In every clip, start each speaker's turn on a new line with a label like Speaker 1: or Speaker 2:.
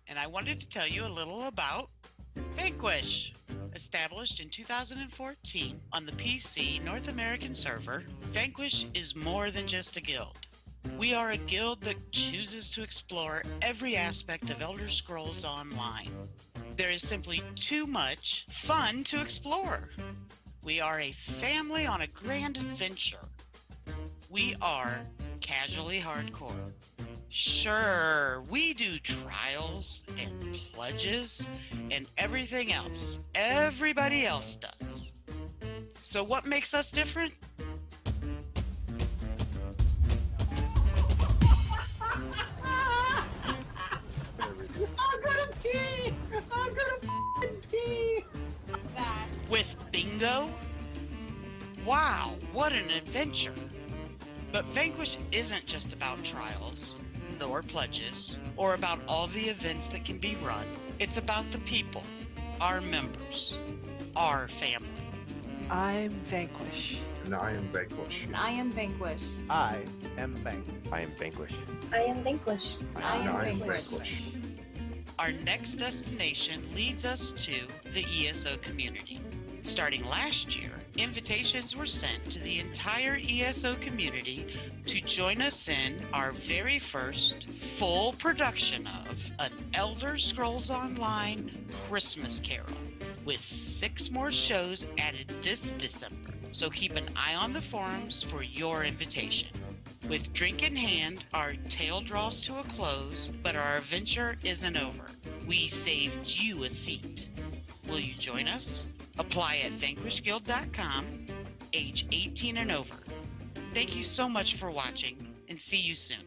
Speaker 1: and I wanted to tell you a little about Vanquish. Established in 2014 on the PC North American server, Vanquish is more than just a guild. We are a guild that chooses to explore every aspect of Elder Scrolls Online. There is simply too much fun to explore. We are a family on a grand adventure. We are casually hardcore. Sure, we do trials and pledges and everything else everybody else does. So what makes us different?
Speaker 2: I'm gonna pee! I'm gonna f***ing pee!
Speaker 1: With bingo? Wow, what an adventure! But Vanquish isn't just about trials, nor pledges, or about all the events that can be run. It's about the people, our members, our family.
Speaker 3: I'm Vanquish.
Speaker 4: And I am Vanquish.
Speaker 5: And I am Vanquish.
Speaker 6: I am Vanquish.
Speaker 7: I am Vanquish.
Speaker 8: I am Vanquish.
Speaker 5: I am
Speaker 4: Vanquish.
Speaker 1: Our next destination leads us to the ESO community. Starting last year, invitations were sent to the entire ESO community to join us in our very first full production of an Elder Scrolls Online Christmas Carol, with 6 more shows added this December. So keep an eye on the forums for your invitation. With drink in hand, our tale draws to a close, but our adventure isn't over. We saved you a seat. Will you join us? Apply at vanquishguild.com, age 18 and over. Thank you so much for watching, and see you soon.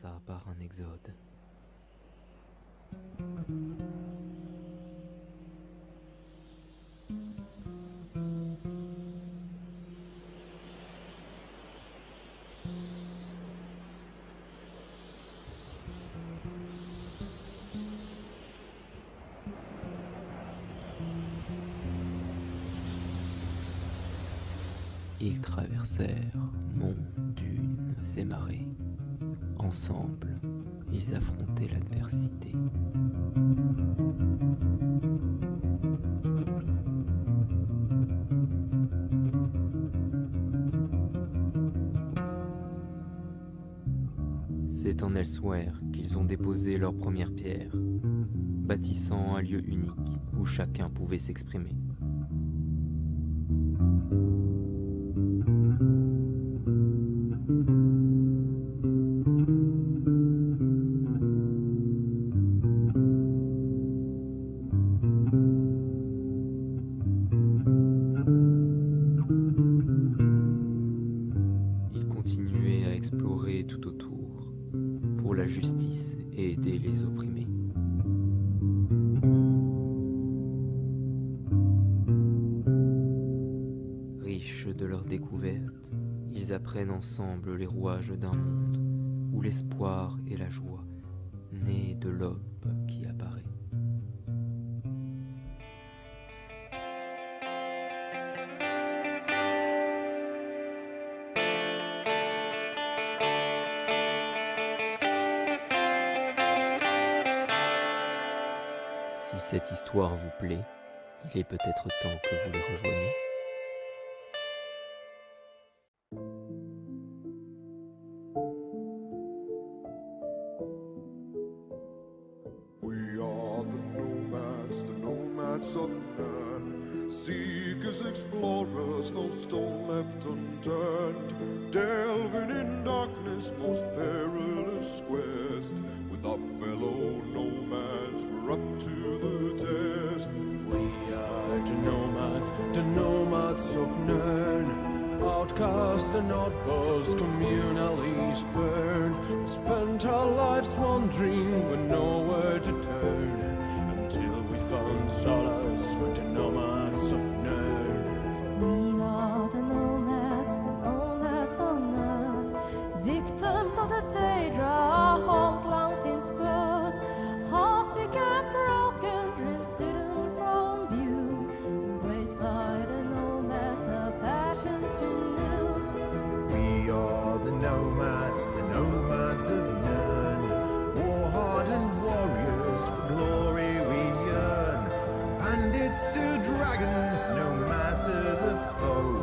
Speaker 4: commença par un exode. Ils traversèrent monts, dunes et marées. Ensemble, ils affrontaient l'adversité. C'est en Elsewhere qu'ils ont déposé leur première pierre, bâtissant un lieu unique où chacun pouvait s'exprimer. Ils continuaient à explorer tout autour, pour la justice et aider les opprimés. Riches de leurs découvertes, ils apprennent ensemble les rouages d'un monde où l'espoir et la joie naît de l'aube qui apparaît. Si cette histoire vous plaît, il est peut-être temps que vous les rejoigniez.
Speaker 5: We are the nomads of man, seekers, explorers, no stone left unturned, delving in darkness, most perilous quest. With our fellow nomads, we're up to the test.
Speaker 7: We are the nomads of Nern, outcast and outposts communally spurned. We spent our lives wandering with nowhere to turn, until we found solace with the nomads of Nern.
Speaker 8: We are the nomads of none, victims of the Daedra, our homes long since burned, heartsick and broken, dreams hidden from view, embraced by the nomads, our passions renewed.
Speaker 9: We are the nomads of none, war-hardened warriors, for glory we yearn, bandits to dragons, no matter the foe,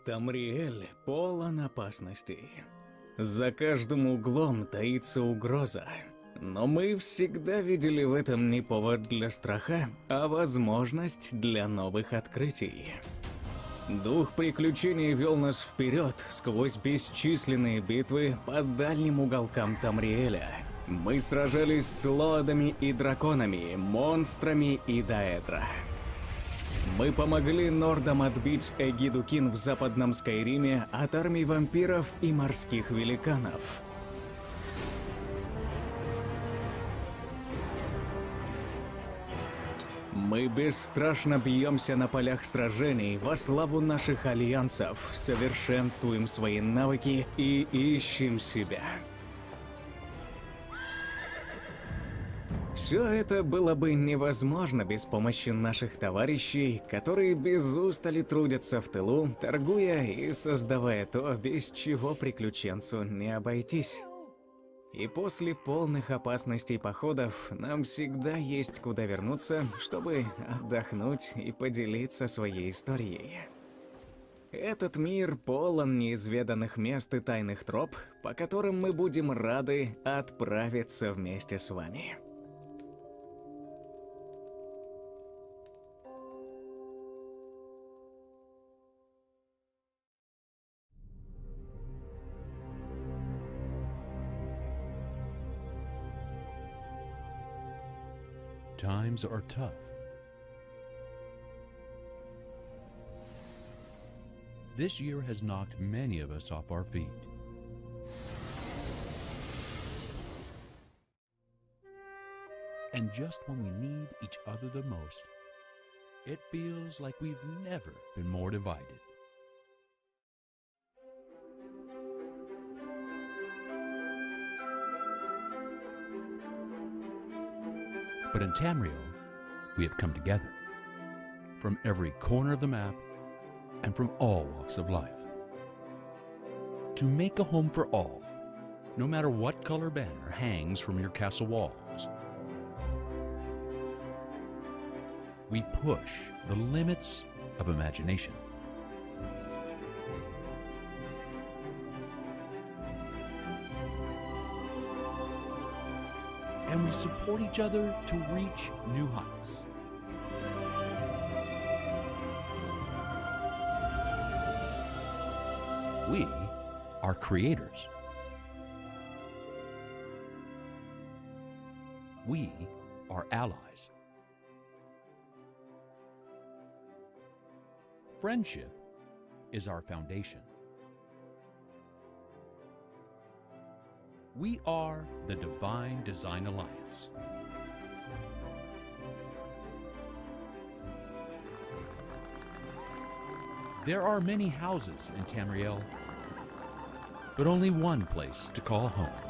Speaker 7: Тамриэль полон опасностей. За каждым углом таится угроза. Но мы всегда видели в этом не повод для страха, а возможность для новых открытий. Дух приключений вел нас вперед сквозь бесчисленные битвы по дальним уголкам Тамриэля. Мы сражались с лодами и драконами, монстрами и даэдра. Мы помогли нордам отбить эгиду Кин в западном Скайриме от армий вампиров и морских великанов. Мы бесстрашно бьемся на полях сражений во славу наших альянсов, совершенствуем свои навыки и ищем себя. Все это было бы невозможно без помощи наших товарищей, которые без устали трудятся в тылу, торгуя и создавая то, без чего приключенцу не обойтись. И после полных опасностей походов нам всегда есть куда вернуться, чтобы отдохнуть и поделиться своей историей. Этот мир полон неизведанных мест и тайных троп, по которым мы будем рады отправиться вместе с вами.
Speaker 10: Times are tough. This year has knocked many of us off our feet. And just when we need each other the most, it feels like we've never been more divided. But in Tamriel, we have come together from every corner of the map and from all walks of life to make a home for all, no matter what color banner hangs from your castle walls. We push the limits of imagination. And we support each other to reach new heights. We are creators. We are allies. Friendship is our foundation. We are the Divine Design Alliance. There are many houses in Tamriel, but only one place to call home.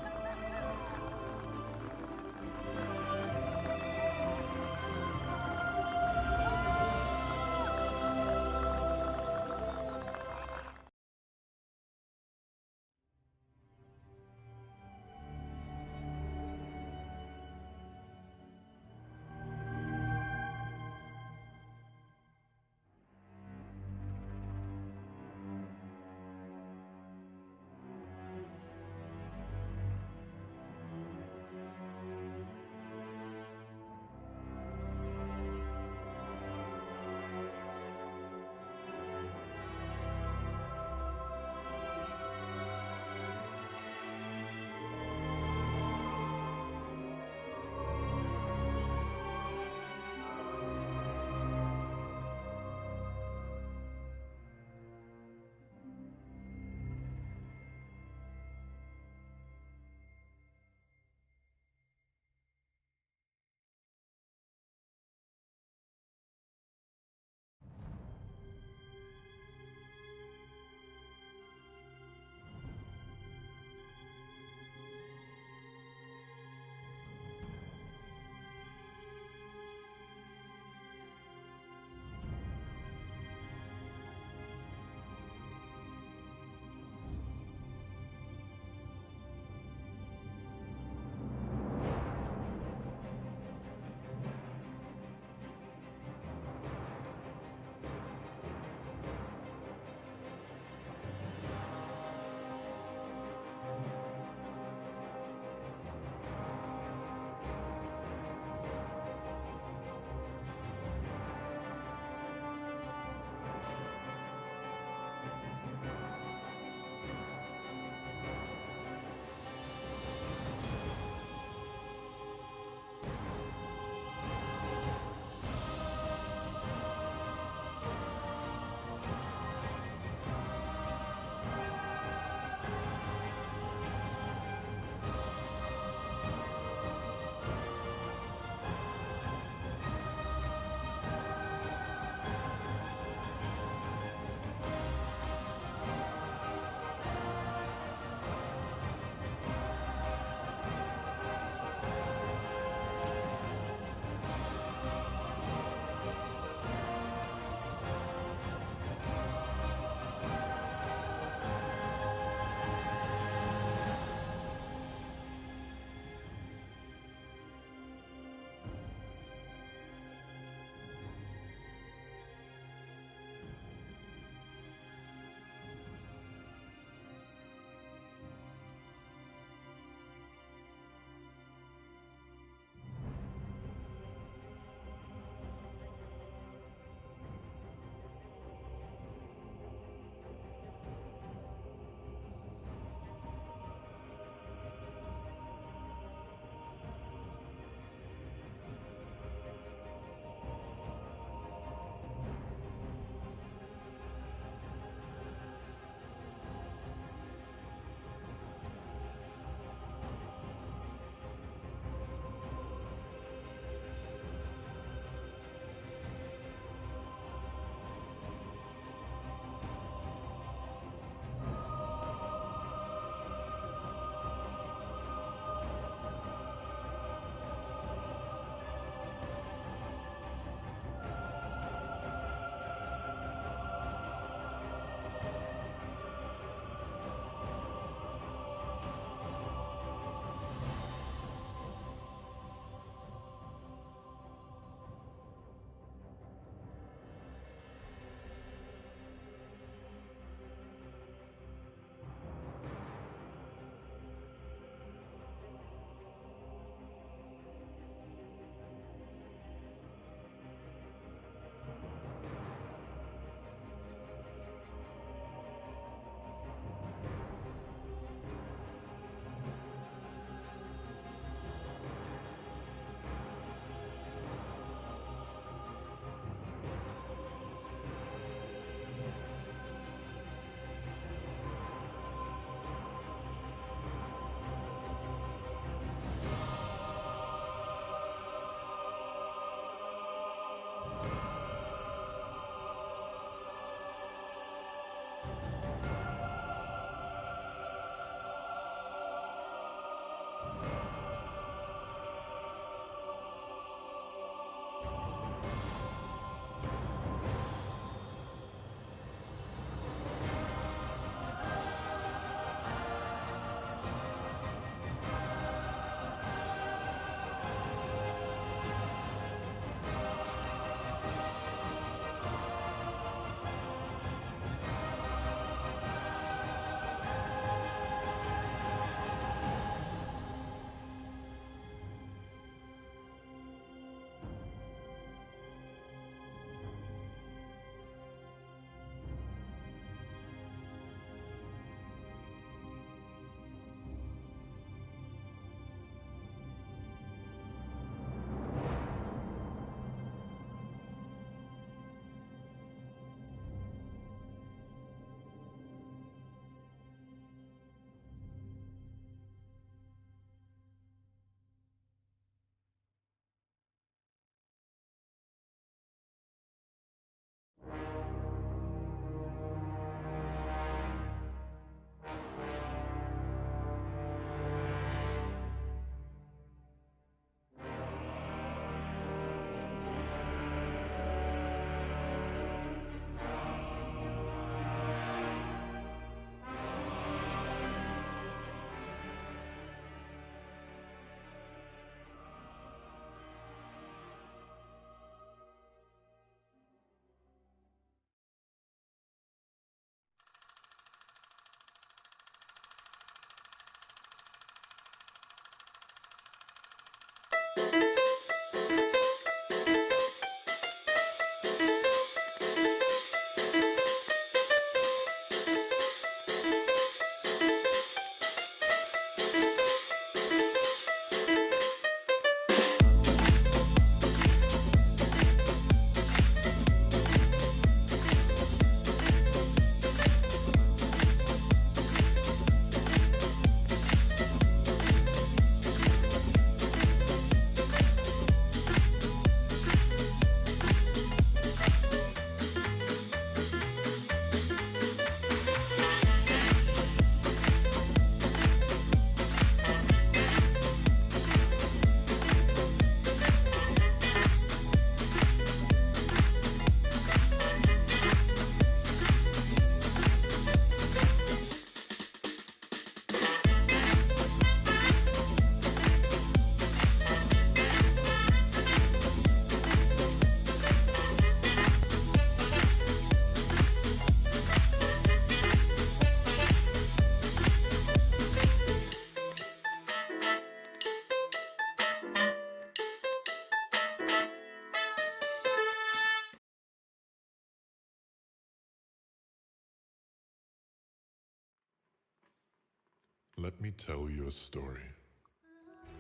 Speaker 5: let me tell you a story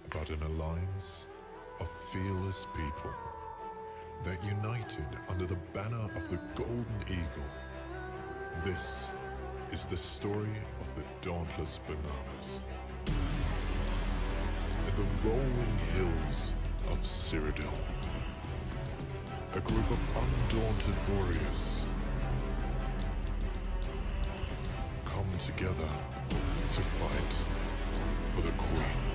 Speaker 5: about an alliance of fearless people that united under the banner of the Golden Eagle. This is the story of the Dauntless Bananas. In the rolling hills of Cyrodiil, a group of undaunted warriors come together to fight for the Queen.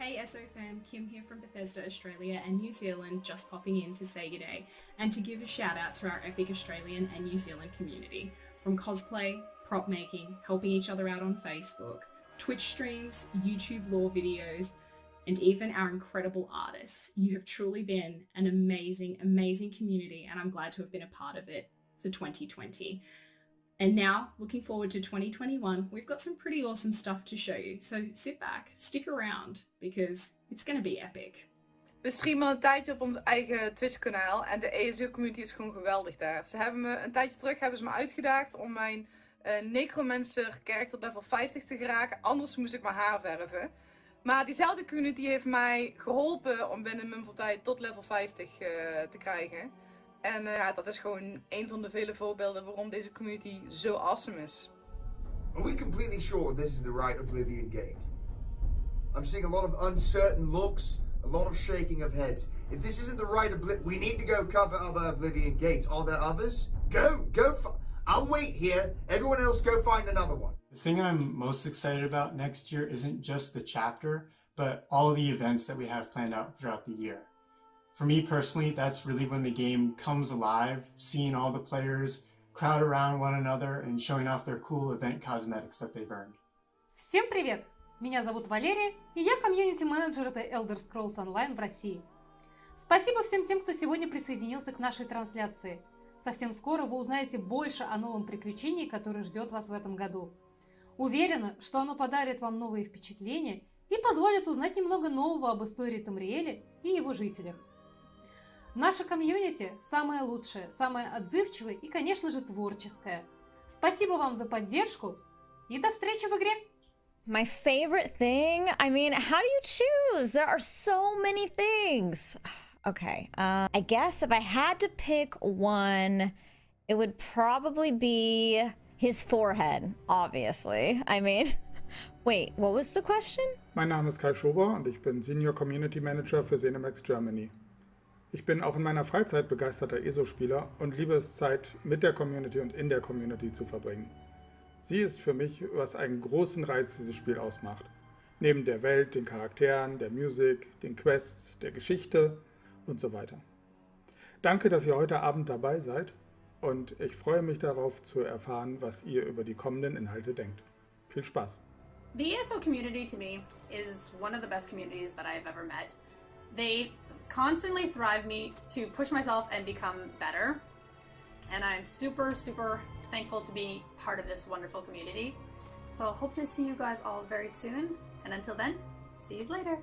Speaker 11: Hey ESO fam, Kim here from Bethesda, Australia and New Zealand, just popping in to say good day and to give a shout out to our epic Australian and New Zealand community. From cosplay, prop making, helping each other out on Facebook, Twitch streams, YouTube lore videos, and even our incredible artists. You have truly been an amazing, amazing community and I'm glad to have been a part of it for 2020. And now, looking forward to 2021, we've got some pretty awesome stuff to show you. So sit back, stick around, because it's going to be epic.
Speaker 12: We streamen een tijdje op ons eigen Twitch-kanaal en de ESO-community is gewoon geweldig daar. Ze hebben me een tijdje terug uitgedaagd om mijn Necromancer kerk tot level 50 te geraken. Anders moest ik mijn haar verven. Maar diezelfde community heeft mij geholpen om binnen mumveltijd tot level 50 te krijgen. En ja, dat is gewoon een van de vele voorbeelden waarom deze community zo awesome is.
Speaker 13: Are we completely sure this is the right Oblivion gate? I'm seeing a lot of uncertain looks, a lot of shaking of heads. If this isn't the right Oblivion, we need to go cover other Oblivion gates. Are there others? I'll wait here. Everyone else go find another one.
Speaker 14: The thing I'm most excited about next year isn't just the chapter, but all of the events that we have planned out throughout the year. For me personally, that's really when the game comes alive, seeing all the players crowd around one another and showing off their cool event cosmetics that they've earned.
Speaker 15: Всем привет! Меня зовут Валерия, и я комьюнити-менеджер The Elder Scrolls Online в России. Спасибо всем тем, кто сегодня присоединился к нашей трансляции. Совсем скоро вы узнаете больше о новом приключении, которое ждет вас в этом году. Уверена, что оно подарит вам новые впечатления и позволит узнать немного нового об истории Тамриэля и его жителях. Наша комьюнити самое лучшее, самое отзывчивое и, конечно же, творческое. Спасибо вам за поддержку и до встречи в игре!
Speaker 16: My favorite thing? I mean, how do you choose? There are so many things. Okay, I guess if I had to pick one, it would probably be his forehead, obviously. I mean, wait, what was the question?
Speaker 17: Mein Name ist Kai Schober und ich bin Senior Community Manager für Zenimax Germany. Ich bin auch in meiner Freizeit begeisterter ESO-Spieler und liebe es, Zeit mit der Community und in der Community zu verbringen. Sie ist für mich, was einen großen Reiz dieses Spiel ausmacht. Neben der Welt, den Charakteren, der Musik, den Quests, der Geschichte und so weiter. Danke, dass ihr heute Abend dabei seid und ich freue mich darauf zu erfahren, was ihr über die kommenden Inhalte denkt. Viel Spaß!
Speaker 18: The ESO community to me is one of the best communities that I've ever met. They constantly thrive me to push myself and become better. And I'm super, super thankful to be part of this wonderful community. So I hope to see you guys all very soon. And until then, see you later.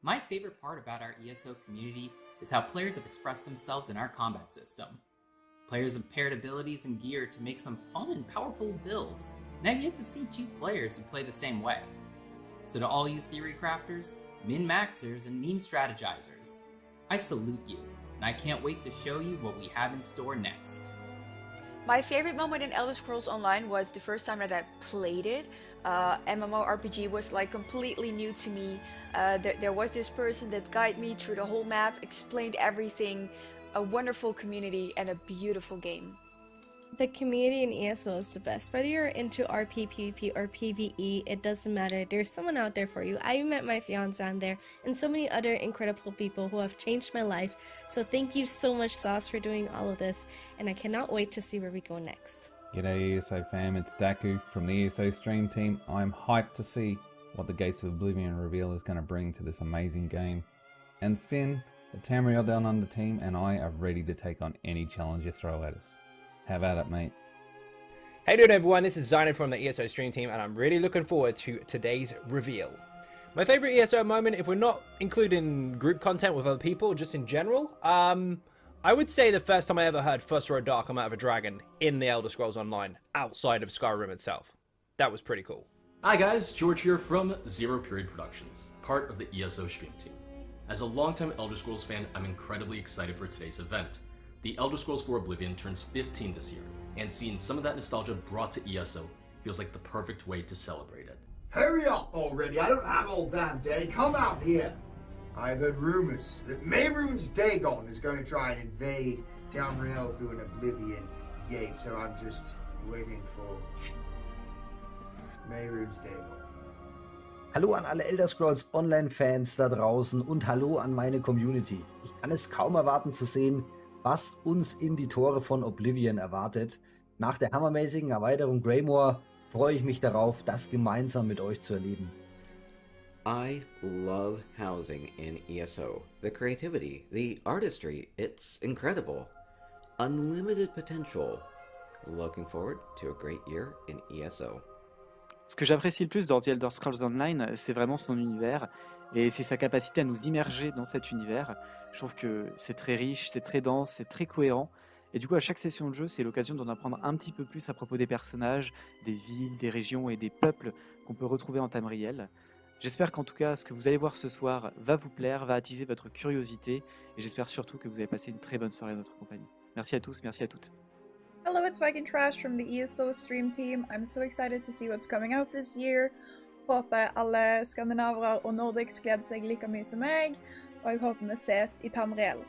Speaker 19: My favorite part about our ESO community is how players have expressed themselves in our combat system. Players have paired abilities and gear to make some fun and powerful builds, and I've yet to see 2 players who play the same way. So to all you theory crafters, min-maxers, and meme strategizers, I salute you, and I can't wait to show you what we have in store next.
Speaker 20: My favorite moment in Elder Scrolls Online was the first time that I played it. MMORPG was like completely new to me. There was this person that guided me through the whole map, explained everything, a wonderful community and a beautiful game.
Speaker 21: The community in ESO is the best. Whether you're into RP, PvP, or PvE, it doesn't matter. There's someone out there for you. I met my fiance on there, and so many other incredible people who have changed my life. So thank you so much, Sauce, for doing all of this, and I cannot wait to see where we go next.
Speaker 22: G'day ESO fam, it's Daku from the ESO stream team. I'm hyped to see what the Gates of Oblivion reveal is going to bring to this amazing game. And Finn, the Tamriel Down Under team, and I are ready to take on any challenge you throw at us. Have at it, mate.
Speaker 23: Hey dude everyone, this is Zynon from the ESO stream team and I'm really looking forward to today's reveal. My favourite ESO moment, if we're not including group content with other people, just in general, I would say the first time I ever heard First Row Dark come out of a dragon in the Elder Scrolls Online, outside of Skyrim itself. That was pretty cool.
Speaker 24: Hi guys, George here from Zero Period Productions, part of the ESO stream team. As a longtime Elder Scrolls fan, I'm incredibly excited for today's event. The Elder Scrolls 4 Oblivion turns 15 this year, and seeing some of that nostalgia brought to ESO feels like the perfect way to celebrate it.
Speaker 13: Hurry up already, I don't have all damn day, come out here! I've heard rumors that Mehrunes Dagon is going to try and invade Tamriel through an Oblivion gate, so I'm just waiting for Mehrunes Dagon.
Speaker 25: Hallo an alle Elder Scrolls Online-Fans da draußen und hallo an meine Community. Ich kann es kaum erwarten zu sehen, was uns in die Tore von Oblivion erwartet. Nach der hammermäßigen Erweiterung Greymore freue ich mich darauf, das gemeinsam mit euch zu erleben.
Speaker 26: I love housing in ESO. The creativity, the artistry, it's incredible. Unlimited potential. Looking forward to a great year in ESO.
Speaker 27: Ce que j'apprécie le plus dans The Elder Scrolls Online, c'est vraiment son univers et c'est sa capacité à nous immerger dans cet univers. Je trouve que c'est très riche, c'est très dense, c'est très cohérent. Et du coup, à chaque session de jeu, c'est l'occasion d'en apprendre un petit peu plus à propos des personnages, des villes, des régions et des peuples qu'on peut retrouver en Tamriel. J'espère qu'en tout cas, ce que vous allez voir ce soir va vous plaire, va attiser votre curiosité et j'espère surtout que vous allez passer une très bonne soirée à notre compagnie. Merci à tous, merci à toutes.
Speaker 28: Hello, it's Viking Trash from the ESO stream team. I'm so excited to see what's coming out this year. Håper alle skandinaver og Nordics gleder seg like mye som meg, og jeg håper vi ses i Tamriel.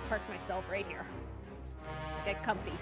Speaker 29: Park myself right here. Get comfy.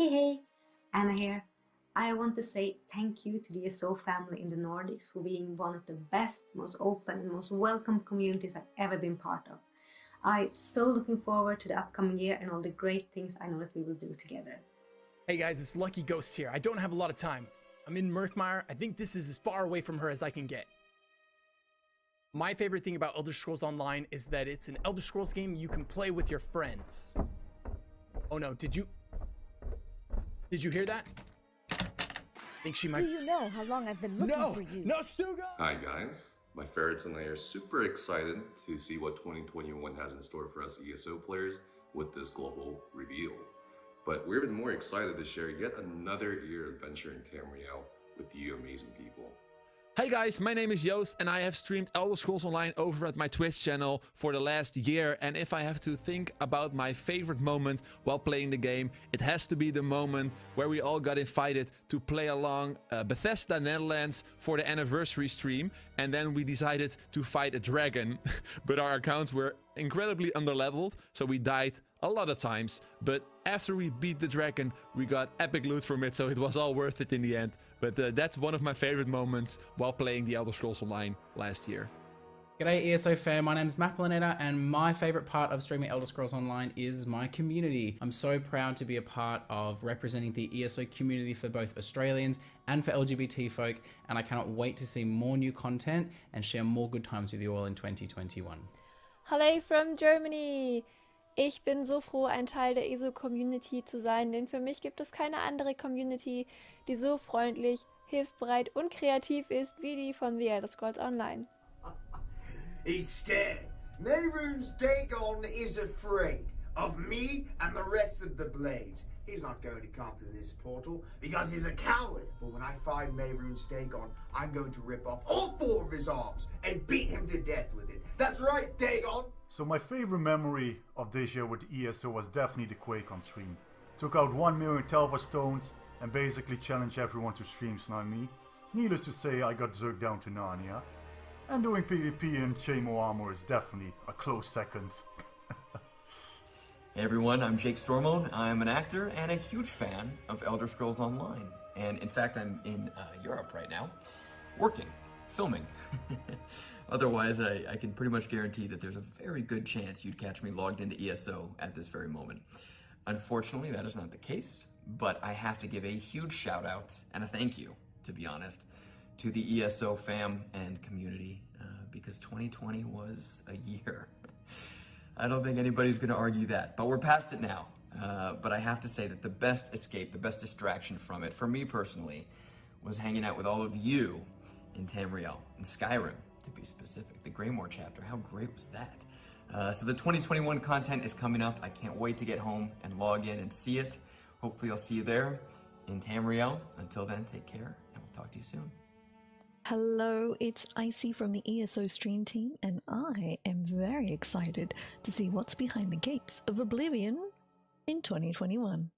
Speaker 1: Hey, Anna here. I want to say thank you to the ESO family in the Nordics for being one of the best, most open, and most welcome communities I've ever been part of. I'm so looking forward to the upcoming year and all the great things I know that we will do together.
Speaker 2: Hey guys, it's Lucky Ghost here. I don't have a lot of time. I'm in Murkmire. I think this is as far away from her as I can get. My favorite thing about Elder Scrolls Online is that it's an Elder Scrolls game you can play with your friends. Oh no, did you hear that? I think she might...
Speaker 29: Do you know how long I've been looking for you?
Speaker 2: No, Stuga!
Speaker 3: Hi guys, my ferrets and I are super excited to see what 2021 has in store for us ESO players with this global reveal. But we're even more excited to share yet another year adventure in Tamriel with you amazing people.
Speaker 4: Hey guys, my name is Joost and I have streamed Elder Scrolls Online over at my Twitch channel for the last year, and if I have to think about my favorite moment while playing the game, it has to be the moment where we all got invited to play along Bethesda Netherlands for the anniversary stream, and then we decided to fight a dragon, but our accounts were incredibly underleveled, so we died a lot of times, but after we beat the dragon, we got epic loot from it, so it was all worth it in the end. But that's one of my favorite moments while playing the Elder Scrolls Online last year.
Speaker 6: G'day ESO fam, my name's Maplinetta, and my favourite part of streaming Elder Scrolls Online is my community. I'm so proud to be a part of representing the ESO community for both Australians and for LGBT folk, and I cannot wait to see more new content and share more good times with you all in 2021.
Speaker 7: Hello from Germany! Ich bin so froh, ein Teil der ESO-Community zu sein, denn für mich gibt es keine andere Community, die so freundlich, hilfsbereit und kreativ ist wie die von The Elder Scrolls Online.
Speaker 13: He's scared. Mehrunes Dagon is afraid of me and the rest of the Blades. He's not going to come through this portal because he's a coward. But when I find Mehrunes Dagon, I'm going to rip off all 4 of his arms and beat him to death with it. That's right, Dagon!
Speaker 8: So my favorite memory of this year with ESO was definitely the Quake on stream. Took out 1 million Telva stones and basically challenged everyone to stream snipe me. Needless to say, I got zerged down to Narnia. And doing PvP in Chamo armor is definitely a close second.
Speaker 9: Hey everyone, I'm Jake Stormone. I'm an actor and a huge fan of Elder Scrolls Online. And in fact, I'm in Europe right now, working, filming. Otherwise, I can pretty much guarantee that there's a very good chance you'd catch me logged into ESO at this very moment. Unfortunately, that is not the case, but I have to give a huge shout out and a thank you, to be honest, to the ESO fam and community, because 2020 was a year. I don't think anybody's gonna argue that, but we're past it now. But I have to say that the best escape, the best distraction from it, for me personally, was hanging out with all of you in Tamriel, in Skyrim, to be specific. The Greymoor chapter, how great was that? So the 2021 content is coming up. I can't wait to get home and log in and see it. Hopefully I'll see you there in Tamriel. Until then, take care, and we'll talk to you soon.
Speaker 10: Hello, it's Icy from the ESO stream team, and I am very excited to see what's behind the gates of Oblivion in 2021.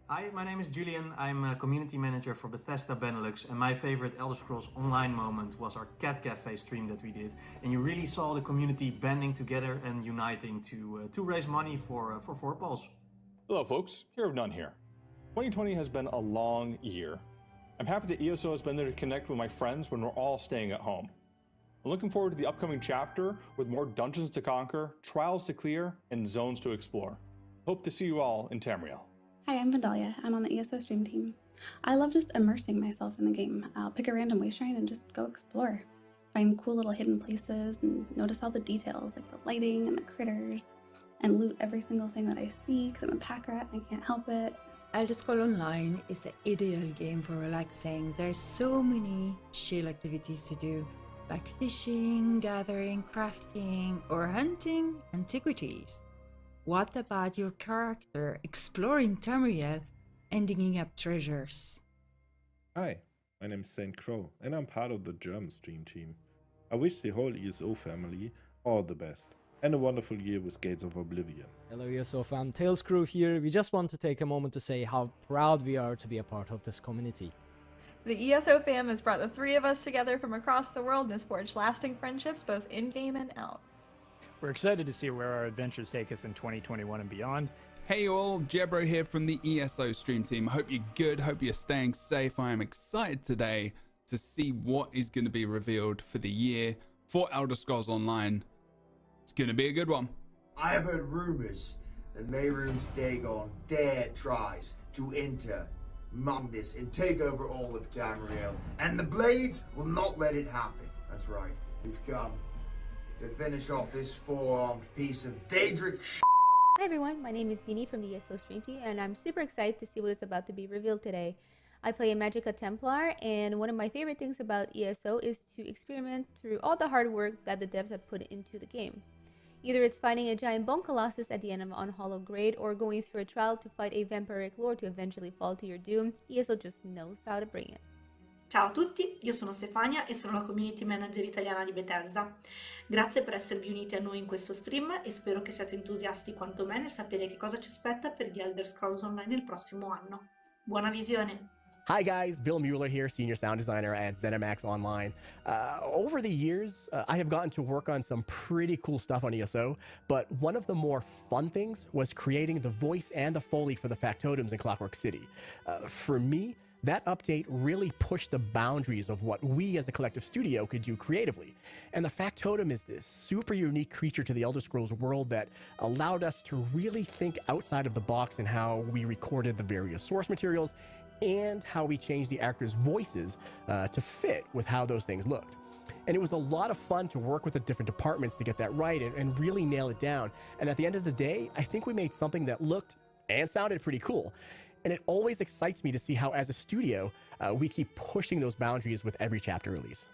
Speaker 5: Hi, my name is Julian. I'm a community manager for Bethesda Benelux, and my favorite Elder Scrolls Online moment was our Cat Cafe stream that we did. And you really saw the community banding together and uniting to raise money for Vorpals.
Speaker 11: Hello, folks. Here of None here. 2020 has been a long year. I'm happy that ESO has been there to connect with my friends when we're all staying at home. I'm looking forward to the upcoming chapter with more dungeons to conquer, trials to clear, and zones to explore. Hope to see you all in Tamriel.
Speaker 12: Hi, I'm Vandalia. I'm on the ESO stream team. I love just immersing myself in the game. I'll pick a random wayshrine and just go explore. Find cool little hidden places and notice all the details like the lighting and the critters and loot every single thing that I see because I'm a pack rat and I can't help it.
Speaker 14: Elder Scrolls Online is the ideal game for relaxing. There's so many chill activities to do, like fishing, gathering, crafting, or hunting antiquities. What about your character exploring Tamriel and digging up treasures?
Speaker 15: Hi, my name is Saint Crow, and I'm part of the German stream team. I wish the whole ESO family all the best, and a wonderful year with Gates of Oblivion.
Speaker 16: Hello ESO fam, Tails Crew here. We just want to take a moment to say how proud we are to be a part of this community.
Speaker 17: The ESO fam has brought the three of us together from across the world and has forged lasting friendships both in-game and out.
Speaker 18: We're excited to see where our adventures take us in 2021 and beyond.
Speaker 19: Hey all, Jebro here from the ESO stream team. Hope you're good, hope you're staying safe. I am excited today to see what is going to be revealed for the year for Elder Scrolls Online. It's going to be a good one.
Speaker 13: I have heard rumors that Mehrunes Dagon tries to enter Mundus and take over all of Tamriel, and the Blades will not let it happen. That's right, we've come to finish off this four-armed piece of Daedric
Speaker 30: Hi everyone, my name is Dini from the ESO stream team, and I'm super excited to see what is about to be revealed today. I play a Magicka Templar, and one of my favorite things about ESO is to experiment through all the hard work that the devs have put into the game. Either it's fighting a giant bone colossus at the end of an unhollowed grade, or going through a trial to fight a vampiric lord to eventually fall to your doom, ESO just knows how to bring it.
Speaker 31: Ciao a tutti, io sono Stefania e sono la community manager italiana di Bethesda. Grazie per esservi uniti a noi in questo stream e spero che siate entusiasti quanto me nel sapere che cosa ci aspetta per The Elder Scrolls Online il prossimo anno. Buona visione!
Speaker 32: Hi guys, Bill Mueller here, Senior Sound Designer at ZeniMax Online. Over the years, I have gotten to work on some pretty cool stuff on ESO, but one of the more fun things was creating the voice and the Foley for the factotums in Clockwork City. For me, that update really pushed the boundaries of what we as a collective studio could do creatively. And the factotum is this super unique creature to the Elder Scrolls world that allowed us to really think outside of the box in how we recorded the various source materials and how we changed the actors' voices to fit with how those things looked. And it was a lot of fun to work with the different departments to get that right and really nail it down. And at the end of the day, I think we made something that looked and sounded pretty cool. And it always excites me to see how, as a studio, we keep pushing those boundaries with every chapter release.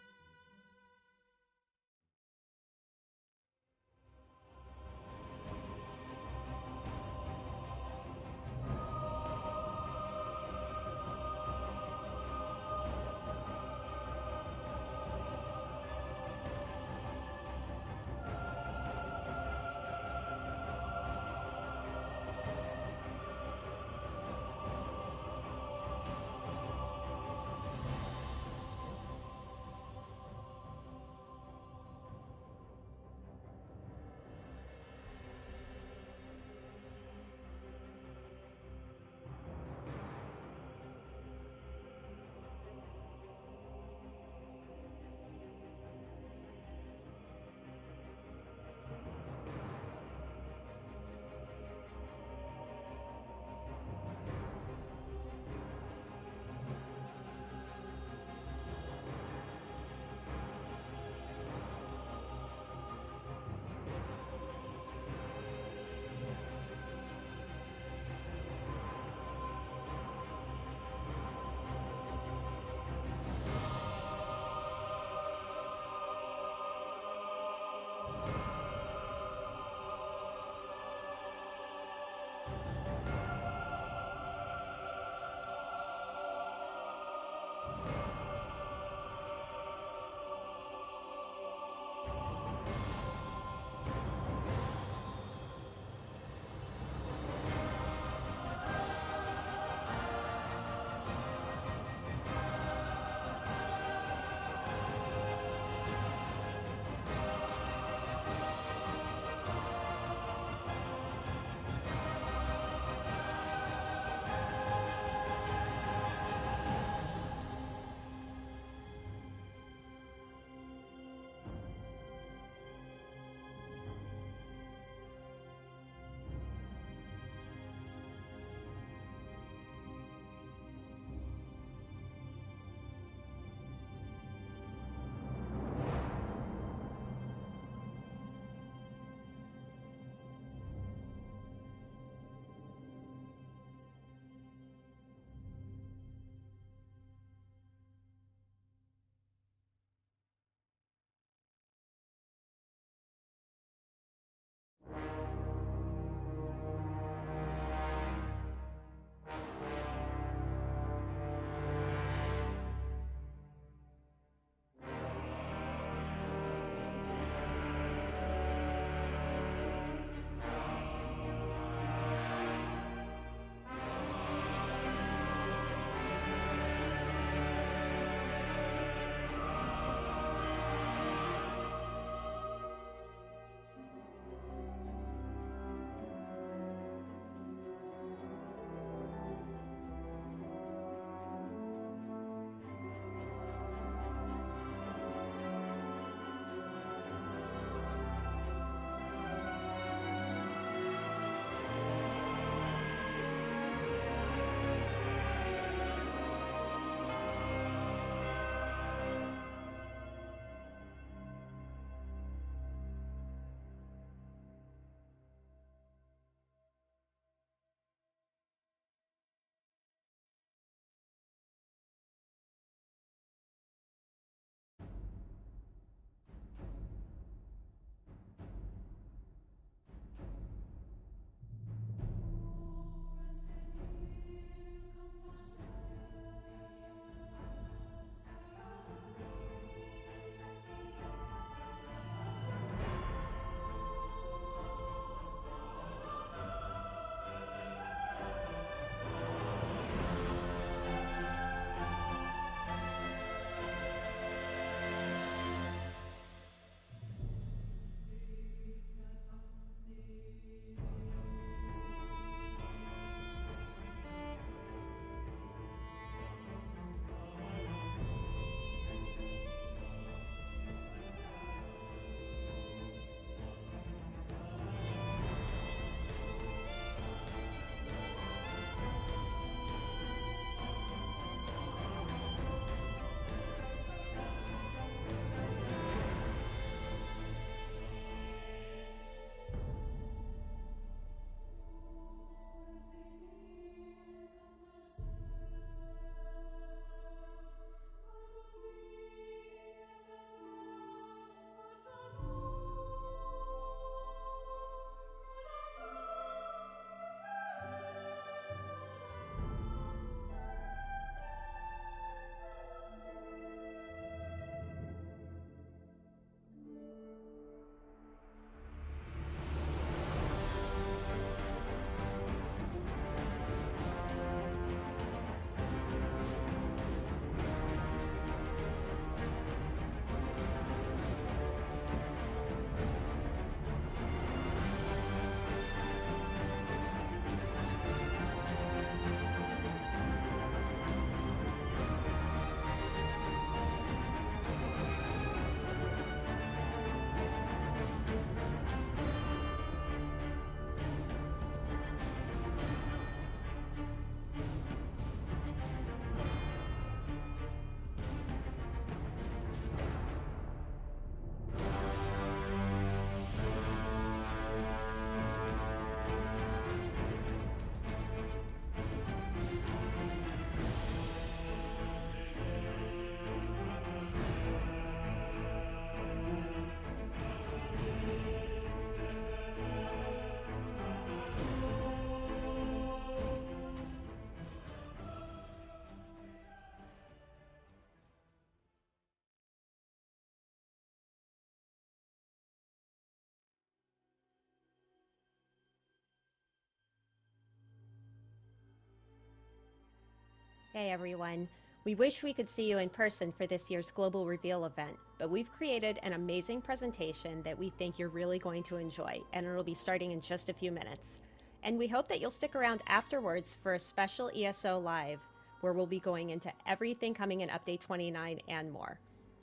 Speaker 1: Hey everyone. We wish we could see you in person for this year's Global Reveal event, but we've created an amazing presentation that we think you're really going to enjoy, and it'll be starting in just a few minutes. And we hope that you'll stick around afterwards for a special ESO Live, where we'll be going into everything coming in Update 29 and more.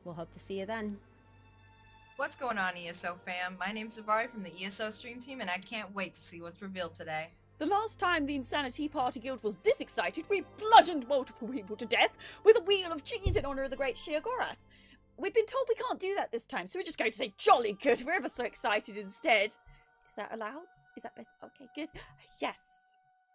Speaker 1: We'll hope to see you then.
Speaker 2: What's going on, ESO fam? My name's Zavari from the ESO stream team, and I can't wait to see what's revealed today.
Speaker 20: The last time the Insanity Party Guild was this excited, we bludgeoned multiple people to death with a wheel of cheese in honour of the great Sheogorath. We've been told we can't do that this time, so we're just going to say jolly good. We're ever so excited instead. Is that allowed? Is that better? Okay, good. Yes.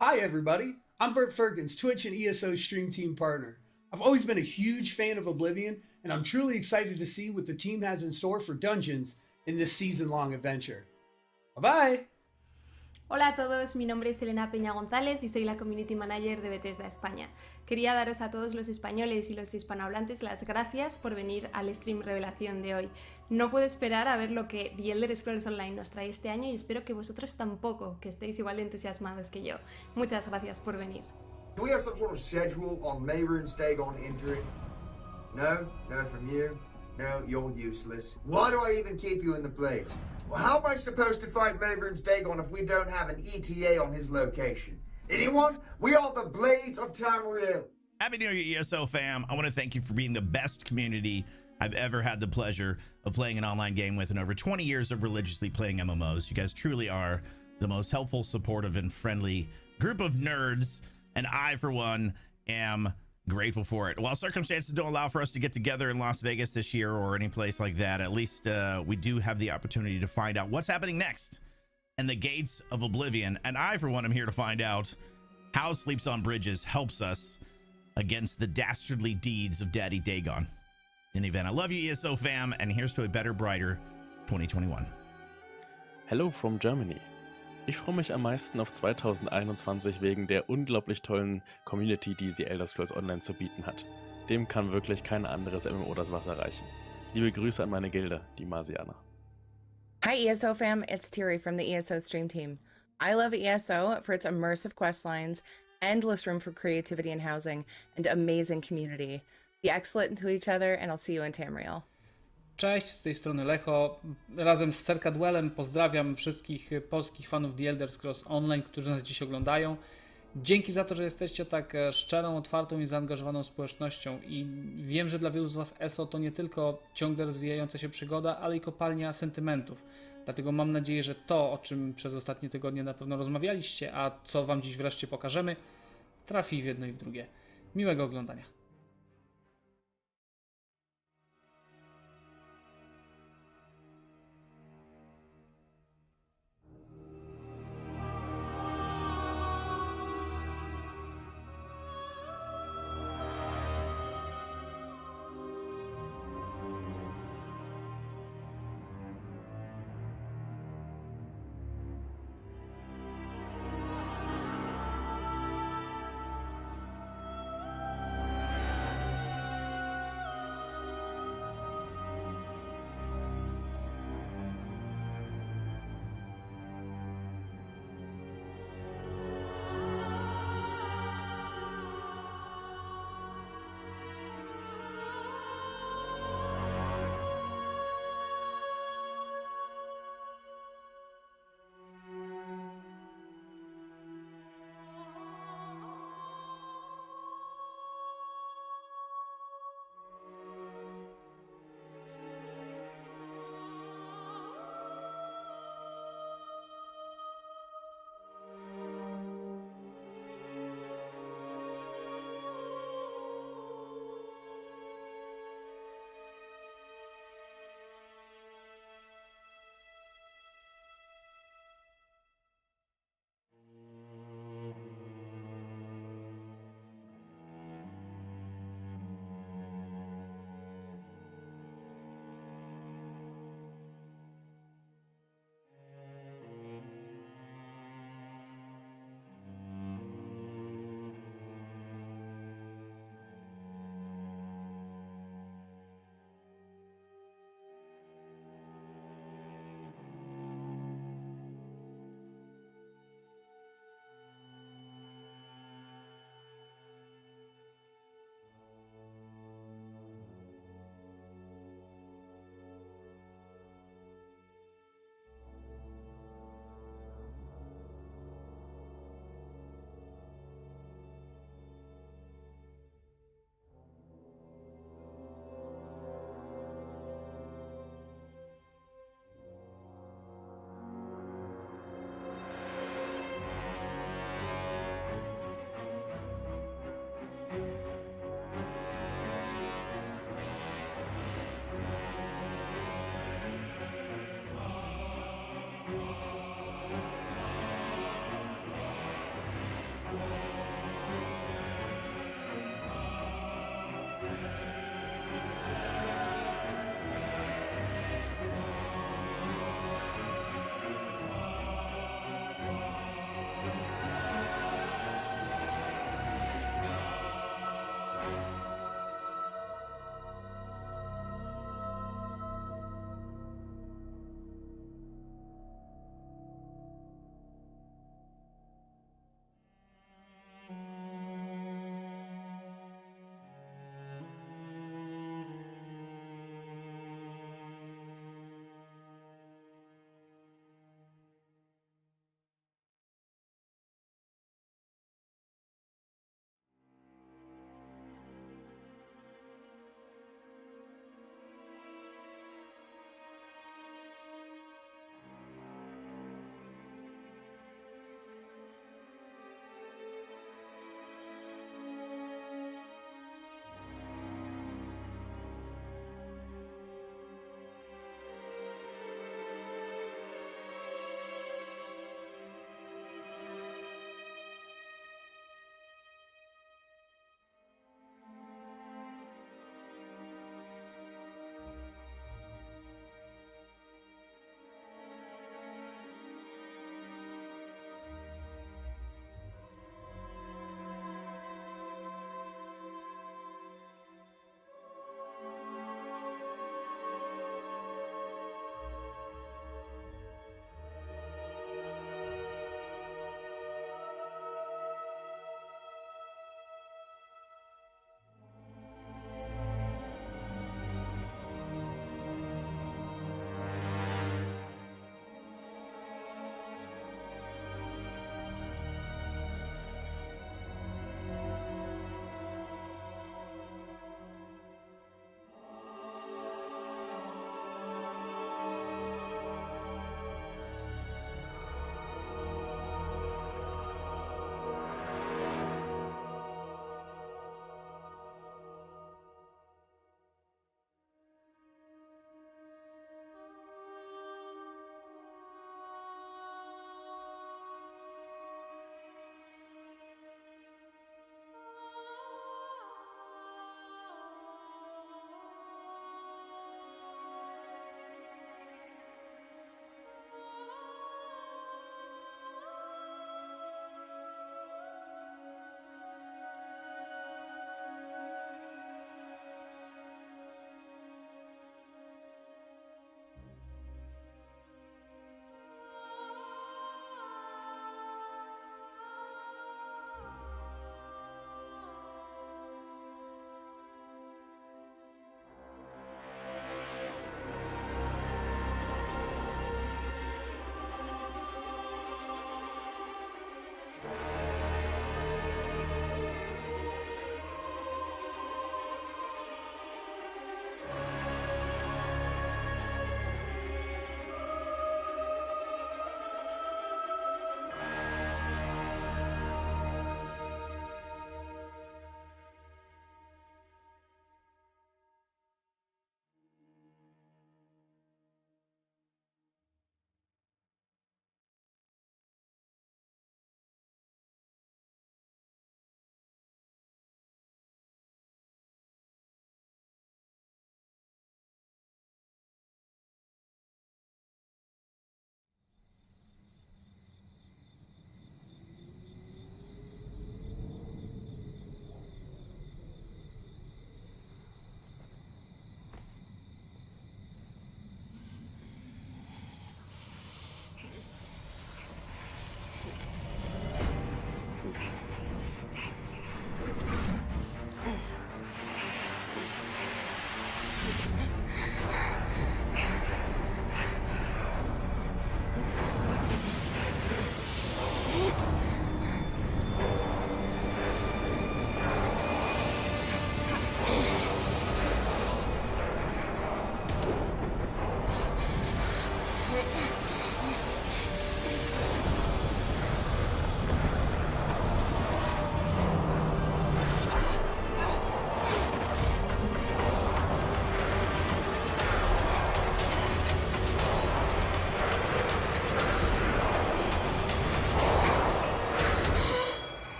Speaker 21: Hi everybody, I'm Bert Ferkins, Twitch and ESO stream team partner. I've always been a huge fan of Oblivion, and I'm truly excited to see what the team has in store for Dungeons in this season-long adventure. Bye-bye!
Speaker 22: Hola a todos, mi nombre es Elena Peña González y soy la Community Manager de Bethesda España. Quería daros a todos los españoles y los hispanohablantes las gracias por venir al stream revelación de hoy. No puedo esperar a ver lo que The Elder Scrolls Online nos trae este año y espero que vosotros tampoco, que estéis igual de entusiasmados que yo. Muchas gracias por venir.
Speaker 13: Do we have some sort of schedule on Mayrune's Dagon entering? No? No from you? No, you're useless. Why do I even keep you in the Blades? Well, how am I supposed to fight Mayrune's Dagon if we don't have an ETA on his location? Anyone? We are the Blades of Tamriel.
Speaker 23: Happy New Year, ESO fam. I want to thank you for being the best community I've ever had the pleasure of playing an online game with in over 20 years of religiously playing MMOs. You guys truly are the most helpful, supportive, and friendly group of nerds, and I, for one, am grateful for it. While circumstances don't allow for us to get together in Las Vegas this year or any place like that, at least we do have the opportunity to find out what's happening next in the gates of Oblivion. And I, for one, am here to find out how Sleeps on Bridges helps us against the dastardly deeds of Daddy Dagon. In any event, I love you, ESO fam, and here's to a better, brighter 2021.
Speaker 24: Hello from Germany. Ich freue mich am meisten auf 2021 wegen der unglaublich tollen Community, die The Elder Scrolls Online zu bieten hat. Dem kann wirklich kein anderes MMO das Wasser reichen. Liebe Grüße an meine Gilde, die Marsianer.
Speaker 25: Hi ESO fam, it's Thierry from the ESO stream team. I love ESO for its immersive quest lines, endless room for creativity and housing, and amazing community. Be excellent to each other, and I'll see you in Tamriel.
Speaker 26: Cześć, z tej strony Lecho. Razem z Serkadwellem pozdrawiam wszystkich polskich fanów The Elder Scrolls Online, którzy nas dziś oglądają. Dzięki za to, że jesteście tak szczerą, otwartą i zaangażowaną społecznością. I wiem, że dla wielu z Was ESO to nie tylko ciągle rozwijająca się przygoda, ale i kopalnia sentymentów. Dlatego mam nadzieję, że to, o czym przez ostatnie tygodnie na pewno rozmawialiście, a co Wam dziś wreszcie pokażemy, trafi w jedno i w drugie. Miłego oglądania.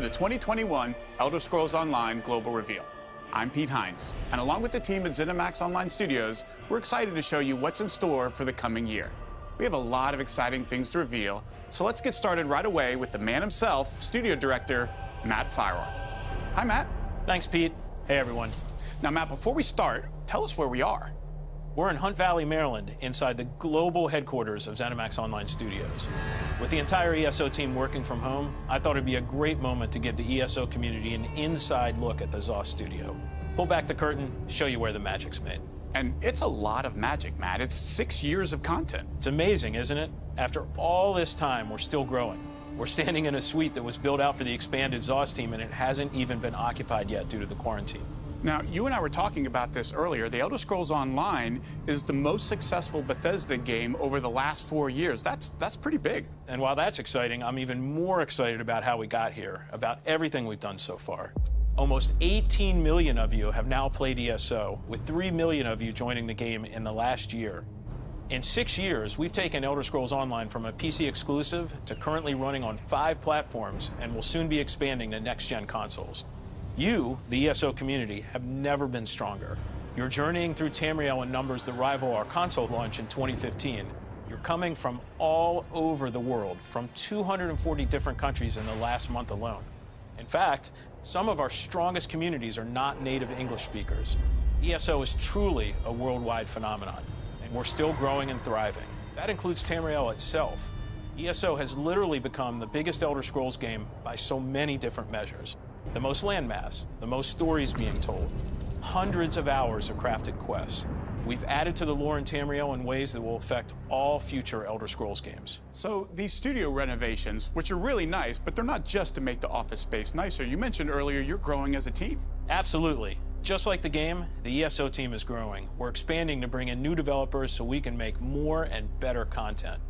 Speaker 3: the 2021 Elder Scrolls Online Global Reveal. I'm Pete Hines, and along with the team at ZeniMax Online Studios, we're excited to show you what's in store for the coming year. We have a lot of exciting things to reveal, so let's get started right away with the man himself, studio director, Matt Firor. Hi, Matt.
Speaker 4: Thanks, Pete. Hey, everyone.
Speaker 3: Now, Matt, before we start, tell us where we are.
Speaker 4: We're in Hunt Valley, Maryland, inside the global headquarters of ZeniMax Online Studios. With the entire ESO team working from home, I thought it'd be a great moment to give the ESO community an inside look at the ZOS studio. Pull back the curtain, show you where the magic's made.
Speaker 3: And it's a lot of magic, Matt. It's 6 years of content.
Speaker 4: It's amazing, isn't it? After all this time, we're still growing. We're standing in a suite that was built out for the expanded ZOS team, and it hasn't even been occupied yet due to the quarantine.
Speaker 3: Now, you and I were talking about this earlier. The Elder Scrolls Online is the most successful Bethesda game over the last 4 years. That's pretty big.
Speaker 4: And while that's exciting, I'm even more excited about how we got here, about everything we've done so far. Almost 18 million of you have now played ESO, with 3 million of you joining the game in the last year. In 6 years, we've taken Elder Scrolls Online from a PC exclusive to currently running on 5 platforms and will soon be expanding to next-gen consoles. You, the ESO community, have never been stronger. You're journeying through Tamriel in numbers that rival our console launch in 2015. You're coming from all over the world, from 240 different countries in the last month alone. In fact, some of our strongest communities are not native English speakers. ESO is truly a worldwide phenomenon, and we're still growing and thriving. That includes Tamriel itself. ESO has literally become the biggest Elder Scrolls game by so many different measures. The most landmass, the most stories being told, hundreds of hours of crafted quests. We've added to the lore in Tamriel in ways that will affect all future Elder Scrolls games.
Speaker 3: So these studio renovations, which are really nice, but they're not just to make the office space nicer. You mentioned earlier you're growing as a team.
Speaker 4: Absolutely. Just like the game, the ESO team is growing. We're expanding to bring in new developers so we can make more and better content.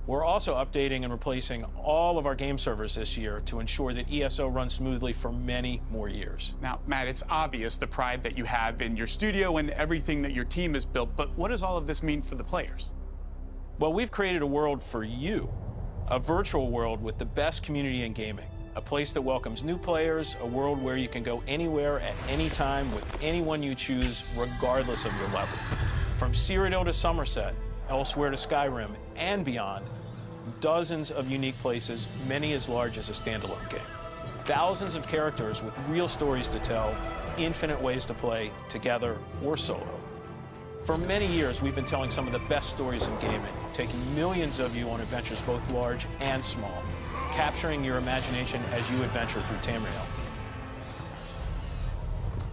Speaker 4: We're also updating and replacing all of our game servers this year to ensure that ESO runs smoothly for many more years.
Speaker 3: Now, Matt, it's obvious the pride that you have in your studio and everything that your team has built, but what does all of this mean for the players?
Speaker 4: Well, we've created a world for you, a virtual world with the best community in gaming, a place that welcomes new players, a world where you can go anywhere at any time with anyone you choose, regardless of your level. From Cyrodiil to Somerset, Elsewhere to Skyrim, and beyond, dozens of unique places, many as large as a standalone game. Thousands of characters with real stories to tell, infinite ways to play, together or solo. For many years, we've been telling some of the best stories in gaming, taking millions of you on adventures both large and small, capturing your imagination as you adventure through Tamriel.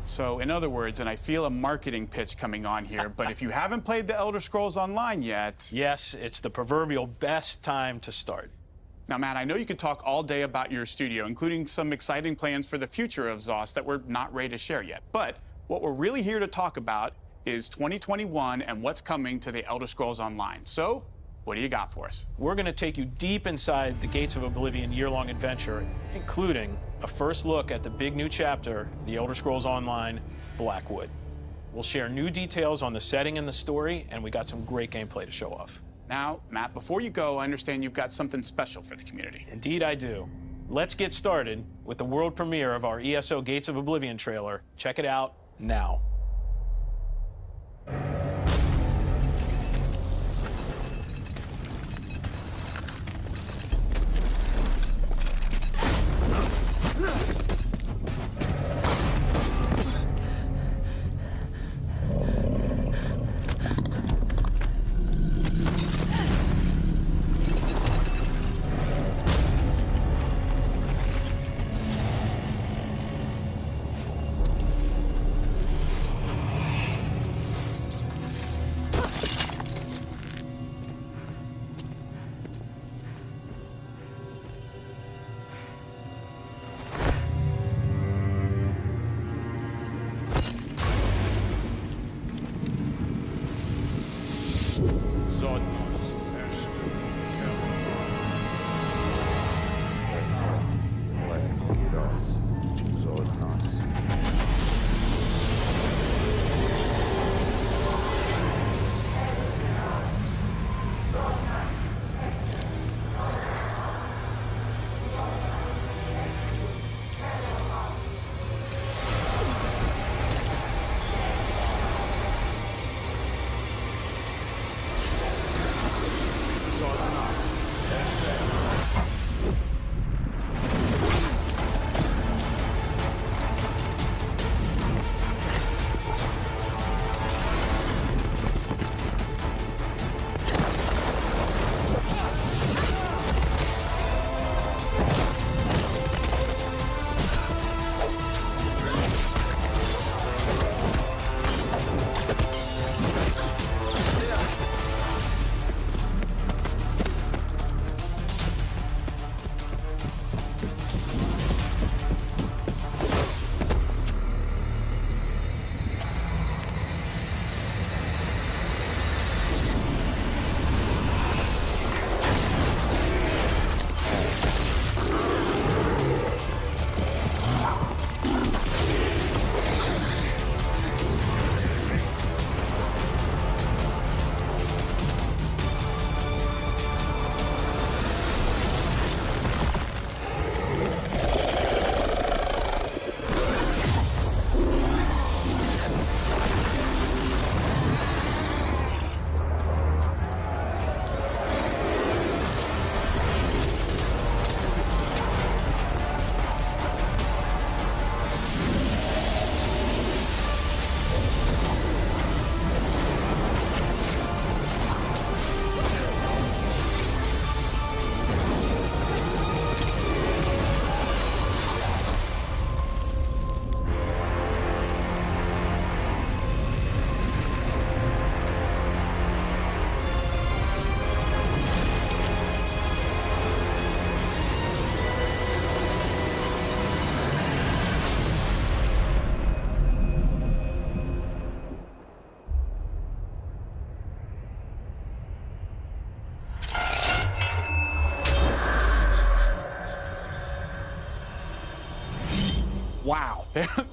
Speaker 3: So, in other words, and I feel a marketing pitch coming on here, but if you haven't played the Elder Scrolls Online yet...
Speaker 4: Yes, it's the proverbial best time to start.
Speaker 3: Now, Matt, I know you could talk all day about your studio, including some exciting plans for the future of ZOS that we're not ready to share yet. But what we're really here to talk about is 2021 and what's coming to the Elder Scrolls Online. So, what do you got for us?
Speaker 4: We're going to take you deep inside the Gates of Oblivion year-long adventure, including a first look at the big new chapter, The Elder Scrolls Online, Blackwood. We'll share new details on the setting and the story, and we got some great gameplay to show off.
Speaker 3: Now, Matt, before you go, I understand you've got something special for the community.
Speaker 4: Indeed I do. Let's get started with the world premiere of our ESO Gates of Oblivion trailer. Check it out now.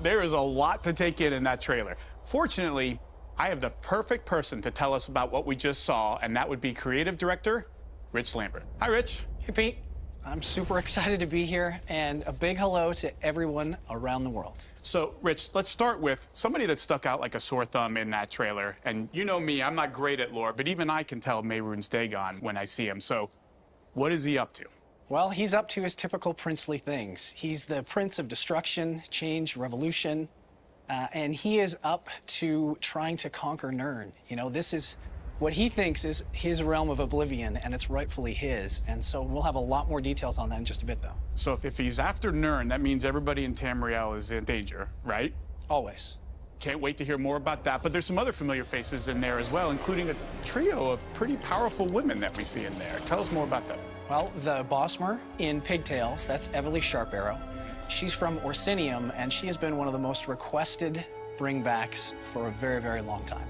Speaker 3: There is a lot to take in that trailer. Fortunately, I have the perfect person to tell us about what we just saw, and that would be creative director Rich Lambert. Hi, Rich.
Speaker 5: Hey, Pete. I'm super excited to be here, and a big hello to everyone around the world.
Speaker 3: So, Rich, let's start with somebody that stuck out like a sore thumb in that trailer. And you know me, I'm not great at lore, but even I can tell Mehrunes Dagon when I see him. So, what is he up to?
Speaker 5: Well, he's up to his typical princely things. He's the prince of destruction, change, revolution, and he is up to trying to conquer Nirn. You know, this is what he thinks is his realm of Oblivion, and it's rightfully his. And so we'll have a lot more details on that in just a bit, though.
Speaker 3: So if he's after Nirn, that means everybody in Tamriel is in danger, right?
Speaker 5: Always.
Speaker 3: Can't wait to hear more about that. But there's some other familiar faces in there as well, including a trio of pretty powerful women that we see in there. Tell us more about that.
Speaker 5: Well, the Bosmer in Pigtails, that's Evely Sharparrow. She's from Orsinium, and she has been one of the most requested bringbacks for a very, very long time.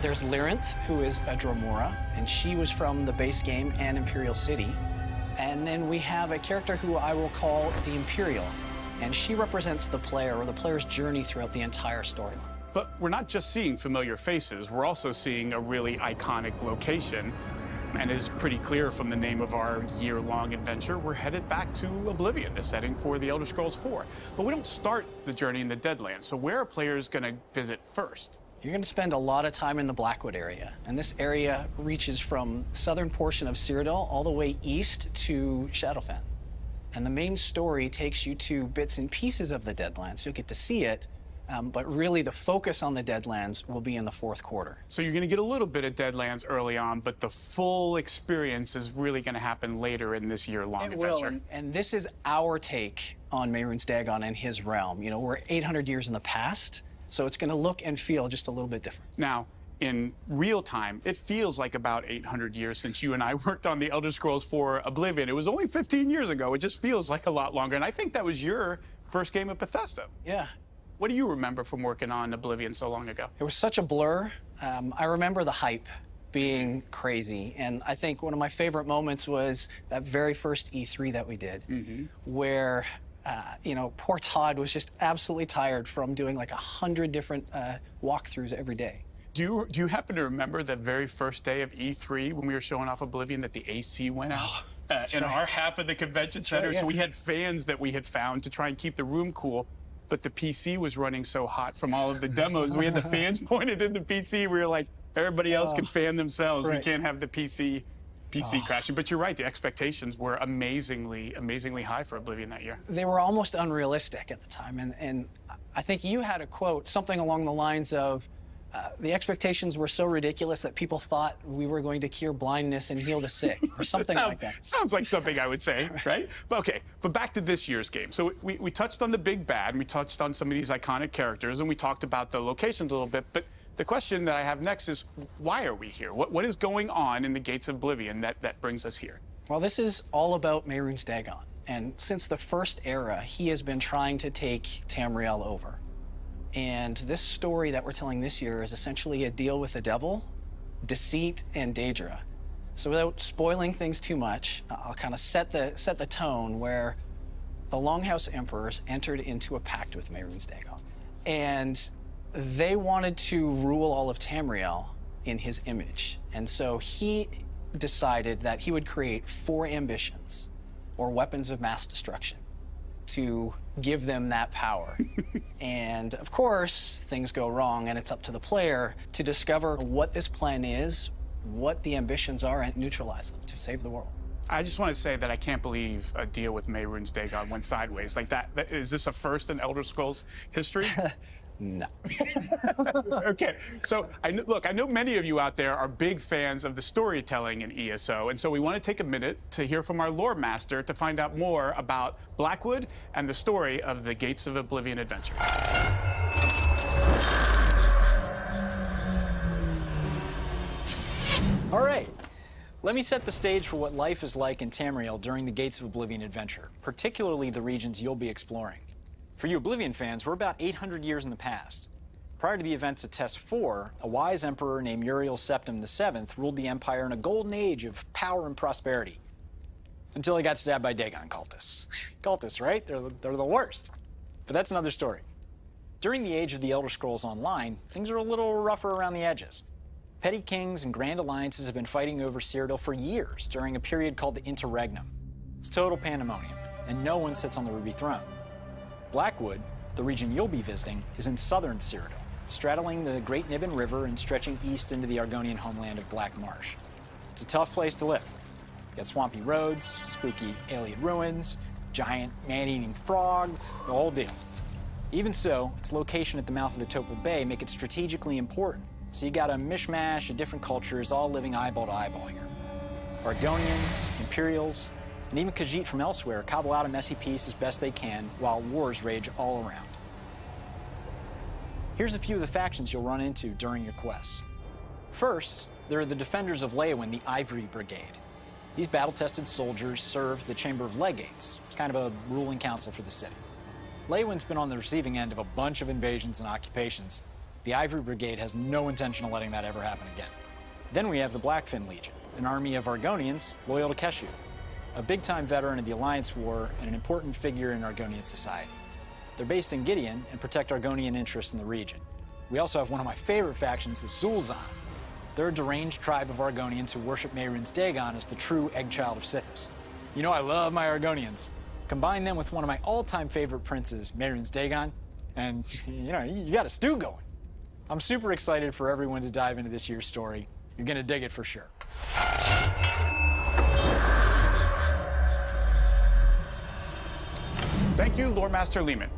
Speaker 5: There's Lyrinth, who is a Dromora, and she was from the base game and Imperial City. And then we have a character who I will call the Imperial, and she represents the player, or the player's journey throughout the entire storyline.
Speaker 3: But we're not just seeing familiar faces, we're also seeing a really iconic location. And it's pretty clear from the name of our year-long adventure, we're headed back to Oblivion, the setting for the Elder Scrolls 4. But we don't start the journey in the Deadlands, so where are players going to visit first?
Speaker 5: You're going to spend a lot of time in the Blackwood area, and this area reaches from the southern portion of Cyrodiil all the way east to Shadowfen. And the main story takes you to bits and pieces of the Deadlands. You'll get to see it, but really the focus on the Deadlands will be in the fourth quarter.
Speaker 3: So you're going to get a little bit of Deadlands early on, but the full experience is really going to happen later in this year-long adventure.
Speaker 5: Will, and this is our take on Mehrunes Dagon and his realm. You know, we're 800 years in the past, so it's going to look and feel just a little bit different.
Speaker 3: Now, in real time, it feels like about 800 years since you and I worked on the Elder Scrolls 4 Oblivion. It was only 15 years ago. It just feels like a lot longer. And I think that was your first game at Bethesda.
Speaker 5: Yeah.
Speaker 3: What do you remember from working on Oblivion so long ago?
Speaker 5: It was such a blur. I remember the hype being crazy. And I think one of my favorite moments was that very first E3 that we did, where you know, poor Todd was just absolutely tired from doing like 100 different walkthroughs every day.
Speaker 3: Do you happen to remember the very first day of E3 when we were showing off Oblivion that the AC went out in our half of the convention center?
Speaker 5: Right, yeah.
Speaker 3: So we had fans that we had found to try and keep the room cool, but the PC was running so hot from all of the demos. We had the fans pointed in the PC. We were like, everybody else can fan themselves.
Speaker 5: Right.
Speaker 3: We can't have the PC crashing. But you're right, the expectations were amazingly high for Oblivion that year.
Speaker 5: They were almost unrealistic at the time. And I think you had a quote, something along the lines of, the expectations were so ridiculous that people thought we were going to cure blindness and heal the sick, or something like that.
Speaker 3: Sounds like something I would say, right? But okay, but back to this year's game. So we touched on the big bad, and we touched on some of these iconic characters, and we talked about the locations a little bit, but the question that I have next is, why are we here? What is going on in the Gates of Oblivion that brings us here?
Speaker 5: Well, this is all about Mehrunes Dagon, and since the first era, he has been trying to take Tamriel over. And this story that we're telling this year is essentially a deal with the devil, deceit, and Daedra. So without spoiling things too much, I'll kind of set the tone where the Longhouse Emperors entered into a pact with Mehrunes Dagon. And they wanted to rule all of Tamriel in his image. And so he decided that he would create 4 ambitions, or weapons of mass destruction, to give them that power. And of course, things go wrong, and it's up to the player to discover what this plan is, what the ambitions are, and neutralize them to save the world.
Speaker 3: I just want to say that I can't believe a deal with Mehrunes Dagon went sideways. Like that is this a first in Elder Scrolls history?
Speaker 5: No.
Speaker 3: Okay, so I know many of you out there are big fans of the storytelling in ESO, and so we want to take a minute to hear from our lore master to find out more about Blackwood and the story of the Gates of Oblivion adventure.
Speaker 6: All right, let me set the stage for what life is like in Tamriel during the Gates of Oblivion adventure, particularly the regions you'll be exploring. For you Oblivion fans, we're about 800 years in the past. Prior to the events of Test 4, a wise emperor named Uriel Septim VII ruled the empire in a golden age of power and prosperity. Until he got stabbed by Dagon cultists. Cultists, right? They're the worst. But that's another story. During the age of the Elder Scrolls Online, things are a little rougher around the edges. Petty kings and grand alliances have been fighting over Cyrodiil for years during a period called the Interregnum. It's total pandemonium, and no one sits on the Ruby Throne. Blackwood, the region you'll be visiting, is in southern Cyrodiil, straddling the Great Niben River and stretching east into the Argonian homeland of Black Marsh. It's a tough place to live. You got swampy roads, spooky alien ruins, giant man-eating frogs, the whole deal. Even so, its location at the mouth of the Topal Bay make it strategically important. So you got a mishmash of different cultures all living eyeball to eyeball here. Argonians, Imperials, and even Khajiit from elsewhere cobble out a messy peace as best they can while wars rage all around. Here's a few of the factions you'll run into during your quests. First, there are the defenders of Leyawiin, the Ivory Brigade. These battle-tested soldiers serve the Chamber of Legates. It's kind of a ruling council for the city. Leyawiin's been on the receiving end of a bunch of invasions and occupations. The Ivory Brigade has no intention of letting that ever happen again. Then we have the Blackfin Legion, an army of Argonians loyal to Keshu, a big-time veteran of the Alliance War and an important figure in Argonian society. They're based in Gideon and protect Argonian interests in the region. We also have one of my favorite factions, the Zul'Zan. They're a deranged tribe of Argonians who worship Mehrunes Dagon as the true egg-child of Sithis. You know I love my Argonians. Combine them with one of my all-time favorite princes, Mehrunes Dagon, and you got a stew going. I'm super excited for everyone to dive into this year's story. You're gonna dig it for sure.
Speaker 3: Thank you, Lore Master Lehman.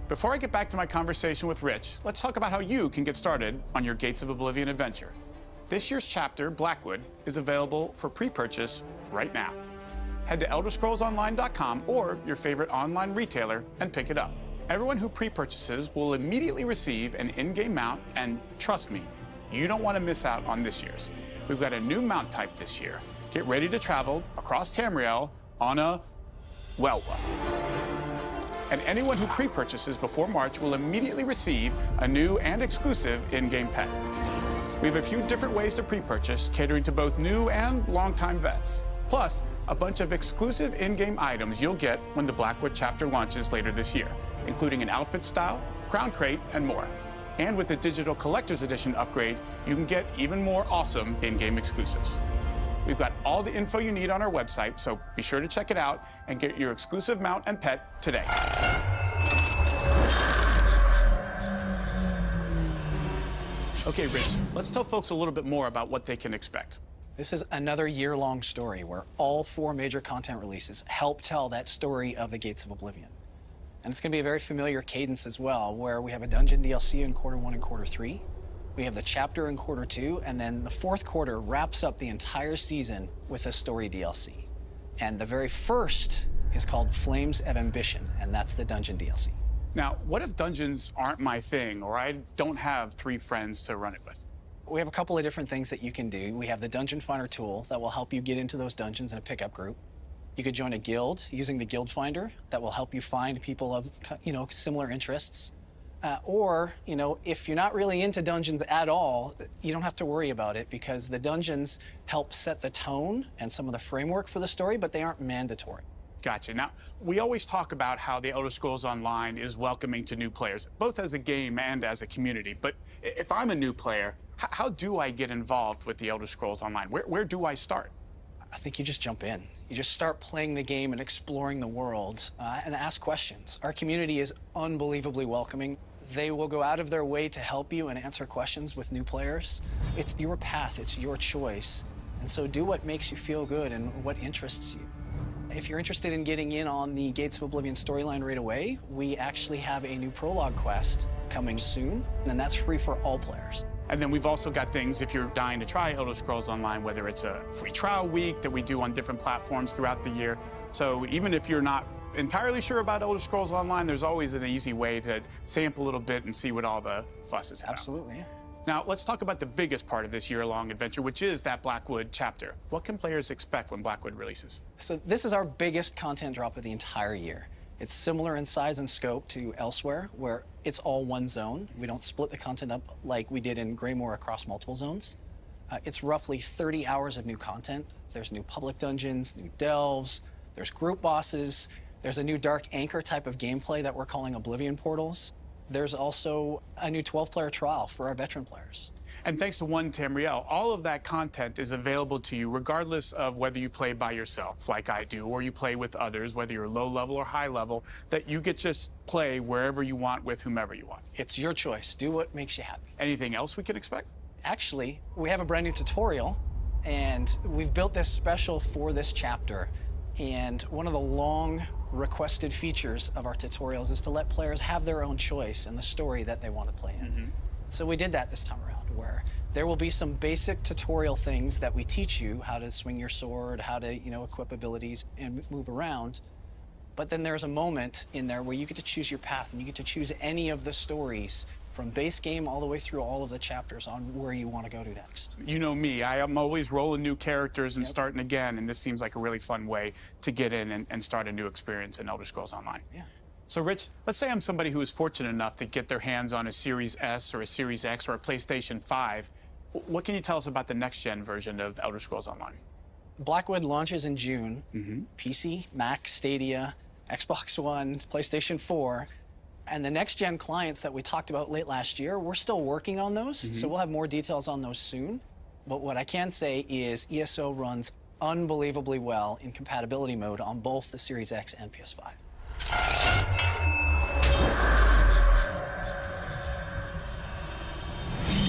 Speaker 3: Before I get back to my conversation with Rich, let's talk about how you can get started on your Gates of Oblivion adventure. This year's chapter, Blackwood, is available for pre-purchase right now. Head to ElderScrollsOnline.com or your favorite online retailer and pick it up. Everyone who pre-purchases will immediately receive an in-game mount, and trust me, you don't want to miss out on this year's. We've got a new mount type this year. Get ready to travel across Tamriel on a Welwa. And anyone who pre-purchases before March will immediately receive a new and exclusive in-game pet. We have a few different ways to pre-purchase, catering to both new and longtime vets. Plus, a bunch of exclusive in-game items you'll get when the Blackwood chapter launches later this year, including an outfit style, crown crate, and more. And with the digital collector's edition upgrade, you can get even more awesome in-game exclusives. We've got all the info you need on our website, so be sure to check it out and get your exclusive mount and pet today. Okay, Rich, let's tell folks a little bit more about what they can expect.
Speaker 5: This is another year-long story where all 4 major content releases help tell that story of the Gates of Oblivion. And it's going to be a very familiar cadence as well, where we have a dungeon DLC in Q1 and Q3. We have the chapter in Q2, and then the 4th quarter wraps up the entire season with a story DLC. And the very first is called Flames of Ambition, and that's the dungeon DLC.
Speaker 3: Now, what if dungeons aren't my thing, or I don't have 3 friends to run it with?
Speaker 5: We have a couple of different things that you can do. We have the Dungeon Finder tool that will help you get into those dungeons in a pickup group. You could join a guild using the Guild Finder that will help you find people of, similar interests. Or, if you're not really into dungeons at all, you don't have to worry about it because the dungeons help set the tone and some of the framework for the story, but they aren't mandatory.
Speaker 3: Gotcha. Now, we always talk about how the Elder Scrolls Online is welcoming to new players, both as a game and as a community. But if I'm a new player, how do I get involved with the Elder Scrolls Online? Where do I start?
Speaker 5: I think you just jump in. You just start playing the game and exploring the world and ask questions. Our community is unbelievably welcoming. They will go out of their way to help you and answer questions with new players. It's your path, it's your choice. And so do what makes you feel good and what interests you. If you're interested in getting in on the Gates of Oblivion storyline right away, we actually have a new prologue quest coming soon, and that's free for all players.
Speaker 3: And then we've also got things, if you're dying to try Elder Scrolls Online, whether it's a free trial week that we do on different platforms throughout the year. So even if you're not entirely sure about Elder Scrolls Online, there's always an easy way to sample a little bit and see what all the fuss is about.
Speaker 5: Absolutely, yeah.
Speaker 3: Now, let's talk about the biggest part of this year-long adventure, which is that Blackwood chapter. What can players expect when Blackwood releases?
Speaker 5: So this is our biggest content drop of the entire year. It's similar in size and scope to elsewhere, where it's all one zone. We don't split the content up like we did in Greymoor across multiple zones. It's roughly 30 hours of new content. There's new public dungeons, new delves, there's group bosses, There's a new Dark Anchor type of gameplay that we're calling Oblivion portals. There's also a new 12-player trial for our veteran players.
Speaker 3: And thanks to One Tamriel, all of that content is available to you regardless of whether you play by yourself, like I do, or you play with others, whether you're low level or high level, that you get just play wherever you want with whomever you want.
Speaker 5: It's your choice. Do what makes you happy.
Speaker 3: Anything else we can expect?
Speaker 5: Actually, we have a brand new tutorial, and we've built this special for this chapter. And one of the long requested features of our tutorials is to let players have their own choice in the story that they want to play in. So we did that this time around, where there will be some basic tutorial things that we teach you, how to swing your sword, how to, equip abilities and move around. But then there's a moment in there where you get to choose your path, and you get to choose any of the stories from base game all the way through all of the chapters on where you want to go to next.
Speaker 3: You know me, I am always rolling new characters and starting again, and this seems like a really fun way to get in and start a new experience in Elder Scrolls Online.
Speaker 5: Yeah.
Speaker 3: So Rich, let's say I'm somebody who is fortunate enough to get their hands on a Series S or a Series X or a PlayStation 5. What can you tell us about the next-gen version of Elder Scrolls Online?
Speaker 5: Blackwood launches in June. PC, Mac, Stadia, Xbox One, PlayStation 4. And the next-gen clients that we talked about late last year, we're still working on those, so we'll have more details on those soon. But what I can say is ESO runs unbelievably well in compatibility mode on both the Series X and PS5.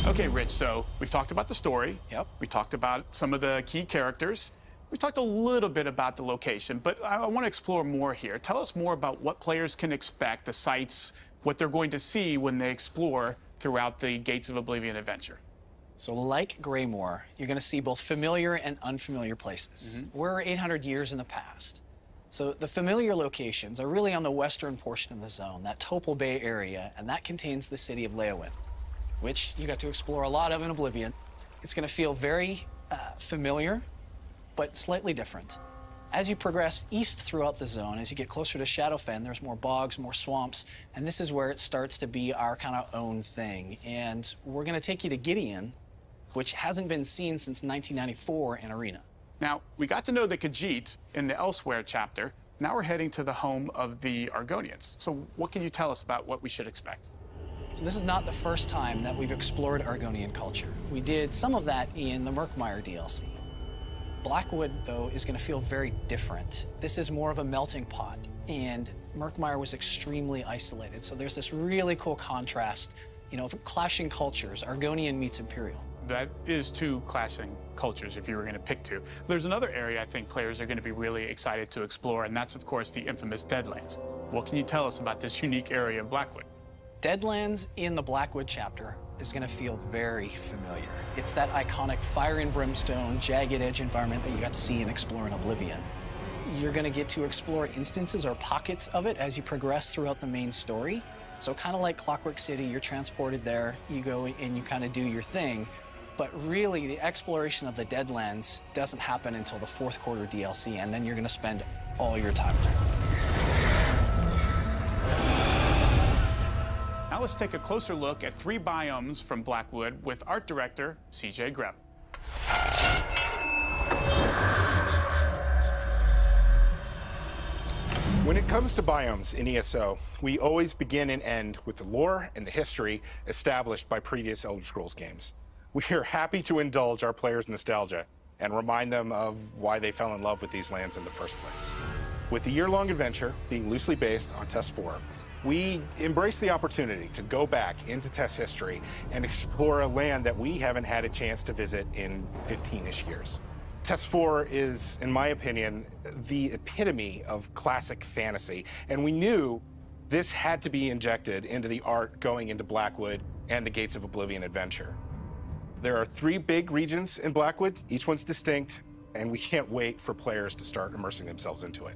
Speaker 3: Okay, Rich, so we've talked about the story.
Speaker 5: Yep.
Speaker 3: We talked about some of the key characters. We talked a little bit about the location, but I want to explore more here. Tell us more about what players can expect, the sites, what they're going to see when they explore throughout the Gates of Oblivion adventure.
Speaker 5: So like Greymoor, you're going to see both familiar and unfamiliar places. We're 800 years in the past. So the familiar locations are really on the western portion of the zone, that Topol Bay area, and that contains the city of Leowyn, which you got to explore a lot of in Oblivion. It's going to feel very familiar, but slightly different. As you progress east throughout the zone, as you get closer to Shadowfen, there's more bogs, more swamps, and this is where it starts to be our kind of own thing. And we're going to take you to Gideon, which hasn't been seen since 1994 in Arena.
Speaker 3: Now, we got to know the Khajiit in the Elsewhere chapter. Now we're heading to the home of the Argonians. So what can you tell us about what we should expect?
Speaker 5: So this is not the first time that we've explored Argonian culture. We did some of that in the Murkmire DLC. Blackwood, though, is going to feel very different. This is more of a melting pot, and Murkmire was extremely isolated. So there's this really cool contrast, of clashing cultures, Argonian meets Imperial.
Speaker 3: That is two clashing cultures, if you were going to pick two. There's another area I think players are going to be really excited to explore, and that's, of course, the infamous Deadlands. What can you tell us about this unique area of Blackwood?
Speaker 5: Deadlands in the Blackwood chapter is going to feel very familiar. It's that iconic fire and brimstone, jagged edge environment that you got to see and explore in Oblivion. You're going to get to explore instances or pockets of it as you progress throughout the main story. So kind of like Clockwork City, you're transported there, you go and you kind of do your thing. But really, the exploration of the Deadlands doesn't happen until the fourth quarter DLC, and then you're going to spend all your time there.
Speaker 3: Now let's take a closer look at 3 biomes from Blackwood with art director CJ Greb.
Speaker 7: When it comes to biomes in ESO, we always begin and end with the lore and the history established by previous Elder Scrolls games. We are happy to indulge our players' nostalgia and remind them of why they fell in love with these lands in the first place. With the year-long adventure being loosely based on Test 4, we embrace the opportunity to go back into Test history and explore a land that we haven't had a chance to visit in 15-ish years. Test 4 is, in my opinion, the epitome of classic fantasy, and we knew this had to be injected into the art going into Blackwood and the Gates of Oblivion adventure. There are 3 big regions in Blackwood, each one's distinct, and we can't wait for players to start immersing themselves into it.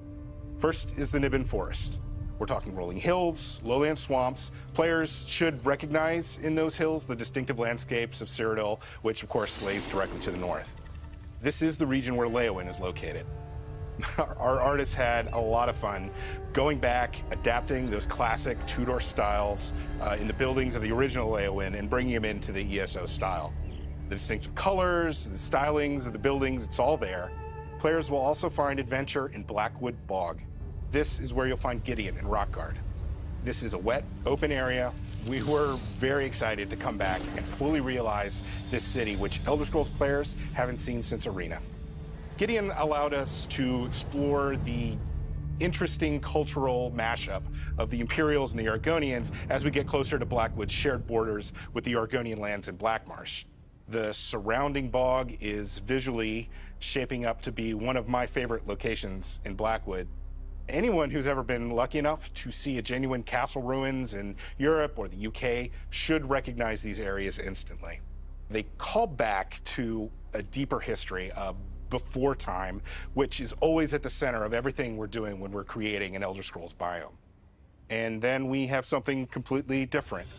Speaker 7: First is the Niben Forest. We're talking rolling hills, lowland swamps. Players should recognize in those hills the distinctive landscapes of Cyrodiil, which of course lays directly to the north. This is the region where Leowyn is located. Our artists had a lot of fun going back, adapting those classic Tudor styles in the buildings of the original Leowyn and bringing them into the ESO style. The distinctive colors, the stylings of the buildings, it's all there. Players will also find adventure in Blackwood Bog. This is where you'll find Gideon and Rockguard. This is a wet, open area. We were very excited to come back and fully realize this city, which Elder Scrolls players haven't seen since Arena. Gideon allowed us to explore the interesting cultural mashup of the Imperials and the Argonians as we get closer to Blackwood's shared borders with the Argonian lands in Blackmarsh. The surrounding bog is visually shaping up to be one of my favorite locations in Blackwood. Anyone who's ever been lucky enough to see a genuine castle ruins in Europe or the UK should recognize these areas instantly. They call back to a deeper history of before time, which is always at the center of everything we're doing when we're creating an Elder Scrolls biome. And then we have something completely different.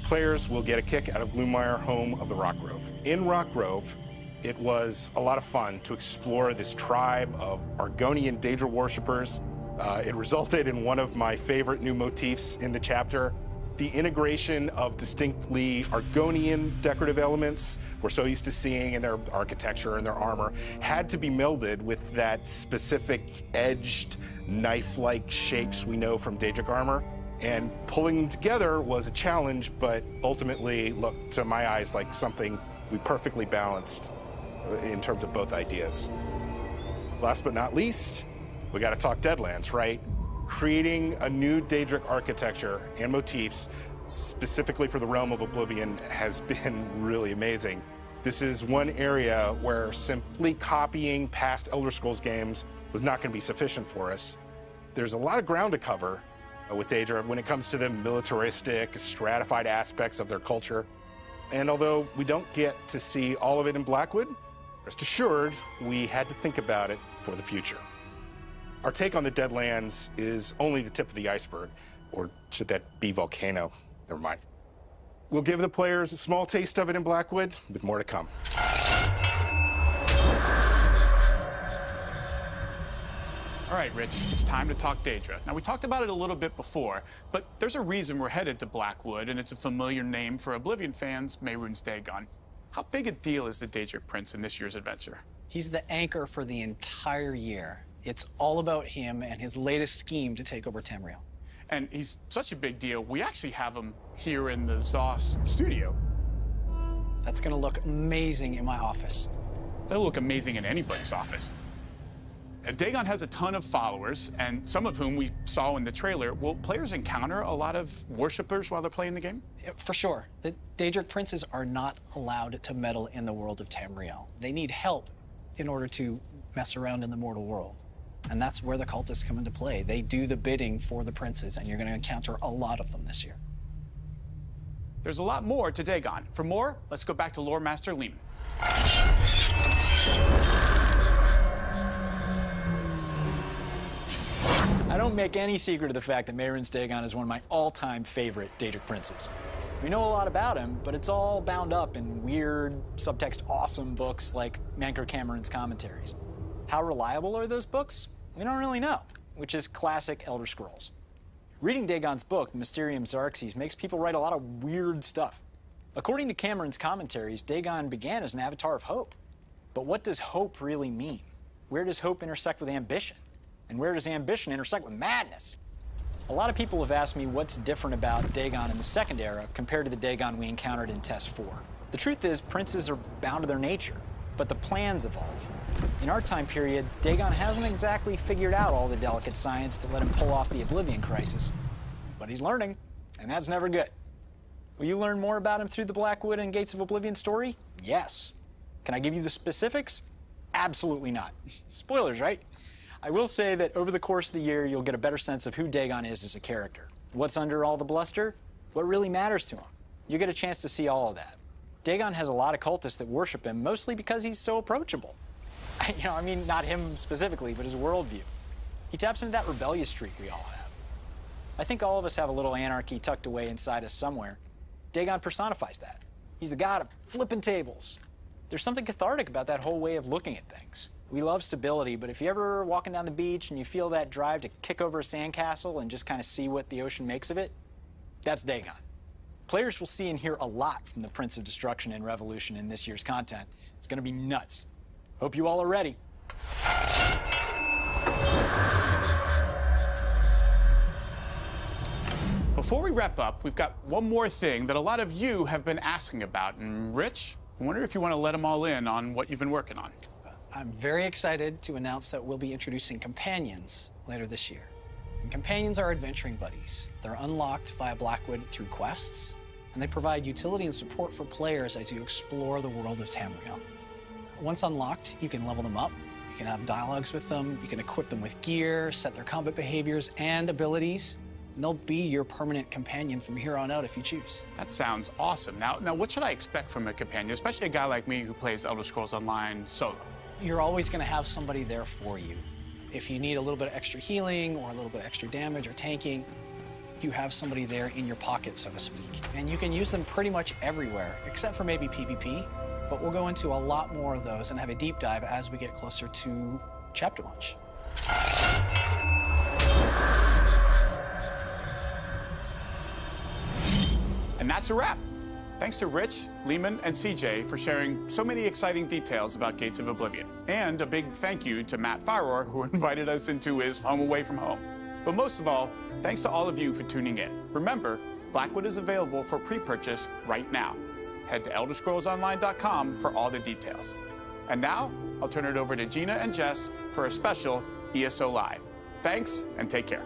Speaker 7: Players will get a kick out of Gloomire, home of the Rock Grove. In Rock Grove, it was a lot of fun to explore this tribe of Argonian Daedra worshippers. It resulted in one of my favorite new motifs in the chapter. The integration of distinctly Argonian decorative elements we're so used to seeing in their architecture and their armor had to be melded with that specific edged, knife-like shapes we know from Daedric armor. And pulling them together was a challenge, but ultimately looked to my eyes like something we perfectly balanced in terms of both ideas. Last but not least, we got to talk Deadlands, right? Creating a new Daedric architecture and motifs specifically for the realm of Oblivion has been really amazing. This is one area where simply copying past Elder Scrolls games was not going to be sufficient for us. There's a lot of ground to cover with Daedra when it comes to the militaristic, stratified aspects of their culture. And although we don't get to see all of it in Blackwood, rest assured, we had to think about it for the future. Our take on the Deadlands is only the tip of the iceberg, or should that be volcano? Never mind. We'll give the players a small taste of it in Blackwood, with more to come.
Speaker 3: All right, Rich, it's time to talk Daedra. Now, we talked about it a little bit before, but there's a reason we're headed to Blackwood, and it's a familiar name for Oblivion fans, Mehrunes Dagon. How big a deal is the Daedric Prince in this year's adventure?
Speaker 5: He's the anchor for the entire year. It's all about him and his latest scheme to take over Tamriel.
Speaker 3: And he's such a big deal, we actually have him here in the ZOS studio.
Speaker 5: That's gonna look amazing in my office.
Speaker 3: That'll look amazing in anybody's office. Dagon has a ton of followers, and some of whom we saw in the trailer. Will players encounter a lot of worshippers while they're playing the game?
Speaker 5: Yeah, for sure. The Daedric princes are not allowed to meddle in the world of Tamriel. They need help in order to mess around in the mortal world. And that's where the cultists come into play. They do the bidding for the princes, and you're going to encounter a lot of them this year.
Speaker 3: There's a lot more to Dagon. For more, let's go back to Lore Master Lehman.
Speaker 6: I don't make any secret of the fact that Mehrunes Dagon is one of my all-time favorite Daedric princes. We know a lot about him, but it's all bound up in weird, subtext awesome books like Mancur Cameron's commentaries. How reliable are those books? We don't really know, which is classic Elder Scrolls. Reading Dagon's book, Mysterium Xarxes, makes people write a lot of weird stuff. According to Cameron's commentaries, Dagon began as an avatar of hope. But what does hope really mean? Where does hope intersect with ambition? And where does ambition intersect with madness? A lot of people have asked me what's different about Dagon in the Second Era compared to the Dagon we encountered in Test 4. The truth is, princes are bound to their nature, but the plans evolve. In our time period, Dagon hasn't exactly figured out all the delicate science that let him pull off the Oblivion crisis. But he's learning, and that's never good. Will you learn more about him through the Blackwood and Gates of Oblivion story? Yes. Can I give you the specifics? Absolutely not. Spoilers, right? I will say that over the course of the year, you'll get a better sense of who Dagon is as a character. What's under all the bluster? What really matters to him? You get a chance to see all of that. Dagon has a lot of cultists that worship him, mostly because he's so approachable. I mean, not him specifically, but his worldview. He taps into that rebellious streak we all have. I think all of us have a little anarchy tucked away inside us somewhere. Dagon personifies that. He's the god of flipping tables. There's something cathartic about that whole way of looking at things. We love stability, but if you're ever walking down the beach and you feel that drive to kick over a sandcastle and just kind of see what the ocean makes of it, that's Dagon. Players will see and hear a lot from the Prince of Destruction and Revolution in this year's content. It's going to be nuts. Hope you all are ready.
Speaker 3: Before we wrap up, we've got one more thing that a lot of you have been asking about. And Rich, I wonder if you want to let them all in on what you've been working on.
Speaker 5: I'm very excited to announce that we'll be introducing companions later this year. And companions are adventuring buddies. They're unlocked via Blackwood through quests, and they provide utility and support for players as you explore the world of Tamriel. Once unlocked, you can level them up, you can have dialogues with them, you can equip them with gear, set their combat behaviors and abilities, and they'll be your permanent companion from here on out if you choose.
Speaker 3: That sounds awesome. Now, what should I expect from a companion, especially a guy like me who plays Elder Scrolls Online solo?
Speaker 5: You're always going to have somebody there for you. If you need a little bit of extra healing or a little bit of extra damage or tanking, you have somebody there in your pocket, so to speak. And you can use them pretty much everywhere, except for maybe PvP, but we'll go into a lot more of those and have a deep dive as we get closer to chapter launch.
Speaker 3: And that's a wrap. Thanks to Rich, Lehman, and CJ for sharing so many exciting details about Gates of Oblivion. And a big thank you to Matt Farrower, who invited us into his home away from home. But most of all, thanks to all of you for tuning in. Remember, Blackwood is available for pre-purchase right now. Head to ElderScrollsOnline.com for all the details. And now, I'll turn it over to Gina and Jess for a special ESO Live. Thanks, and take care.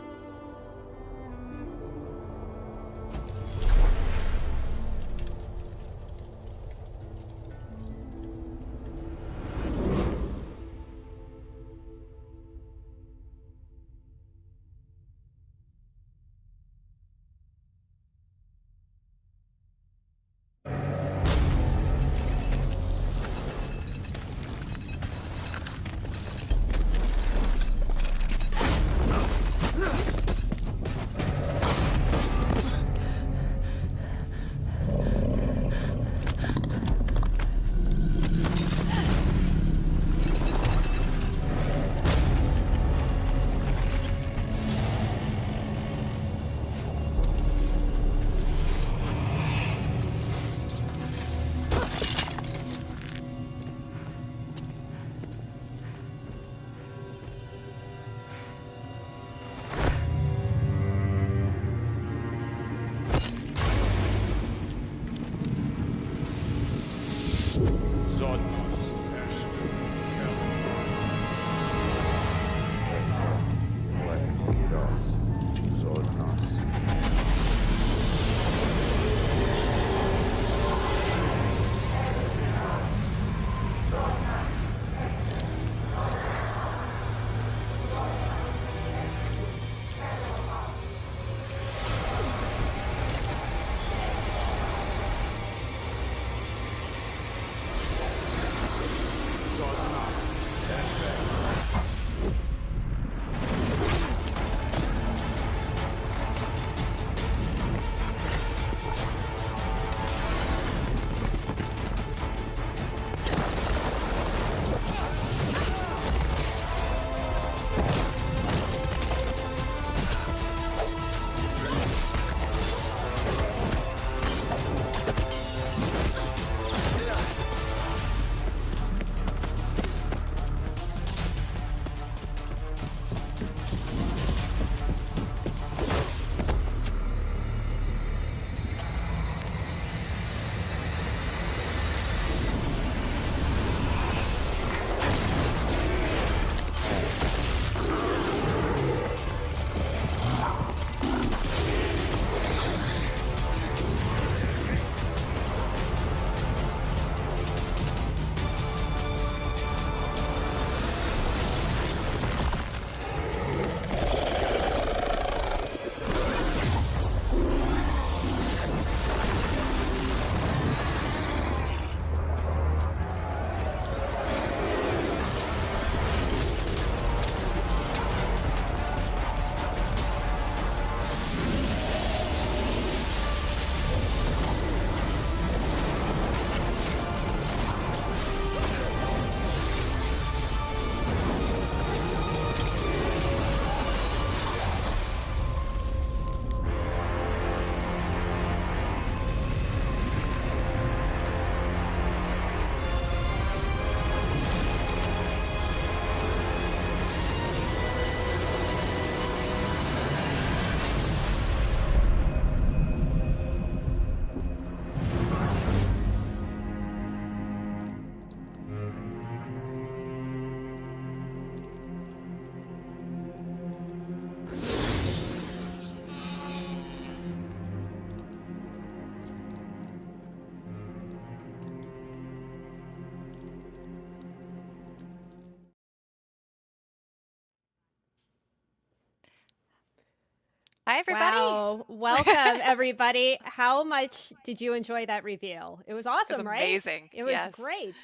Speaker 8: Hi, everybody.
Speaker 1: Wow. Welcome, everybody. How much did you enjoy that reveal? It was awesome, right?
Speaker 8: Amazing.
Speaker 1: It was
Speaker 8: Yes.
Speaker 1: great.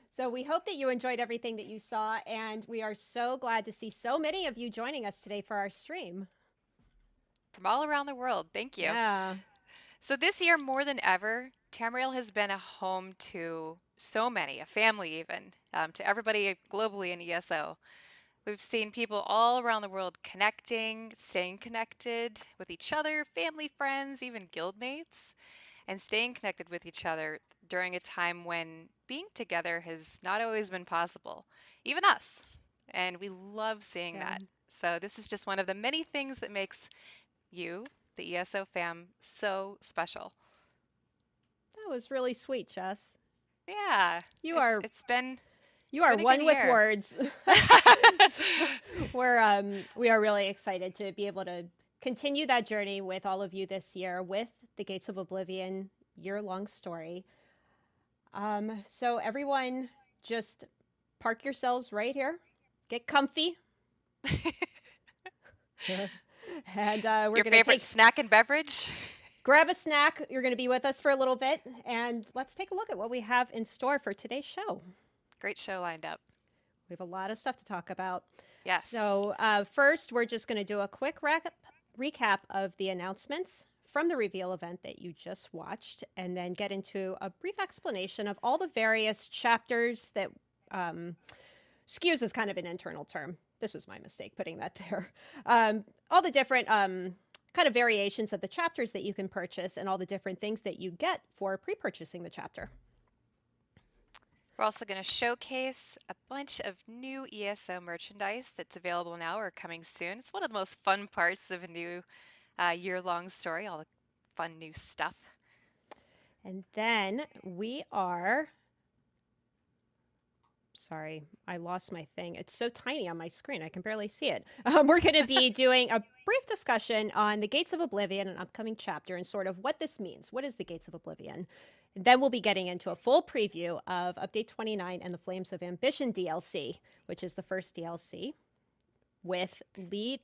Speaker 1: So we hope that you enjoyed everything that you saw, and we are so glad to see so many of you joining us today for our stream.
Speaker 8: From all around the world. Thank you.
Speaker 1: Yeah.
Speaker 8: So this year, more than ever, Tamriel has been a home to so many, a family even, to everybody globally in ESO. We've seen people all around the world connecting, staying connected with each other, family, friends, even guildmates, and staying connected with each other during a time when being together has not always been possible, even us. And we love seeing that. So this is just one of the many things that makes you, the ESO fam, so special.
Speaker 1: That was really sweet, Jess.
Speaker 8: Yeah.
Speaker 1: You are one with words. We are really excited to be able to continue that journey with all of you this year with the Gates of Oblivion year-long story. So everyone, just park yourselves right here, get comfy, and we're
Speaker 8: Your
Speaker 1: going to
Speaker 8: favorite snack and beverage?
Speaker 1: Grab a snack. You're going to be with us for a little bit, and let's take a look at what we have in store for today's show.
Speaker 8: Great show lined up.
Speaker 1: We have a lot of stuff to talk about.
Speaker 8: Yes.
Speaker 1: So first, we're just going to do a quick recap of the announcements from the reveal event that you just watched, and then get into a brief explanation of all the various chapters that SKUs is kind of an internal term. This was my mistake putting that there. All the different kind of variations of the chapters that you can purchase, and all the different things that you get for pre-purchasing the chapter.
Speaker 8: We're also going to showcase a bunch of new ESO merchandise that's available now or coming soon. It's one of the most fun parts of a new year-long story, all the fun new stuff.
Speaker 1: And then we are... Sorry, I lost my thing. It's so tiny on my screen, I can barely see it. We're going to be doing a brief discussion on the Gates of Oblivion, an upcoming chapter, and sort of what this means. What is the Gates of Oblivion? And then we'll be getting into a full preview of Update 29 and the Flames of Ambition DLC, which is the first DLC with lead...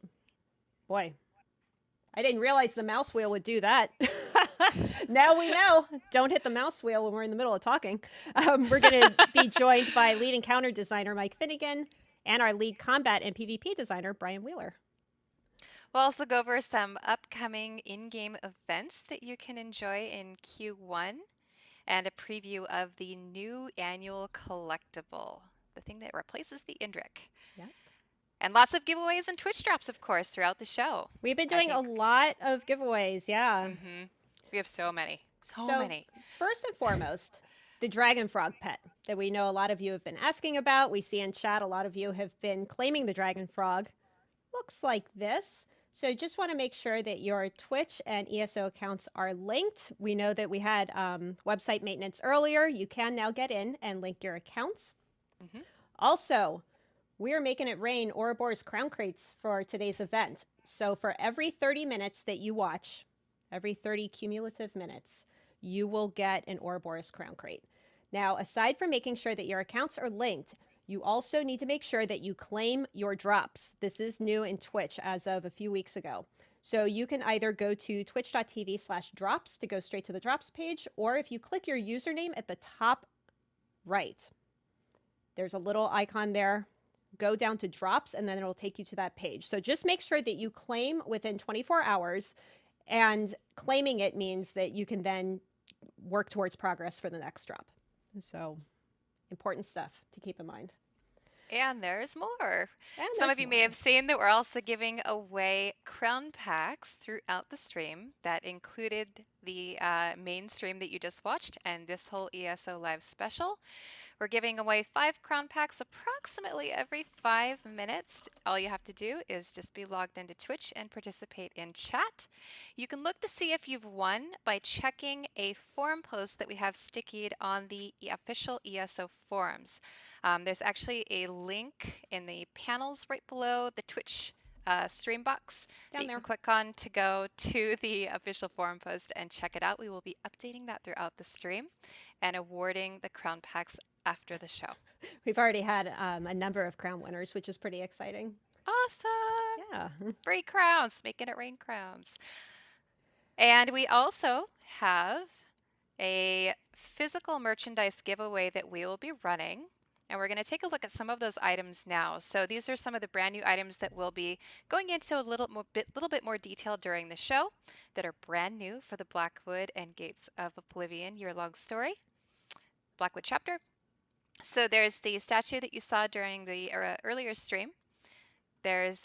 Speaker 1: Boy, I didn't realize the mouse wheel would do that. Now we know. Don't hit the mouse wheel when we're in the middle of talking. We're going to be joined by lead encounter designer Mike Finnegan and our lead combat and PvP designer Brian Wheeler.
Speaker 8: We'll also go over some upcoming in-game events that you can enjoy in Q1 and a preview of the new annual collectible, the thing that replaces the Indrik.
Speaker 1: Yeah.
Speaker 8: And lots of giveaways and Twitch drops, of course, throughout the show.
Speaker 1: We've been doing a lot of giveaways, yeah.
Speaker 8: Mm-hmm. We have so many. So many.
Speaker 1: First and foremost, the dragon frog pet that we know a lot of you have been asking about. We see in chat a lot of you have been claiming the dragon frog. Looks like this. So just want to make sure that your Twitch and ESO accounts are linked. We know that we had website maintenance earlier. You can now get in and link your accounts.
Speaker 8: Mm-hmm.
Speaker 1: Also, we're making it rain Ouroboros crown crates for today's event. So for every 30 minutes that you watch, every 30 cumulative minutes, you will get an Ouroboros crown crate. Now, aside from making sure that your accounts are linked, you also need to make sure that you claim your drops. This is new in Twitch as of a few weeks ago. So you can either go to twitch.tv/drops to go straight to the drops page, or if you click your username at the top right, there's a little icon there. Go down to drops, and then it'll take you to that page. So just make sure that you claim within 24 hours. And claiming it means that you can then work towards progress for the next drop. So important stuff to keep in mind.
Speaker 8: And there's more. Some of you may have seen that we're also giving away crown packs throughout the stream that included the main stream that you just watched and this whole ESO Live special. We're giving away 5 crown packs approximately every 5 minutes. All you have to do is just be logged into Twitch and participate in chat. You can look to see if you've won by checking a forum post that we have stickied on the official ESO forums. There's actually a link in the panels right below the Twitch stream box that you can click on to go to the official forum post and check it out. We will be updating that throughout the stream and awarding the crown packs after the show.
Speaker 1: We've already had a number of crown winners, which is pretty exciting.
Speaker 8: Awesome.
Speaker 1: Yeah.
Speaker 8: Free crowns, making it rain crowns. And we also have a physical merchandise giveaway that we will be running. And we're going to take a look at some of those items now. So these are some of the brand new items that we'll be going into a little bit more detail during the show that are brand new for the Blackwood and Gates of Oblivion year-long story, Blackwood chapter. So there's the statue that you saw during the earlier stream. There's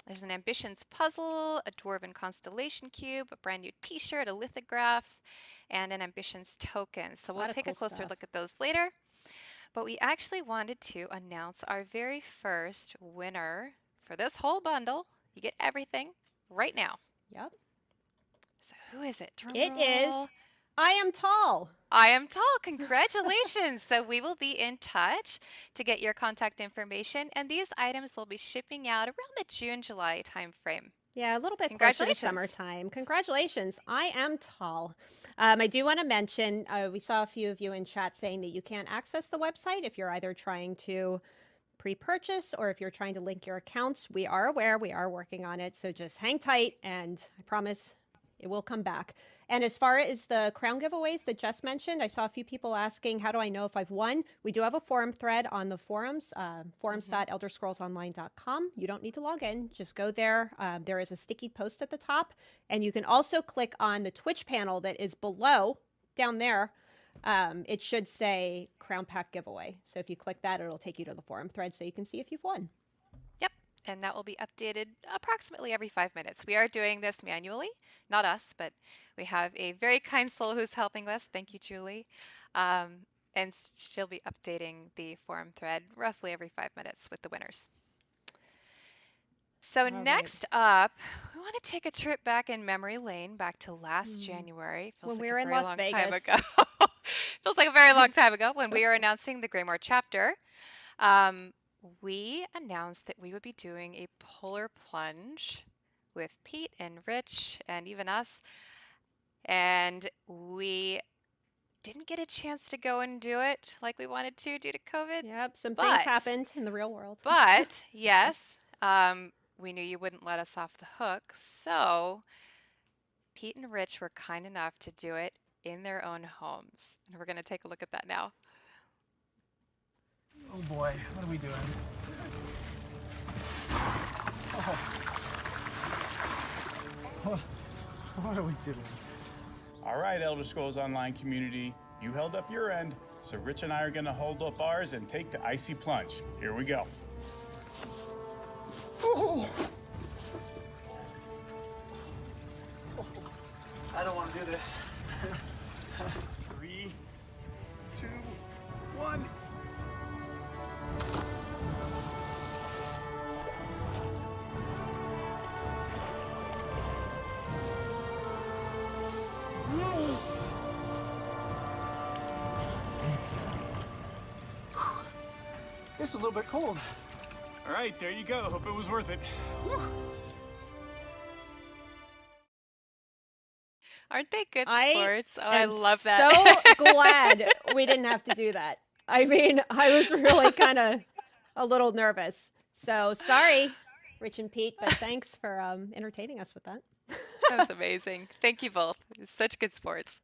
Speaker 8: there's an Ambitions puzzle, a Dwarven constellation cube, a brand new t-shirt, a lithograph, and an Ambitions token. So we'll take a closer look at those later. But we actually wanted to announce our very first winner for this whole bundle. You get everything right now.
Speaker 1: Yep.
Speaker 8: So who is it? Drum
Speaker 1: It
Speaker 8: roll.
Speaker 1: is I Am Tall.
Speaker 8: I Am Tall. Congratulations. So we will be in touch to get your contact information, and these items will be shipping out around the June-July timeframe.
Speaker 1: Yeah, a little bit closer to summertime. Congratulations. I Am Tall. I do want to mention, we saw a few of you in chat saying that you can't access the website if you're either trying to pre-purchase or if you're trying to link your accounts. We are aware, we are working on it, so just hang tight and I promise it will come back. And as far as the crown giveaways that Jess mentioned, I saw a few people asking, how do I know if I've won? We do have a forum thread on the forums, forums.elderscrollsonline.com. You don't need to log in. Just go there. There is a sticky post at the top. And you can also click on the Twitch panel that is below, down there. It should say Crown Pack giveaway. So if you click that, it'll take you to the forum thread so you can see if you've won.
Speaker 8: Yep, and that will be updated approximately every 5 minutes. We are doing this manually, not us, but we have a very kind soul who's helping us. Thank you, Julie. And she'll be updating the forum thread roughly every 5 minutes with the winners. So next up, we want to take a trip back in memory lane, back to last January.
Speaker 1: Feels when like we were in Las Vegas.
Speaker 8: Feels like a very long time ago when we were announcing the Greymoor chapter. We announced that we would be doing a polar plunge with Pete and Rich and even us. And we didn't get a chance to go and do it like we wanted to due to COVID.
Speaker 1: Yep, some things happened in the real world.
Speaker 8: But yes, we knew you wouldn't let us off the hook. So Pete and Rich were kind enough to do it in their own homes. And we're going to take a look at that now.
Speaker 5: Oh boy, what are we doing? Oh. What are we doing?
Speaker 3: All right, Elder Scrolls Online community, you held up your end, so Rich and I are gonna hold up ours and take the icy plunge. Here we go.
Speaker 5: Oh. I don't want to do this.
Speaker 3: 3, 2, 1.
Speaker 5: It's a little bit cold.
Speaker 3: All right, there you go. Hope it was worth it. Whew.
Speaker 8: Aren't they good sports? Oh, I love that.
Speaker 1: So glad we didn't have to do that. I mean, I was really kind of a little nervous. So sorry, Rich and Pete, but thanks for entertaining us with that.
Speaker 8: That was amazing. Thank you both. Such good sports.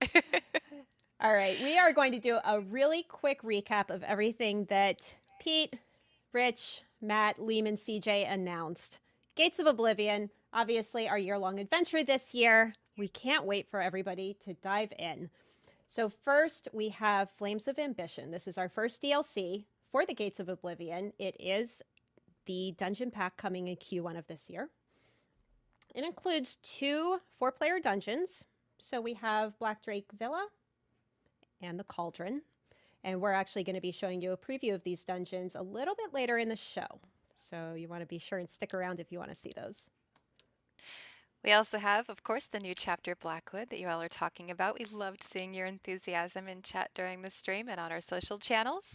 Speaker 1: All right, we are going to do a really quick recap of everything that Pete, Rich, Matt, Liam, and CJ announced. Gates of Oblivion, obviously our year-long adventure this year. We can't wait for everybody to dive in. So first, we have Flames of Ambition. This is our first DLC for the Gates of Oblivion. It is the dungeon pack coming in Q1 of this year. It includes 2 4-player dungeons. So we have Black Drake Villa and the Cauldron. And we're actually going to be showing you a preview of these dungeons a little bit later in the show. So you want to be sure and stick around if you want to see those.
Speaker 8: We also have, of course, the new chapter Blackwood that you all are talking about. We loved seeing your enthusiasm in chat during the stream and on our social channels.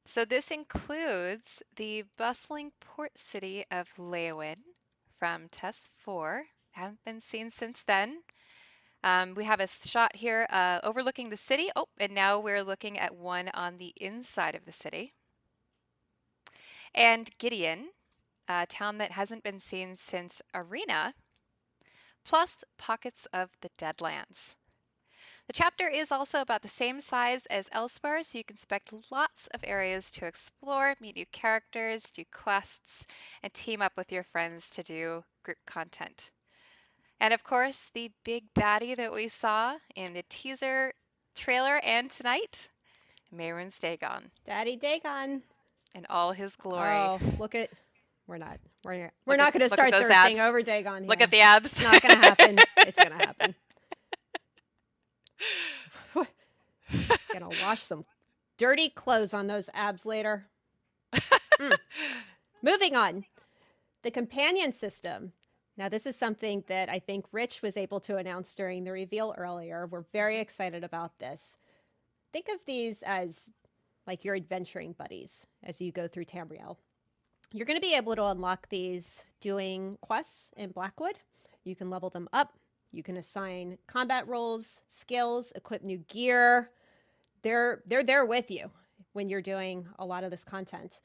Speaker 8: So this includes the bustling port city of Leeuwin from Test 4. Haven't been seen since then. We have a shot here overlooking the city. Oh, and now we're looking at one on the inside of the city. And Gideon a town that hasn't been seen since Arena, plus pockets of the Deadlands. The chapter is also about the same size as elsewhere, so you can expect lots of areas to explore, meet new characters, do quests, and team up with your friends to do group content. And of course, the big baddie that we saw in the teaser trailer and tonight, Mehrunes Dagon.
Speaker 1: Daddy Dagon.
Speaker 8: In all his glory.
Speaker 1: Oh, look at... We're not going to start thirsting over Dagon here.
Speaker 8: Look at the abs.
Speaker 1: It's not going to happen. It's going to happen. Gonna wash some dirty clothes on those abs later. Moving on. The companion system. Now, this is something that I think Rich was able to announce during the reveal earlier. We're very excited about this. Think of these as like your adventuring buddies as you go through Tamriel. You're going to be able to unlock these doing quests in Blackwood. You can level them up. You can assign combat roles, skills, equip new gear. They're there with you when you're doing a lot of this content.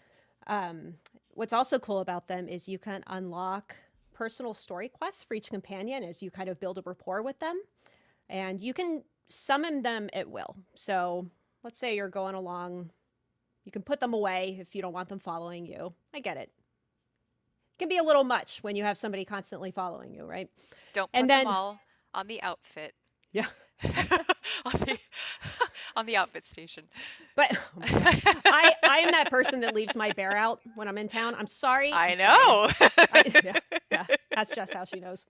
Speaker 1: What's also cool about them is you can unlock personal story quests for each companion as you kind of build a rapport with them. And you can summon them at will. So let's say you're going along. You can put them away if you don't want them following you. I get it. It can be a little much when you have somebody constantly following you, right?
Speaker 8: Don't put them all on the outfit.
Speaker 1: Yeah.
Speaker 8: on the outfit station.
Speaker 1: But oh my gosh, I am that person that leaves my bear out when I'm in town. I'm sorry.
Speaker 8: I know.
Speaker 1: Yeah, that's just how she knows.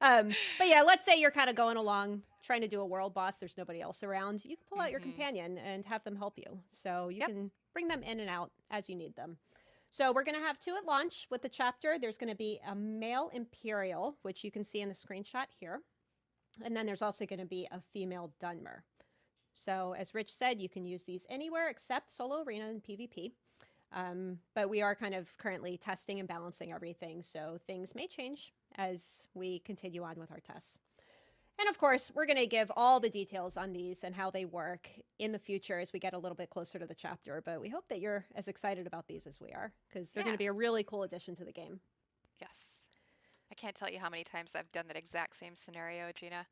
Speaker 1: But yeah, let's say you're kind of going along trying to do a world boss. There's nobody else around. You can pull out your companion and have them help you. So you can bring them in and out as you need them. So we're going to have 2 at launch with the chapter. There's going to be a male Imperial, which you can see in the screenshot here. And then there's also going to be a female Dunmer. So as Rich said, you can use these anywhere except solo arena and PvP. But we are kind of currently testing and balancing everything. So things may change as we continue on with our tests. And of course, we're going to give all the details on these and how they work in the future as we get a little bit closer to the chapter. But we hope that you're as excited about these as we are, because they're going to be a really cool addition to the game.
Speaker 8: Yes. I can't tell you how many times I've done that exact same scenario, Gina,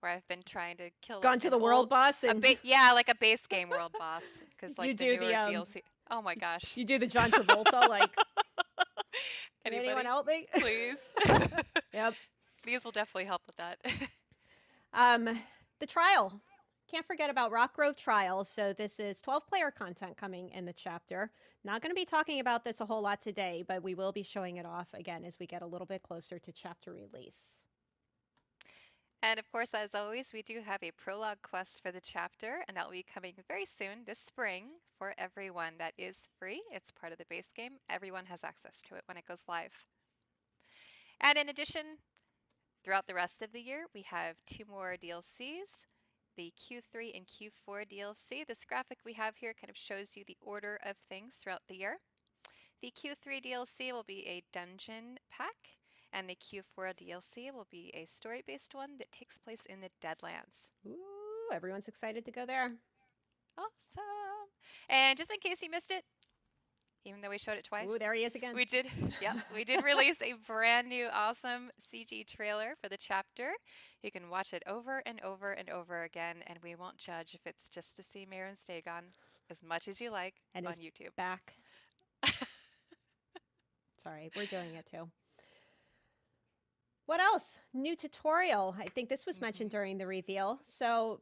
Speaker 8: where I've been trying to kill
Speaker 1: Gone to the world boss and
Speaker 8: yeah, like a base game world boss, because like
Speaker 1: you
Speaker 8: the
Speaker 1: do
Speaker 8: newer
Speaker 1: the
Speaker 8: DLC. Oh my gosh.
Speaker 1: You do the John Travolta like. Can anyone help me?
Speaker 8: Please.
Speaker 1: Yep.
Speaker 8: These will definitely help with that.
Speaker 1: The trial. Can't forget about Rock Grove Trials. So this is 12-player content coming in the chapter. Not going to be talking about this a whole lot today, but we will be showing it off again as we get a little bit closer to chapter release.
Speaker 8: And of course, as always, we do have a prologue quest for the chapter, and that will be coming very soon this spring for everyone. That is free. It's part of the base game. Everyone has access to it when it goes live. And in addition, throughout the rest of the year, we have 2 more DLCs, the Q3 and Q4 DLC. This graphic we have here kind of shows you the order of things throughout the year. The Q3 DLC will be a dungeon pack, and the Q4 DLC will be a story-based one that takes place in the Deadlands.
Speaker 1: Ooh, everyone's excited to go there.
Speaker 8: Awesome. And just in case you missed it, even though we showed it twice.
Speaker 1: Ooh, there he is again.
Speaker 8: We did release a brand new awesome CG trailer for the chapter. You can watch it over and over and over again, and we won't judge if it's just to see Mehrunes Dagon as much as you like
Speaker 1: and
Speaker 8: on YouTube.
Speaker 1: Back. Sorry, we're doing it too. What else? New tutorial. I think this was mentioned during the reveal. So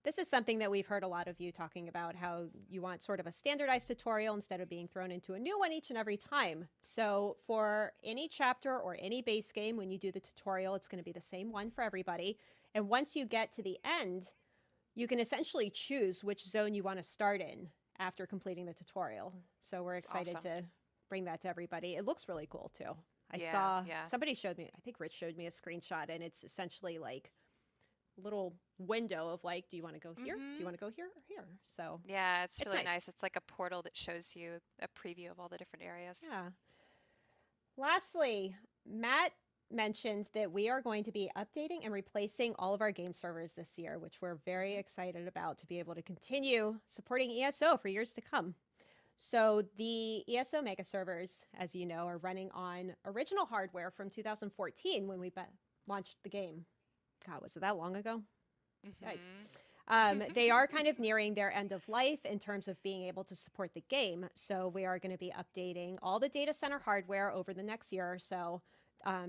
Speaker 1: this is something that we've heard a lot of you talking about, how you want sort of a standardized tutorial instead of being thrown into a new one each and every time. So for any chapter or any base game, when you do the tutorial, it's going to be the same one for everybody. And once you get to the end, you can essentially choose which zone you want to start in after completing the tutorial. So we're excited to bring that to everybody. It looks really cool too. I saw somebody showed me, I think Rich showed me a screenshot, and it's essentially like little window of like, do you want to go here? Do you want to go here or here? So
Speaker 8: yeah, it's really nice. It's like a portal that shows you a preview of all the different areas.
Speaker 1: Yeah. Lastly, Matt mentioned that we are going to be updating and replacing all of our game servers this year, which we're very excited about to be able to continue supporting ESO for years to come. So the ESO mega servers, as you know, are running on original hardware from 2014 when we launched the game. God, was it that long ago? Yikes. They are kind of nearing their end of life in terms of being able to support the game. So we are going to be updating all the data center hardware over the next year or so,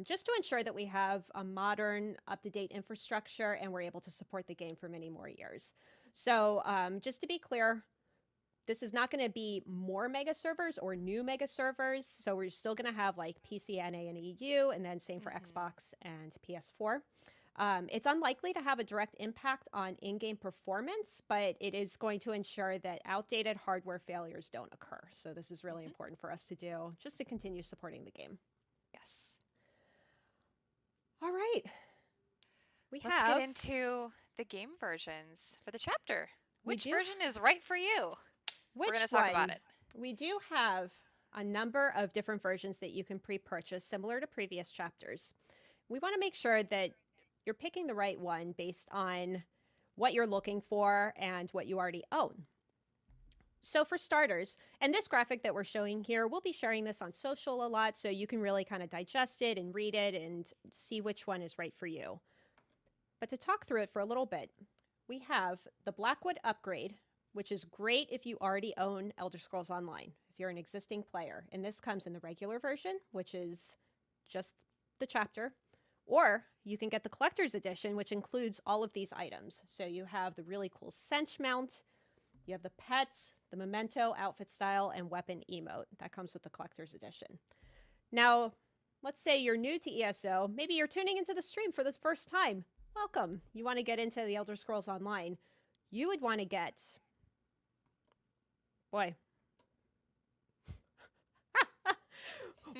Speaker 1: just to ensure that we have a modern, up-to-date infrastructure and we're able to support the game for many more years. So just to be clear, this is not going to be more mega servers or new mega servers. So we're still going to have like PC, NA, and EU, and then same for Xbox and PS4. It's unlikely to have a direct impact on in-game performance, but it is going to ensure that outdated hardware failures don't occur. So this is really important for us to do, just to continue supporting the game.
Speaker 8: Yes.
Speaker 1: All right.
Speaker 8: Let's get into the game versions for the chapter. Which version is right for you? We're going to talk about it.
Speaker 1: We do have a number of different versions that you can pre-purchase, similar to previous chapters. We want to make sure that you're picking the right one based on what you're looking for and what you already own. So for starters, and this graphic that we're showing here, we'll be sharing this on social a lot, so you can really kind of digest it and read it and see which one is right for you. But to talk through it for a little bit, we have the Blackwood upgrade, which is great if you already own Elder Scrolls Online, if you're an existing player. And this comes in the regular version, which is just the chapter. Or you can get the collector's edition, which includes all of these items. So you have the really cool cinch mount, you have the pets, the memento, outfit style, and weapon emote. That comes with the collector's edition. Now, let's say you're new to ESO. Maybe you're tuning into the stream for the first time. Welcome. You want to get into the Elder Scrolls Online. You would want to get... Boy.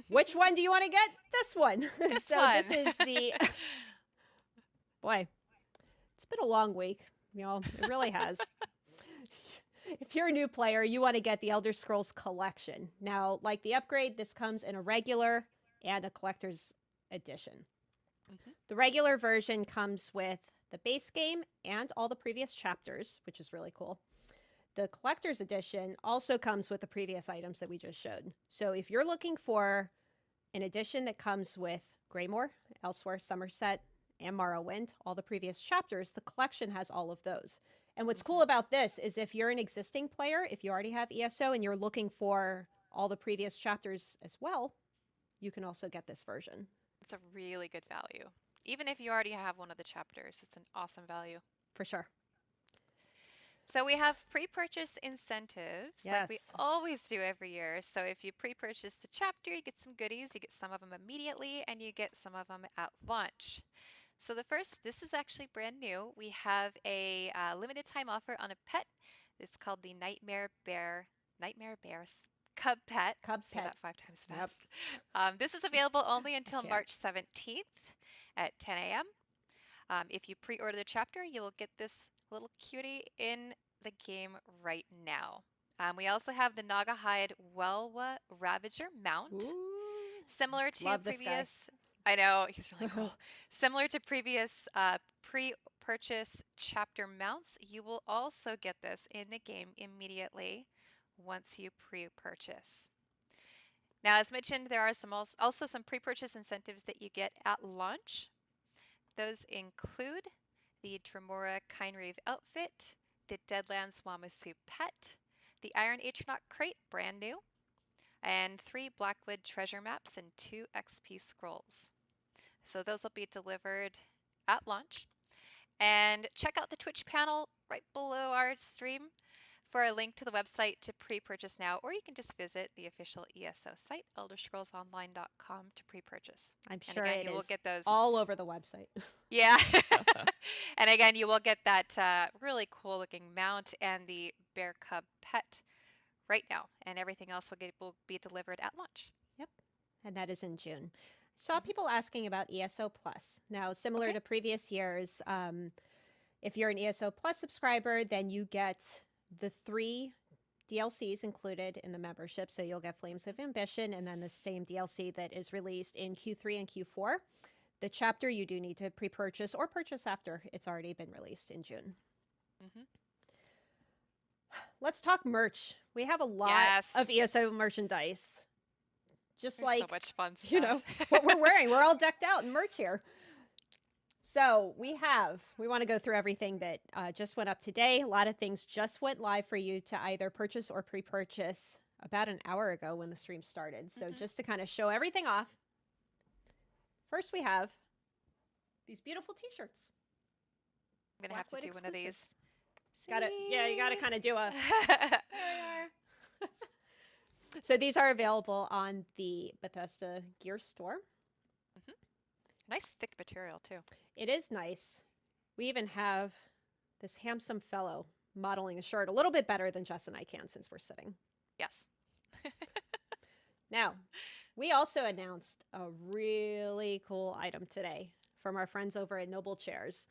Speaker 1: Which one do you want to get? This one. This is the... Boy, it's been a long week. You know, it really has. If you're a new player, you want to get the Elder Scrolls Collection. Now, like the upgrade, this comes in a regular and a collector's edition. The regular version comes with the base game and all the previous chapters, which is really cool. The collector's edition also comes with the previous items that we just showed. So if you're looking for an edition that comes with Greymore, Elsewhere, Somerset, and Morrowind, all the previous chapters, the collection has all of those. And what's cool about this is if you're an existing player, if you already have ESO and you're looking for all the previous chapters as well, you can also get this version.
Speaker 8: It's a really good value. Even if you already have one of the chapters, it's an awesome value.
Speaker 1: For sure.
Speaker 8: So we have pre-purchase incentives,
Speaker 1: yes,
Speaker 8: like we always do every year. So if you pre-purchase the chapter, you get some goodies. You get some of them immediately, and you get some of them at launch. So the first, this is actually brand new. We have a limited time offer on a pet. It's called the Nightmare Bears Cub Pet. Say that 5 times fast. Yep. This is available only until March 17th at 10 a.m. If you pre-order the chapter, you will get this little cutie in the game right now. We also have the Nagahide Welwa Ravager mount.
Speaker 1: Ooh,
Speaker 8: similar to
Speaker 1: love
Speaker 8: previous...
Speaker 1: This guy.
Speaker 8: I know, he's really cool. Similar to previous pre-purchase chapter mounts, you will also get this in the game immediately once you pre-purchase. Now, as mentioned, there are also some pre-purchase incentives that you get at launch. Those include the Dremora Kinereave outfit, the Deadlands Wamasu pet, the Iron Atronaut crate, brand new, and 3 Blackwood treasure maps and 2 XP scrolls. So those will be delivered at launch. And check out the Twitch panel right below our stream for a link to the website to pre-purchase now, or you can just visit the official ESO site, elderscrollsonline.com, to pre-purchase.
Speaker 1: I'm sure
Speaker 8: and again,
Speaker 1: it
Speaker 8: you will
Speaker 1: is
Speaker 8: get those
Speaker 1: all over the website.
Speaker 8: Yeah. And again, you will get that really cool looking mount and the bear cub pet right now, and everything else will be delivered at launch.
Speaker 1: Yep, and that is in June. Saw people asking about ESO Plus. Now, similar to previous years, if you're an ESO Plus subscriber, then you get the 3 DLCs included in the membership. So you'll get Flames of Ambition and then the same DLC that is released in Q3 and Q4. The chapter you do need to pre-purchase or purchase after it's already been released in June. let's talk merch. We have a lot of ESO merchandise. Just
Speaker 8: There's
Speaker 1: like,
Speaker 8: so much fun stuff.
Speaker 1: you know, what we're wearing. We're all decked out in merch here. So we want to go through everything that just went up today. A lot of things just went live for you to either purchase or pre-purchase about an hour ago when the stream started. So just to kind of show everything off. First, we have these beautiful t-shirts.
Speaker 8: I'm going to have to do one of these.
Speaker 1: You gotta kind of do a, there we are. So these are available on the Bethesda Gear store.
Speaker 8: Nice thick material too.
Speaker 1: It is nice. We even have this handsome fellow modeling a shirt a little bit better than Jess and I can since we're sitting.
Speaker 8: Yes.
Speaker 1: Now, we also announced a really cool item today from our friends over at Noble Chairs.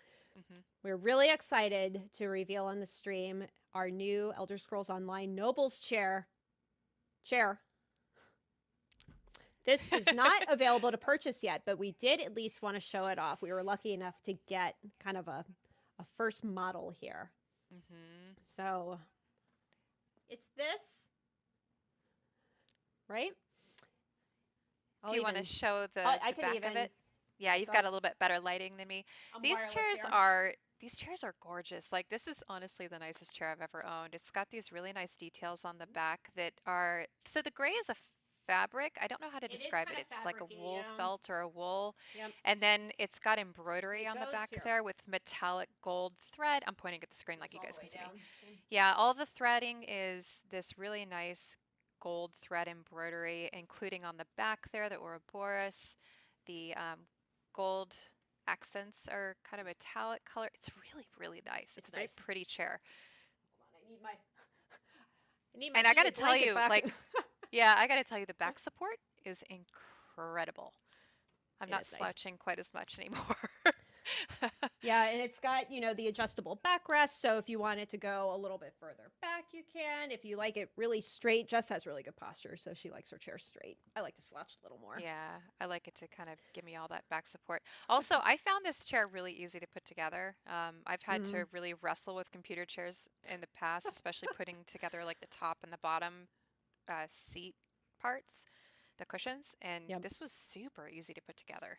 Speaker 1: We're really excited to reveal on the stream our new Elder Scrolls Online Nobles chair. This is not available to purchase yet, but we did at least want to show it off. We were lucky enough to get kind of a first model here. So it's this, right?
Speaker 8: Do you want to show the,
Speaker 1: I
Speaker 8: the back of it? Yeah, you've
Speaker 1: so
Speaker 8: got a little bit better lighting than me. These chairs are gorgeous. Like, this is honestly the nicest chair I've ever owned. It's got these really nice details on the back that are, so the gray is a fabric. I don't know how to describe it. It's like a wool felt or a wool. And then it's got embroidery on the back there with metallic gold thread. I'm pointing at the screen like you guys can see me. Yeah, all the threading is this really nice gold thread embroidery, including on the back there, the Ouroboros. The gold accents are kind of metallic color. It's really, really nice. It's a very pretty chair.
Speaker 1: Hold on, I need my
Speaker 8: and I gotta
Speaker 1: heated
Speaker 8: tell you,
Speaker 1: blanket back.
Speaker 8: like, yeah, I gotta tell you, the back support is incredible. I'm not slouching quite as much anymore.
Speaker 1: Yeah, and it's got, you know, the adjustable backrest. So if you want it to go a little bit further back, you can. If you like it really straight, Jess has really good posture, so she likes her chair straight. I like to slouch a little more.
Speaker 8: Yeah, I like it to kind of give me all that back support. Also, I found this chair really easy to put together. I've had to really wrestle with computer chairs in the past, especially putting together like the top and the bottom seat parts, the cushions, and this was super easy to put together.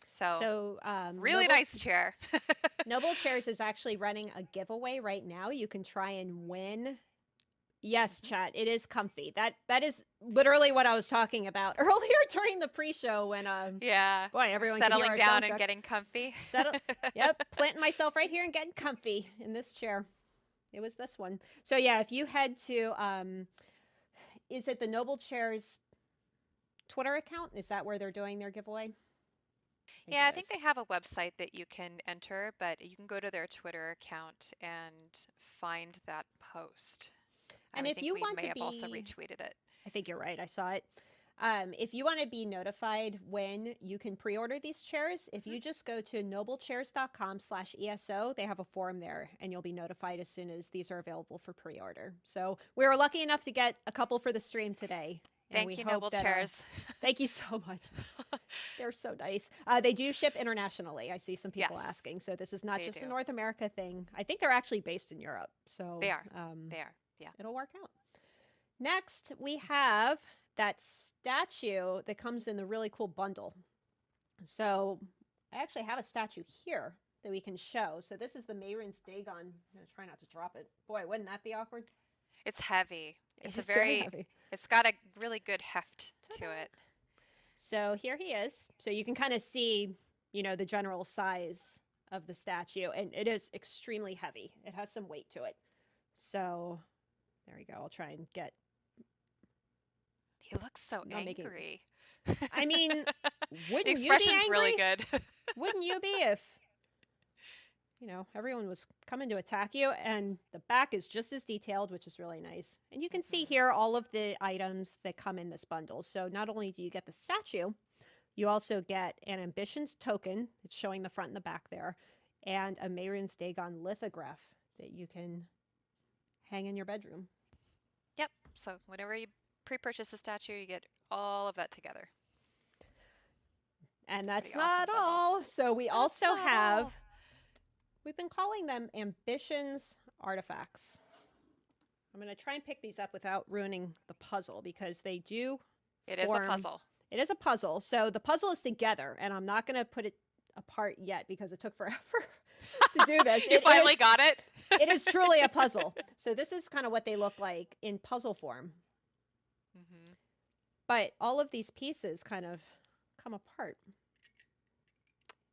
Speaker 8: So really nice chair.
Speaker 1: Noble Chairs is actually running a giveaway right now. You can try and win. Yes, chat, it is comfy. That is literally what I was talking about earlier during the pre-show when boy, everyone
Speaker 8: settling down and getting comfy.
Speaker 1: Yep, planting myself right here and getting comfy in this chair. It was this one. So yeah, if you head to is it the Noble Chairs Twitter account? Is that where they're doing their giveaway?
Speaker 8: Yeah, I think they have a website that you can enter, but you can go to their Twitter account and find that post.
Speaker 1: And if you want to be,
Speaker 8: may have also retweeted it.
Speaker 1: I think you're right. I saw it. If you want to be notified when you can pre-order these chairs, if you just go to noblechairs.com/ESO, they have a form there, and you'll be notified as soon as these are available for pre-order. So we were lucky enough to get a couple for the stream today.
Speaker 8: Thank you, Noble Chairs.
Speaker 1: Thank you so much. They're so nice. They do ship internationally. I see some people asking. So this is not just a North America thing. I think they're actually based in Europe. So
Speaker 8: they are. Yeah.
Speaker 1: It'll work out. Next, we have that statue that comes in the really cool bundle. So I actually have a statue here that we can show. So this is the Mehrunes Dagon. I'm going to try not to drop it. Boy, wouldn't that be awkward?
Speaker 8: It's heavy. It's
Speaker 1: very heavy.
Speaker 8: It's got a really good heft to it.
Speaker 1: So here he is. So you can kind of see, you know, the general size of the statue, and it is extremely heavy. It has some weight to it. So there we go. I'll try and get.
Speaker 8: He looks so angry.
Speaker 1: I mean, wouldn't
Speaker 8: the
Speaker 1: you be
Speaker 8: expression's
Speaker 1: angry?
Speaker 8: really good.
Speaker 1: Wouldn't you be if, you know, everyone was coming to attack you? And the back is just as detailed, which is really nice. And you can see here all of the items that come in this bundle. So not only do you get the statue, you also get an Ambitions token. It's showing the front and the back there. And a Mehrunes Dagon lithograph that you can hang in your bedroom.
Speaker 8: Yep. So whenever you pre-purchase the statue, you get all of that together.
Speaker 1: And that's not all. So we also have, we've been calling them Ambitions artifacts. I'm going to try and pick these up without ruining the puzzle because they do
Speaker 8: It is a puzzle.
Speaker 1: It is a puzzle. So the puzzle is together, and I'm not going to put it apart yet because it took forever to do this.
Speaker 8: You finally got it?
Speaker 1: It is truly a puzzle. So this is kind of what they look like in puzzle form.
Speaker 8: Mm-hmm.
Speaker 1: But all of these pieces kind of come apart.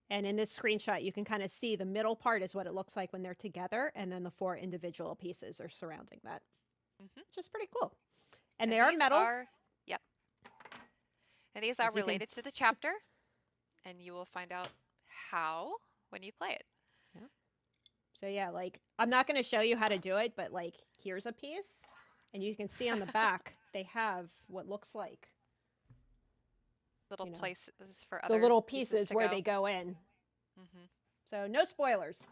Speaker 1: And in this screenshot, you can kind of see the middle part is what it looks like when they're together, and then the 4 individual pieces are surrounding that, which is pretty cool. And they are metal.
Speaker 8: Yep. And these are related to the chapter, and you will find out how when you play it.
Speaker 1: Yeah. So yeah, like, I'm not going to show you how to do it, but like, here's a piece, and you can see on the back, they have what looks like
Speaker 8: little places for other
Speaker 1: the little pieces where
Speaker 8: go.
Speaker 1: they go in.
Speaker 8: Mm-hmm.
Speaker 1: So no spoilers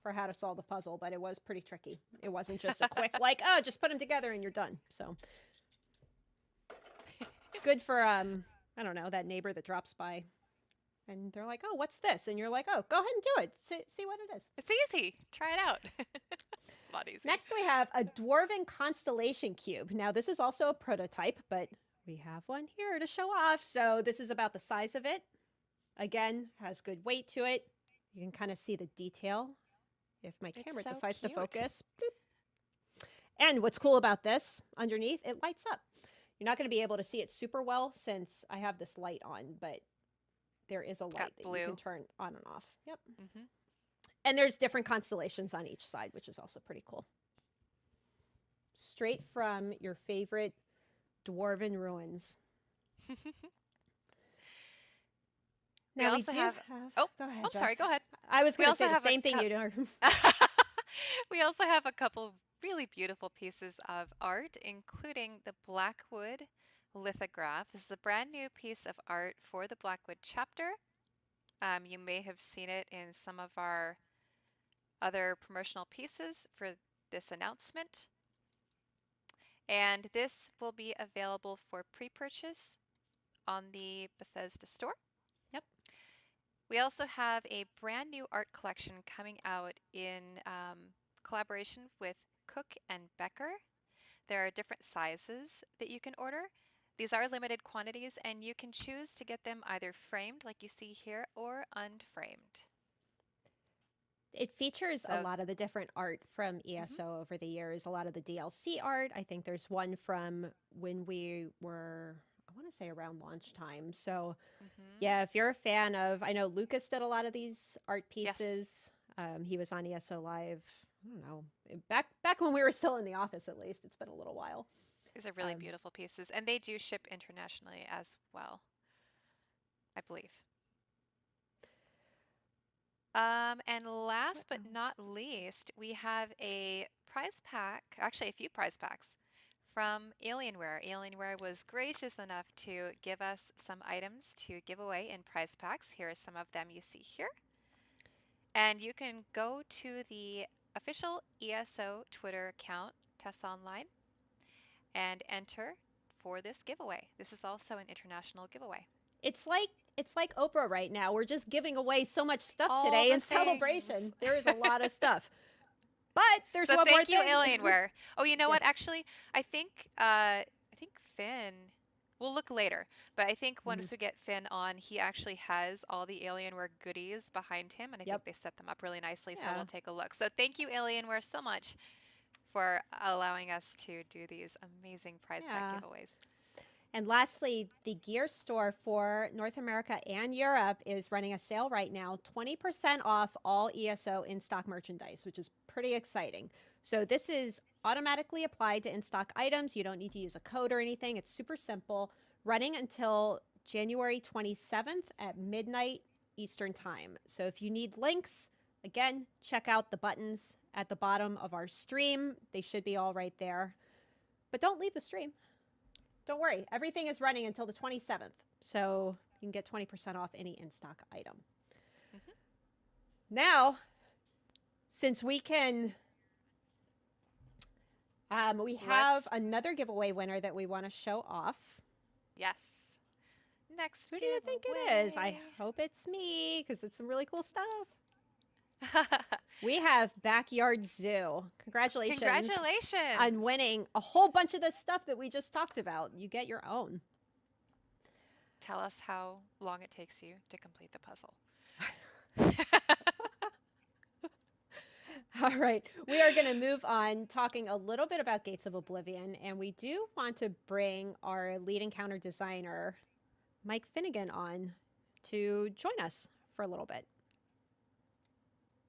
Speaker 1: for how to solve the puzzle, but it was pretty tricky. It wasn't just a quick like, oh, just put them together and you're done. So good for I don't know, that neighbor that drops by and they're like, oh, what's this? And you're like, oh, go ahead and do it. See what it is.
Speaker 8: It's easy. Try it out. It's not easy.
Speaker 1: Next we have a dwarven constellation cube. Now this is also a prototype, but we have one here to show off. So this is about the size of it. Again, has good weight to it. You can kind of see the detail if my camera decides to focus. Bloop. And what's cool about this, underneath, it lights up. You're not going to be able to see it super well since I have this light on, but there is a light that you can turn on and off. Yep.
Speaker 8: Mm-hmm.
Speaker 1: And there's different constellations on each side, which is also pretty cool. Straight from your favorite dwarven ruins. Now
Speaker 8: we also have
Speaker 1: Oh, go ahead.
Speaker 8: I'm sorry, go ahead.
Speaker 1: I was going to say the same thing you do.
Speaker 8: We also have a couple really beautiful pieces of art, including the Blackwood lithograph. This is a brand new piece of art for the Blackwood chapter. You may have seen it in some of our other promotional pieces for this announcement. And this will be available for pre-purchase on the Bethesda store.
Speaker 1: Yep.
Speaker 8: We also have a brand new art collection coming out in collaboration with Cook and Becker. There are different sizes that you can order. These are limited quantities, and you can choose to get them either framed, like you see here, or unframed.
Speaker 1: It features a lot of the different art from ESO over the years, a lot of the DLC art. I think there's one from when we were, I want to say around launch time. So yeah, if you're a fan of, I know Lucas did a lot of these art pieces. Yes. He was on ESO Live, I don't know, back when we were still in the office at least. It's been a little while.
Speaker 8: These are really beautiful pieces, and they do ship internationally as well, I believe. And last but not least, we have a prize pack, actually a few prize packs from Alienware. Alienware was gracious enough to give us some items to give away in prize packs. Here are some of them you see here. And you can go to the official ESO Twitter account, Tessa Online, and enter for this giveaway. This is also an international giveaway.
Speaker 1: It's like Oprah right now. We're just giving away so much stuff
Speaker 8: All
Speaker 1: today
Speaker 8: the
Speaker 1: in celebration. There is a lot of stuff. But there's
Speaker 8: so
Speaker 1: one more thing.
Speaker 8: Thank you, Alienware. Oh, you know what? Actually, I think Finn. We'll look later, but I think once we get Finn on, he actually has all the Alienware goodies behind him, and I think they set them up really nicely. So we'll take a look. So thank you, Alienware, so much for allowing us to do these amazing prize pack giveaways.
Speaker 1: And lastly, the gear store for North America and Europe is running a sale right now, 20% off all ESO in-stock merchandise, which is pretty exciting. So this is automatically applied to in-stock items. You don't need to use a code or anything. It's super simple, running until January 27th at midnight Eastern time. So if you need links, again, check out the buttons at the bottom of our stream. They should be all right there. But don't leave the stream. Don't worry, everything is running until the 27th, so you can get 20% off any in-stock item. Now, since we can, we have another giveaway winner that we want to show off.
Speaker 8: Yes. Next
Speaker 1: Who do you think it is? I hope it's me, because it's some really cool stuff. We have Backyard Zoo. Congratulations.
Speaker 8: Congratulations.
Speaker 1: On winning a whole bunch of the stuff that we just talked about. You get your own.
Speaker 8: Tell us how long it takes you to complete the puzzle.
Speaker 1: All right, we are going to move on talking a little bit about Gates of Oblivion, and we do want to bring our lead encounter designer, Mike Finnegan, on to join us for a little bit.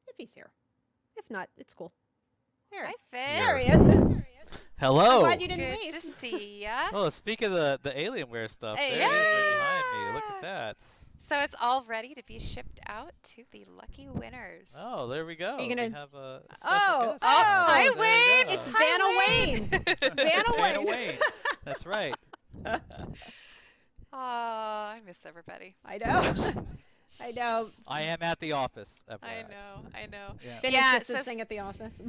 Speaker 1: If he's here. If not, it's cool. There,
Speaker 8: Hi, Finn.
Speaker 1: There he is.
Speaker 9: Hello.
Speaker 1: I'm glad you didn't
Speaker 8: Good
Speaker 1: leave.
Speaker 8: to see ya.
Speaker 9: Oh, speak of the Alienware stuff,
Speaker 8: Hey,
Speaker 9: there it is right behind me. Look at that.
Speaker 8: So it's all ready to be shipped out to the lucky winners.
Speaker 9: Oh, there we go.
Speaker 1: Are you gonna...
Speaker 9: We have a special guest.
Speaker 8: Hi,
Speaker 9: There we
Speaker 8: Wayne.
Speaker 9: go.
Speaker 1: It's Vanna Wayne. Vanna
Speaker 9: Vanna
Speaker 1: Wayne.
Speaker 9: Wayne. That's right.
Speaker 8: Oh, I miss everybody.
Speaker 1: I know. I know.
Speaker 9: I am at the office.
Speaker 8: I know.
Speaker 9: Yeah.
Speaker 1: Finn is distancing at the office.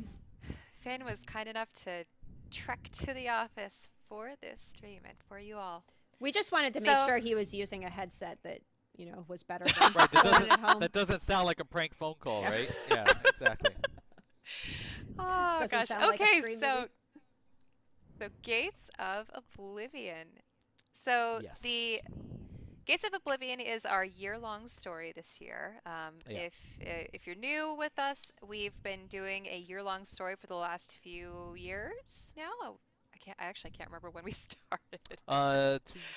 Speaker 8: Finn was kind enough to trek to the office for this stream and for you all.
Speaker 1: We just wanted to make sure he was using a headset that, you know, was better than
Speaker 9: Right,
Speaker 1: that
Speaker 9: doesn't sound like a prank phone call, right? Yeah, exactly.
Speaker 8: Oh,
Speaker 1: Doesn't
Speaker 8: gosh.
Speaker 1: sound like a
Speaker 8: Okay,
Speaker 1: screen
Speaker 8: so Gates of Oblivion. So
Speaker 9: Yes.
Speaker 8: the Gates of Oblivion is our year-long story this year.
Speaker 9: Yeah.
Speaker 8: If you're new with us, we've been doing a year-long story for the last few years now. I actually can't remember when we started.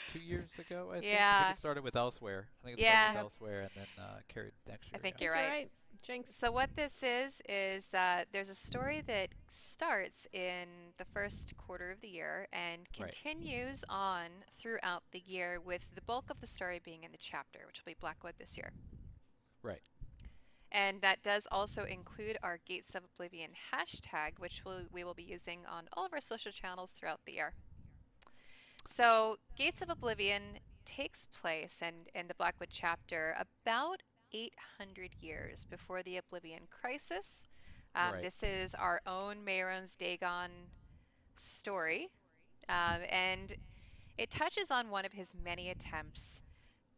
Speaker 9: 2 years ago, I think. I
Speaker 8: Yeah.
Speaker 9: think it started with Elsewhere. I think it started with Elsewhere and then carried next year.
Speaker 8: I think
Speaker 9: yeah.
Speaker 8: you're right.
Speaker 1: Jinx.
Speaker 8: So what this is that there's a story that starts in the first quarter of the year and continues on throughout the year, with the bulk of the story being in the chapter, which will be Blackwood this year.
Speaker 9: Right.
Speaker 8: And that does also include our Gates of Oblivion hashtag, which we will be using on all of our social channels throughout the year. So Gates of Oblivion takes place in the Blackwood chapter about 800 years before the Oblivion Crisis. This is our own Mehrunes Dagon story, and it touches on one of his many attempts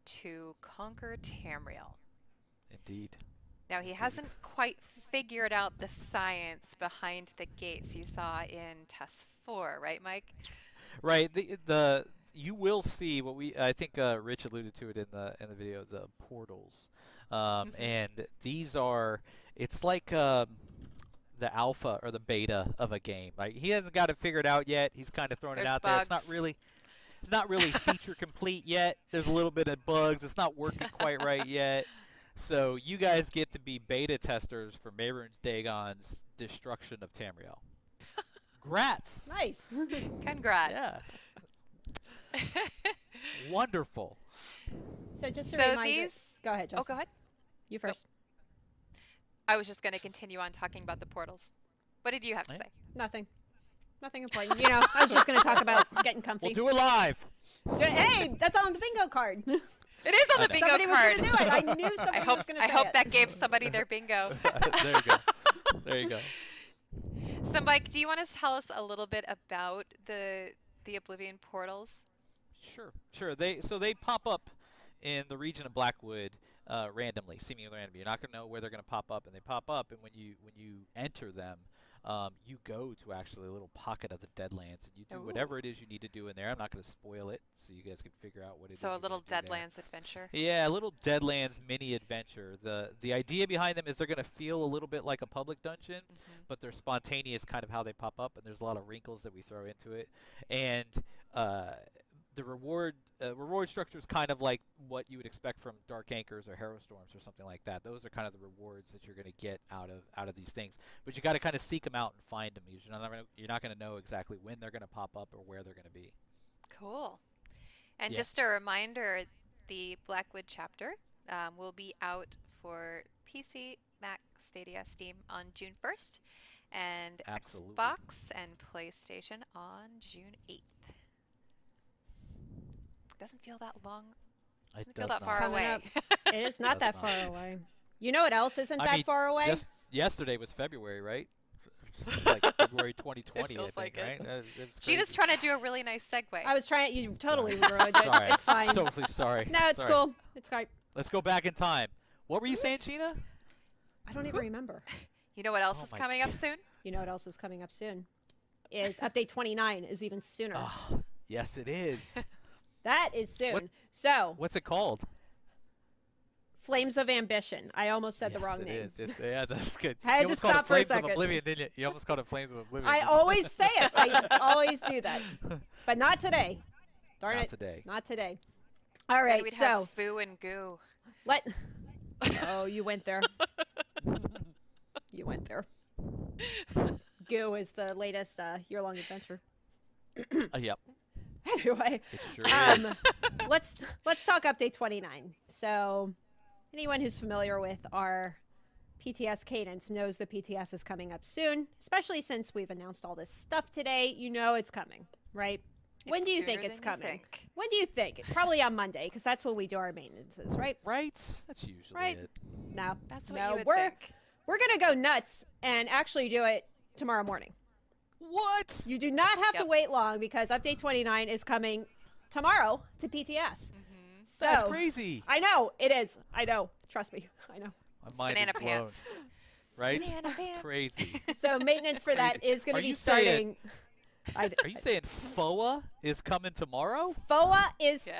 Speaker 8: to conquer Tamriel.
Speaker 9: Indeed.
Speaker 8: Now, he hasn't quite figured out the science behind the gates you saw in Test 4, right, Mike?
Speaker 9: Right. You will see what I think Rich alluded to it in the video, the portals. And these are, it's like the alpha or the beta of a game. Like, he hasn't got it figured out yet. He's kind of throwing it out there. It's not really feature complete yet. There's a little bit of bugs. It's not working quite right yet. So you guys get to be beta testers for Mehrunes Dagon's destruction of Tamriel. Grats.
Speaker 1: Nice.
Speaker 8: Congrats.
Speaker 9: Yeah. Wonderful.
Speaker 1: So just a reminder. Go ahead, Justin.
Speaker 8: Oh, go ahead.
Speaker 1: You first.
Speaker 8: I was just going to continue on talking about the portals. What did you have to say?
Speaker 1: Nothing. Nothing important. You know, I was just going to talk about getting comfy.
Speaker 9: We'll do it live.
Speaker 1: Hey, that's on the bingo card.
Speaker 8: It is on the bingo
Speaker 1: somebody
Speaker 8: card.
Speaker 1: Somebody was going to do it. I knew somebody was going to say it.
Speaker 8: I hope that gave somebody their bingo.
Speaker 9: There you go. There you go.
Speaker 8: So, Mike, do you want to tell us a little bit about the Oblivion portals?
Speaker 9: Sure. They pop up in the region of Blackwood randomly, seemingly randomly. You're not going to know where they're going to pop up, and they pop up. And when you enter them, you go to actually a little pocket of the Deadlands, and you do whatever it is you need to do in there. I'm not going to spoil it, so you guys can figure out what it is.
Speaker 8: So a little Deadlands adventure.
Speaker 9: Yeah, a little Deadlands mini adventure. The idea behind them is they're going to feel a little bit like a public dungeon, but they're spontaneous, kind of how they pop up, and there's a lot of wrinkles that we throw into it. And the reward structure is kind of like what you would expect from Dark Anchors or Harrow Storms or something like that. Those are kind of the rewards that you're going to get out of these things. But you got to kind of seek them out and find them. You're not going to know exactly when they're going to pop up or where they're going to be.
Speaker 8: Cool. And just a reminder, the Blackwood chapter will be out for PC, Mac, Stadia, Steam on June 1st, and Xbox and PlayStation on June 8th. Doesn't feel that long. Doesn't feel that far away.
Speaker 1: It is not that far away. You know what else isn't that far away?
Speaker 9: Just yesterday was February, right? Like February 2020,
Speaker 8: it feels
Speaker 9: I think,
Speaker 8: like
Speaker 9: right?
Speaker 8: Gina's trying to do a really nice segue.
Speaker 1: I was trying. You totally ruined it.
Speaker 9: Sorry,
Speaker 1: It's fine.
Speaker 9: I'm totally sorry.
Speaker 1: No, it's cool. It's great.
Speaker 9: Let's go back in time. What were you saying, Gina?
Speaker 1: I don't even remember.
Speaker 8: You know what else is coming up soon?
Speaker 1: You know what else is coming up soon? Is update 29 is even sooner.
Speaker 9: Oh, yes, it is.
Speaker 1: That is soon. So.
Speaker 9: What's it called?
Speaker 1: Flames of Ambition. I almost said the wrong name.
Speaker 9: Yes, it is. Yeah, that's good.
Speaker 1: I had to stop for a second.
Speaker 9: Flames of Oblivion, didn't you? You almost called it Flames of Oblivion.
Speaker 1: I always say it. I always do that. But not today. Darn it.
Speaker 9: Not today.
Speaker 1: Not today. All right,
Speaker 8: we'd
Speaker 1: so.
Speaker 8: have Foo and Goo.
Speaker 1: Oh, you went there. You went there. Goo is the latest year-long adventure.
Speaker 9: Yep.
Speaker 1: Anyway,
Speaker 9: it sure is.
Speaker 1: let's talk update 29. So, anyone who's familiar with our PTS cadence knows the PTS is coming up soon, especially since we've announced all this stuff today. You know it's coming, right? When do you think it's coming? When do you think? Probably on Monday, because that's when we do our maintenances, right?
Speaker 9: Right. That's usually it.
Speaker 1: No.
Speaker 8: That's what you would
Speaker 1: we're
Speaker 8: think.
Speaker 1: we're gonna go nuts and actually do it tomorrow morning.
Speaker 9: What?
Speaker 1: You do not have to wait long because update 29 is coming tomorrow to PTS. So,
Speaker 9: That's crazy.
Speaker 1: I know it is. I know. Trust me. I know.
Speaker 9: My mind is blown.
Speaker 8: Pants.
Speaker 9: Right?
Speaker 8: Banana pants.
Speaker 9: Crazy.
Speaker 1: So maintenance for that is going to be starting.
Speaker 9: Are you saying FOA is coming tomorrow?
Speaker 1: FOA is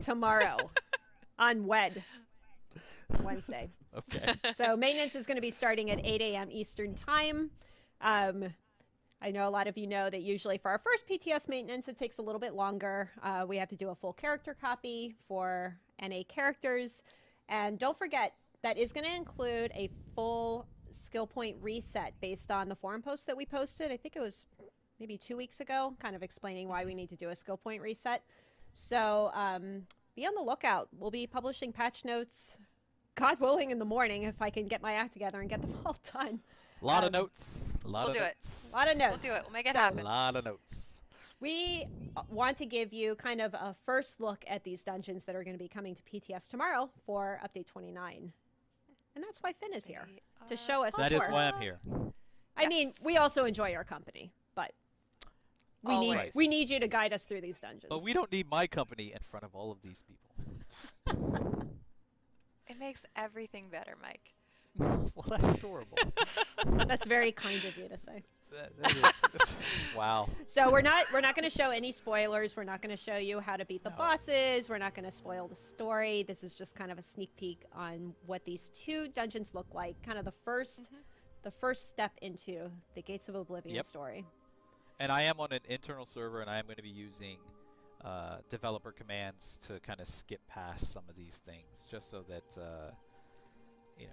Speaker 1: tomorrow on Wednesday.
Speaker 9: Okay.
Speaker 1: So maintenance is going to be starting at 8 a.m. Eastern time. I know a lot of you know that usually for our first PTS maintenance, it takes a little bit longer. We have to do a full character copy for NA characters. And don't forget, that is going to include a full skill point reset based on the forum post that we posted. I think it was maybe 2 weeks ago, kind of explaining why we need to do a skill point reset. So be on the lookout. We'll be publishing patch notes, God willing, in the morning if I can get my act together and get them all done.
Speaker 9: A lot of notes. A lot
Speaker 8: We'll
Speaker 9: of
Speaker 8: do
Speaker 9: notes.
Speaker 8: it.
Speaker 1: A lot of notes.
Speaker 8: We'll do it. We'll make it happen.
Speaker 9: A lot of notes.
Speaker 1: We want to give you kind of a first look at these dungeons that are going to be coming to PTS tomorrow for update 29. And that's why Finn is here, to show us.
Speaker 9: That is why I'm here.
Speaker 1: I mean, we also enjoy our company, but we need you to guide us through these dungeons.
Speaker 9: But we don't need my company in front of all of these people.
Speaker 8: It makes everything better, Mike.
Speaker 9: Well, that's adorable.
Speaker 1: That's very kind of you to say.
Speaker 9: That is. Wow.
Speaker 1: So we're not going to show any spoilers. We're not going to show you how to beat the bosses. We're not going to spoil the story. This is just kind of a sneak peek on what these two dungeons look like. Kind of the first step into the Gates of Oblivion story. And
Speaker 9: I am on an internal server, and I am going to be using developer commands to kind of skip past some of these things, just so that you know.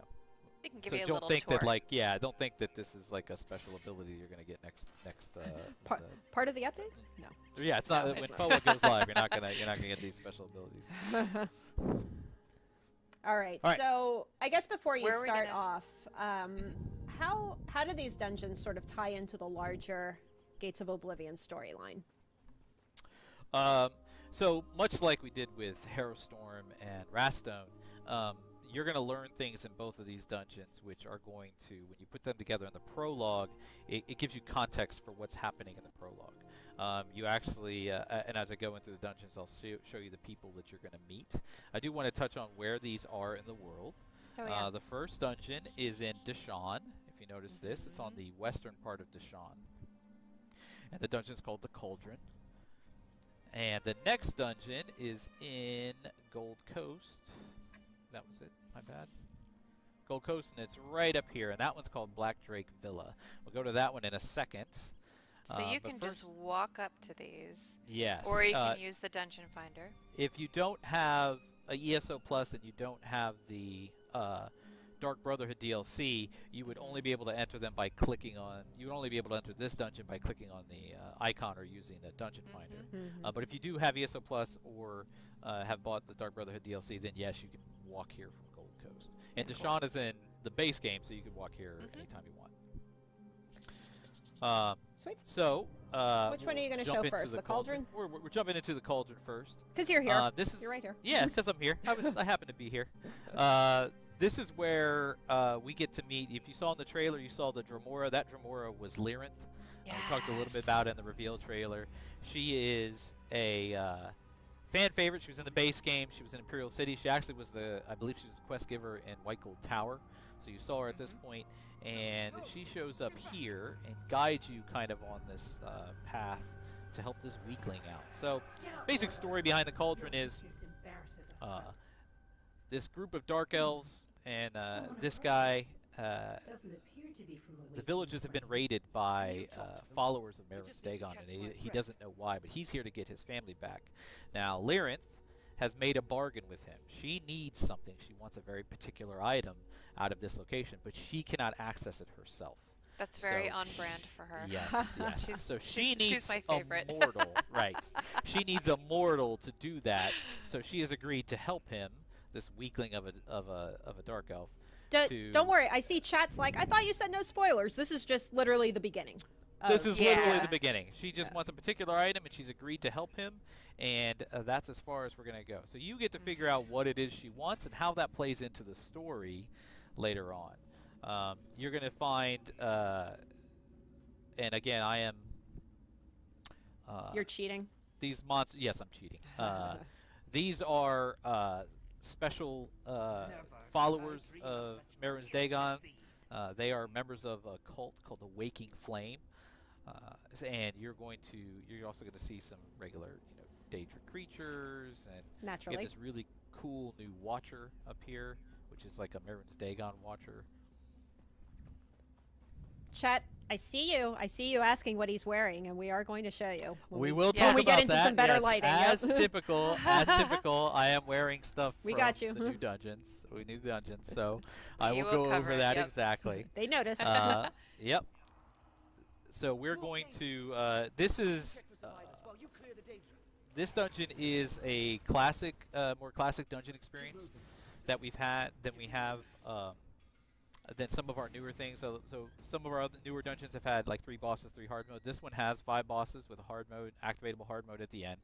Speaker 8: It can give
Speaker 9: So
Speaker 8: you a
Speaker 9: don't
Speaker 8: little
Speaker 9: think
Speaker 8: tour.
Speaker 9: that don't think that this is like a special ability you're gonna get next.
Speaker 1: Part of the update? No.
Speaker 9: Yeah, it's not.
Speaker 1: No,
Speaker 9: When
Speaker 1: it's not.
Speaker 9: FOA goes live, you're not gonna get these special abilities.
Speaker 1: All right.
Speaker 9: All right.
Speaker 1: So I guess before you
Speaker 8: Where are we
Speaker 1: start
Speaker 8: gonna-
Speaker 1: off, how do these dungeons sort of tie into the larger Gates of Oblivion storyline?
Speaker 9: So much like we did with Harrowstorm and Raststone, you're going to learn things in both of these dungeons, which are going to, when you put them together in the prologue, it gives you context for what's happening in the prologue. You actually, and as I go into the dungeons, I'll show you the people that you're going to meet. I do want to touch on where these are in the world.
Speaker 8: Oh, yeah.
Speaker 9: The first dungeon is in Deshawn. If you notice this, it's on the western part of Deshawn. And the dungeon is called the Cauldron. And the next dungeon is in Gold Coast. That was it. My bad. Gold Coast, and it's right up here, and that one's called Black Drake Villa. We'll go to that one in a second.
Speaker 8: So you can just walk up to these.
Speaker 9: Yes.
Speaker 8: Or you can use the dungeon finder.
Speaker 9: If you don't have a ESO Plus and you don't have the Dark Brotherhood DLC, you would only be able to enter them by clicking on. You would only be able to enter this dungeon by clicking on the icon or using the dungeon finder. But if you do have ESO Plus or have bought the Dark Brotherhood DLC, then yes, you can walk here from Gold Coast. And Deshawn is in the base game, so you can walk here anytime you want.
Speaker 1: Sweet.
Speaker 9: So,
Speaker 1: which one are you going to show first? The Cauldron?
Speaker 9: We're jumping into the Cauldron first.
Speaker 1: Because you're here.
Speaker 9: This is,
Speaker 1: you're right here.
Speaker 9: Yeah, because I'm here. I happen to be here. This is where we get to meet. If you saw in the trailer, you saw the Dremora. That Dremora was Lyrinth. We talked a little bit about it in the reveal trailer. She is a fan favorite. She was in the base game. She was in Imperial City. She actually was I believe she was the quest giver in White Gold Tower. So you saw her at this point, and she shows up here and guides you kind of on this path to help this weakling out. So basic story behind the cauldron is this group of dark elves and this guy, the villages have been raided by followers of Mehrunes Dagon, and he doesn't know why, but he's here to get his family back. Now, Lyrinth has made a bargain with him. She needs something. She wants a very particular item out of this location, but she cannot access it herself.
Speaker 8: That's very on brand for her.
Speaker 9: Yes, yes. So she needs
Speaker 8: she's my favorite.
Speaker 9: a mortal, right? She needs a mortal to do that. So she has agreed to help him, this weakling of a dark elf.
Speaker 1: Don't worry. I see chats like, I thought you said no spoilers. This is just literally the beginning.
Speaker 9: This is literally the beginning. She just wants a particular item, and she's agreed to help him, and that's as far as we're going to go. So you get to figure out what it is she wants and how that plays into the story later on. You're going to find, and again, I am...
Speaker 1: You're cheating?
Speaker 9: These monsters... Yes, I'm cheating. These are special followers of Mehrunes Dagon. They are members of a cult called the Waking Flame. And you're also going to see some regular, Daedric creatures, and
Speaker 1: naturally,
Speaker 9: you have this really cool new Watcher up here, which is like a Mehrunes Dagon Watcher.
Speaker 1: Chat, I see you. I see you asking what he's wearing, and we are going to show you.
Speaker 9: We will talk
Speaker 1: when we
Speaker 9: about
Speaker 1: get into
Speaker 9: that.
Speaker 1: some better
Speaker 9: Yes,
Speaker 1: lighting.
Speaker 9: As typical, I am wearing stuff
Speaker 1: We
Speaker 9: from
Speaker 1: got you.
Speaker 9: the new dungeons. We need dungeons, so I
Speaker 1: You
Speaker 9: will
Speaker 1: will
Speaker 9: go
Speaker 1: cover
Speaker 9: over
Speaker 1: it,
Speaker 9: that
Speaker 1: yep.
Speaker 9: exactly.
Speaker 1: They noticed.
Speaker 9: Yep. So we're going to. This dungeon is a classic, more classic dungeon experience that we have than some of our newer things. So some of our other newer dungeons have had like 3 bosses, 3 hard mode. This one has 5 bosses with a hard mode, activatable hard mode at the end.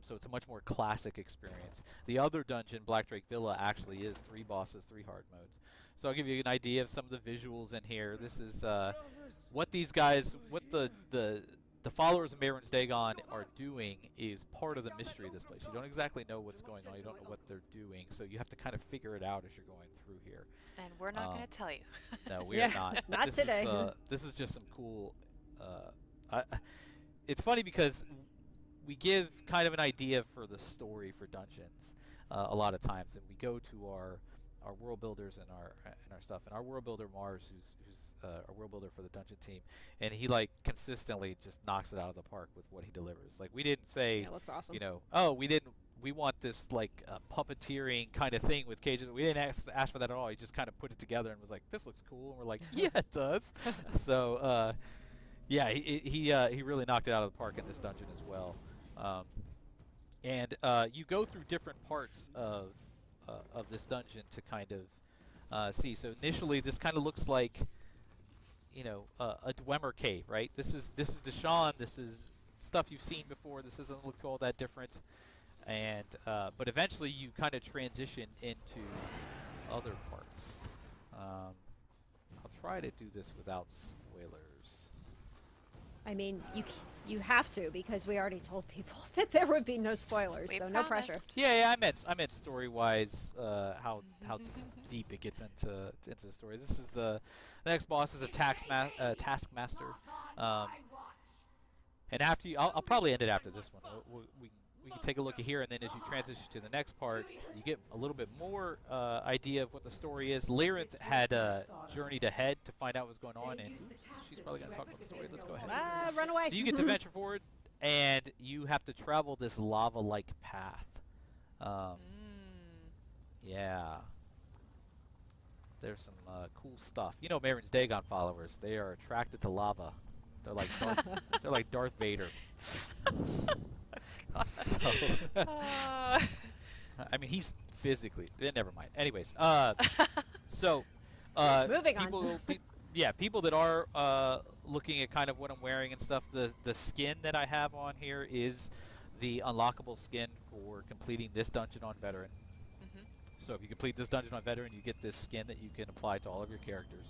Speaker 9: So it's a much more classic experience. The other dungeon, Black Drake Villa, actually is 3 bosses, 3 hard modes. So I'll give you an idea of some of the visuals in here. This is what these guys, what the followers of Mehrunes Dagon are doing is part of the mystery of this place. You don't exactly know what's going on. You don't know what they're doing. So you have to kind of figure it out as you're going through here.
Speaker 8: And we're not going to tell you.
Speaker 9: No, we are not.
Speaker 1: Not
Speaker 9: this
Speaker 1: today.
Speaker 9: This is just some cool... it's funny because we give kind of an idea for the story for dungeons a lot of times, and we go to our world builders and our stuff, and our world builder Mars, who's our world builder for the dungeon team, and he like consistently just knocks it out of the park with what he delivers. Like we didn't say,
Speaker 1: that looks awesome.
Speaker 9: Oh, we want this like puppeteering kind of thing with cages. We didn't ask for that at all. He just kind of put it together and was like, this looks cool, and we're like, yeah, it does. So yeah, he really knocked it out of the park in this dungeon as well. And you go through different parts of this dungeon to kind of see. So initially, this kind of looks like, a Dwemer cave, right? This is Deshaun. This is stuff you've seen before. This doesn't look all that different. And but eventually, you kind of transition into other parts. I'll try to do this without spoilers.
Speaker 1: I mean, you have to, because we already told people that there would be no spoilers, so no pressure.
Speaker 9: Yeah, I meant story-wise, how deep it gets into the story. This is the next boss is a taskmaster, and after I'll probably end it after this one. We can take a look at here, and then as you transition to the next part, you get a little bit more idea of what the story is. Lyrinth had journeyed ahead to find out what's going on, and she's probably going to talk about the story. Let's go ahead.
Speaker 1: Run away.
Speaker 9: So you get to venture forward, and you have to travel this lava-like path. Yeah. There's some cool stuff. Mehrunes Dagon followers, they are attracted to lava. They're like they're like Darth Vader. So, I mean, he's physically. Never mind. Anyways, so
Speaker 1: moving on.
Speaker 9: People that are looking at kind of what I'm wearing and stuff. The skin that I have on here is the unlockable skin for completing this dungeon on Veteran. So if you complete this dungeon on Veteran, you get this skin that you can apply to all of your characters.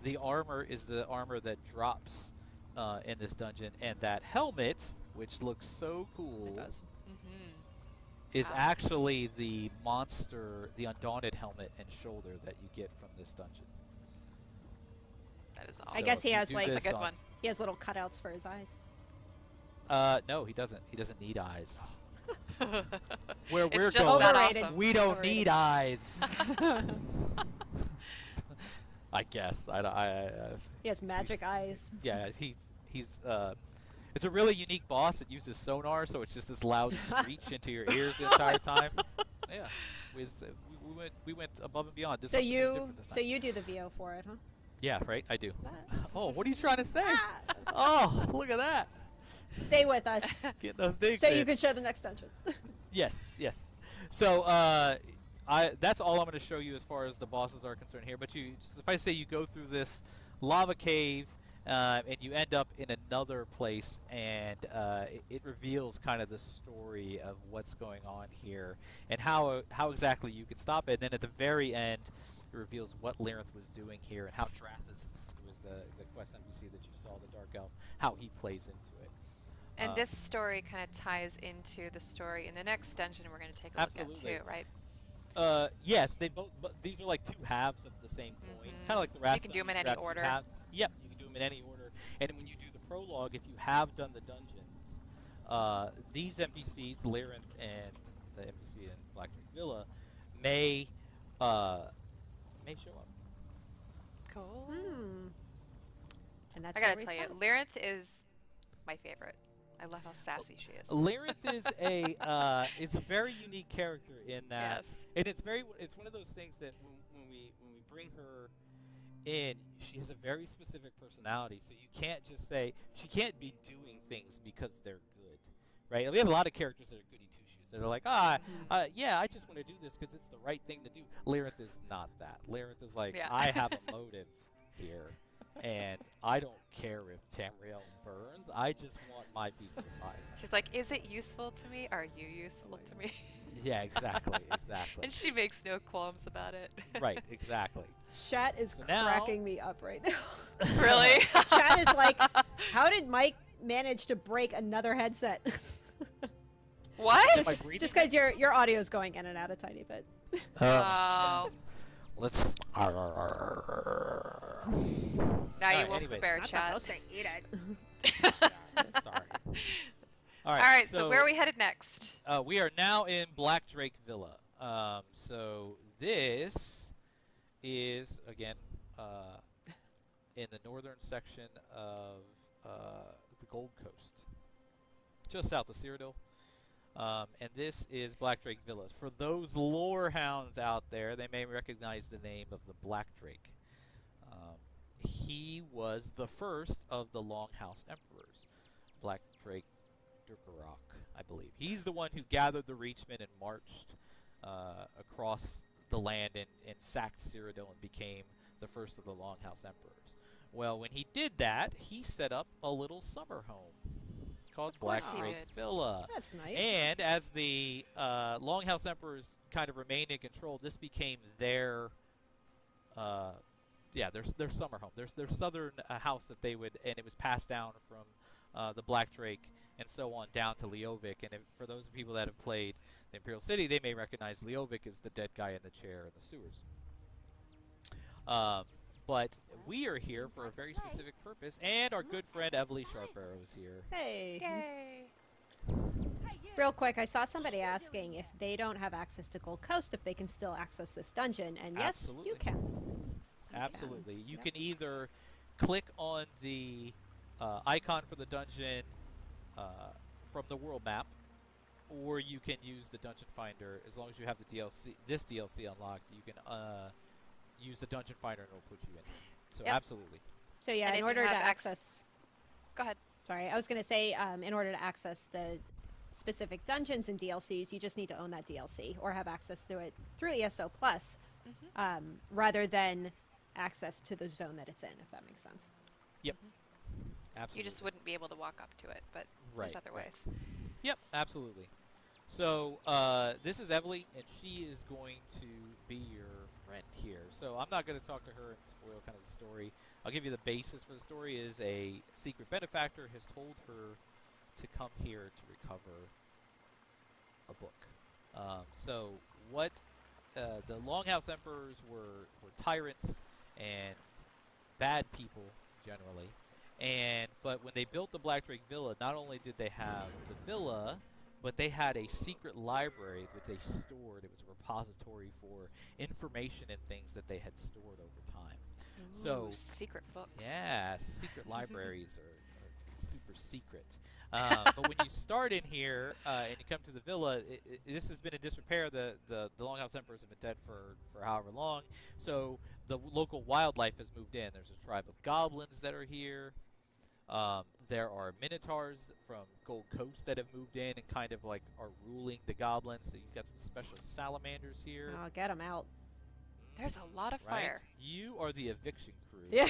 Speaker 9: The armor is the armor that drops in this dungeon, and that helmet, which looks so cool, is actually the monster, the Undaunted helmet and shoulder that you get from this dungeon.
Speaker 8: That is
Speaker 1: I guess he has like a good one. He has little cutouts for his eyes.
Speaker 9: No, he doesn't. He doesn't need eyes. Where
Speaker 8: It's
Speaker 9: we're
Speaker 8: just
Speaker 9: going,
Speaker 8: that awesome.
Speaker 9: we don't need eyes. I guess.
Speaker 1: He has magic eyes.
Speaker 9: Yeah, he's. It's a really unique boss that uses sonar, so it's just this loud screech into your ears the entire time. Yeah, we went above and beyond. Did
Speaker 1: So
Speaker 9: something
Speaker 1: you
Speaker 9: this time.
Speaker 1: do the VO for it, huh?
Speaker 9: Yeah, right. I do. Oh, what are you trying to say? Oh, look at that.
Speaker 1: Stay with us.
Speaker 9: Get those digs
Speaker 1: so
Speaker 9: in.
Speaker 1: you can show the next dungeon.
Speaker 9: Yes. So that's all I'm going to show you as far as the bosses are concerned here. But if I say you go through this lava cave and you end up in another place, and it reveals kind of the story of what's going on here and how exactly you can stop it. And then at the very end, it reveals what Lyrinth was doing here and how Drathus, who was the quest NPC that you saw, the Dark Elf, how he plays into it.
Speaker 8: And this story kind of ties into the story in the next dungeon we're going to take a look at too, right?
Speaker 9: Yes, they both. But these are like two halves of the same coin, kind of like the rest.
Speaker 8: You can do them in any order.
Speaker 9: Yep, you can do them in any order. And when you do the prologue, if you have done the dungeons, these NPCs, Lyrinth and the NPC in Black Drake Villa, may show up.
Speaker 8: Cool.
Speaker 1: And that's
Speaker 8: I gotta tell you, Lyrinth is my favorite. I love how sassy she is.
Speaker 9: Lyrinth is a very unique character in that, and it's one of those things that when we bring her in, she has a very specific personality. So you can't just say she can't be doing things because they're good, right? We have a lot of characters that are goody two shoes that are like, yeah, I just want to do this because it's the right thing to do. Lyrinth is not that. Lyrinth is like, I have a motive here. And I don't care if Tamriel burns. I just want my piece of the pie.
Speaker 8: She's like, is it useful to me? Are you useful to me?
Speaker 9: Yeah, exactly.
Speaker 8: And she makes no qualms about it.
Speaker 9: Right, exactly.
Speaker 1: Chat is cracking me up right now.
Speaker 8: Really?
Speaker 1: Chat is like, how did Mike manage to break another headset?
Speaker 8: What?
Speaker 1: Just because your audio is going in and out a tiny bit.
Speaker 8: Oh.
Speaker 9: Let's.
Speaker 8: Now you will prepare,
Speaker 1: not
Speaker 8: Chat.
Speaker 1: supposed to eat it.
Speaker 9: Sorry.
Speaker 8: All right, so where are we headed next?
Speaker 9: We are now in Black Drake Villa. So this is, again, in the northern section of the Gold Coast, just south of Cyrodiil. And this is Black Drake Villa. For those lore hounds out there, they may recognize the name of the Black Drake. He was the first of the Longhouse Emperors, Black Drake Durkarok, I believe. He's the one who gathered the Reachmen and marched across the land and sacked Cyrodiil and became the first of the Longhouse Emperors. Well, when he did that, he set up a little summer home called Black Drake Villa.
Speaker 1: That's nice.
Speaker 9: And as the Longhouse Emperors kind of remained in control, this became their their summer home. Their southern house that they would, and it was passed down from the Black Drake and so on down to Leovic. And for those people that have played the Imperial City, they may recognize Leovic as the dead guy in the chair in the sewers. But we are here for a very specific purpose, and our good friend Evely Sharparrow is here.
Speaker 1: Hey.
Speaker 8: Yay.
Speaker 1: Real quick, I saw somebody asking if they don't have access to Gold Coast, if they can still access this dungeon, and yes, you can.
Speaker 9: Absolutely. You can either click on the icon for the dungeon from the world map, or you can use the Dungeon Finder. As long as you have the this DLC unlocked, you can use the Dungeon Finder and it'll put you in. So absolutely.
Speaker 1: So yeah, in order to access...
Speaker 8: Go ahead.
Speaker 1: Sorry, I was going to say, in order to access the specific dungeons and DLCs, you just need to own that DLC or have access through it through ESO Plus, rather than access to the zone that it's in, if that makes sense.
Speaker 9: Yep. Absolutely.
Speaker 8: You just wouldn't be able to walk up to it, but there's other ways.
Speaker 9: Yep, absolutely. So this is Evely, and she is going to be your friend here. So I'm not going to talk to her and spoil kind of the story. I'll give you the basis for the story. Is a secret benefactor has told her to come here to recover a book. So what the Longhouse Emperors were tyrants and bad people generally, but when they built the Black Drake Villa, not only did they have the villa, but they had a secret library that they stored. It was a repository for information and things that they had stored over time.
Speaker 8: Ooh,
Speaker 9: so
Speaker 8: secret books.
Speaker 9: Yeah, secret libraries are super secret. But when you start in here and you come to the villa, this has been in disrepair. The Longhouse Emperors have been dead for however long. So the local wildlife has moved in. There's a tribe of goblins that are here. There are minotaurs from Gold Coast that have moved in and kind of like are ruling the goblins. So you've got some special salamanders here.
Speaker 1: Oh, get them out.
Speaker 8: There's a lot of fire.
Speaker 9: You are the eviction crew.
Speaker 1: Yeah.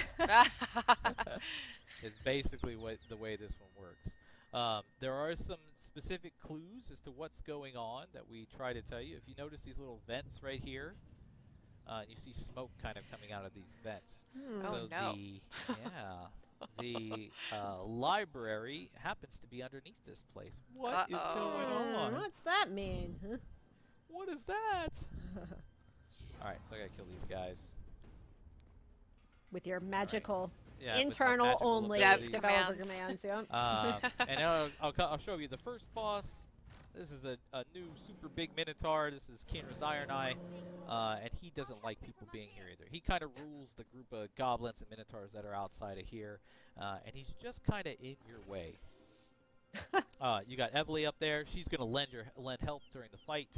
Speaker 9: Is basically the way this one works. There are some specific clues as to what's going on that we try to tell you. If you notice these little vents right here, you see smoke kind of coming out of these vents. So
Speaker 8: no.
Speaker 9: the library happens to be underneath this place. What is going on?
Speaker 1: What's that mean? Huh?
Speaker 9: What is that? Alright, so I gotta kill these guys.
Speaker 1: With your magical,
Speaker 9: Yeah, with my
Speaker 1: internal
Speaker 9: magical
Speaker 1: only
Speaker 9: abilities.
Speaker 1: developer commands. Yep.
Speaker 9: And I'll show you the first boss. This is a new super big Minotaur. This is Kinra's Iron Eye, and he doesn't like people being here either. He kind of rules the group of goblins and Minotaurs that are outside of here, and he's just kind of in your way. You got Evely up there. She's gonna lend help during the fight.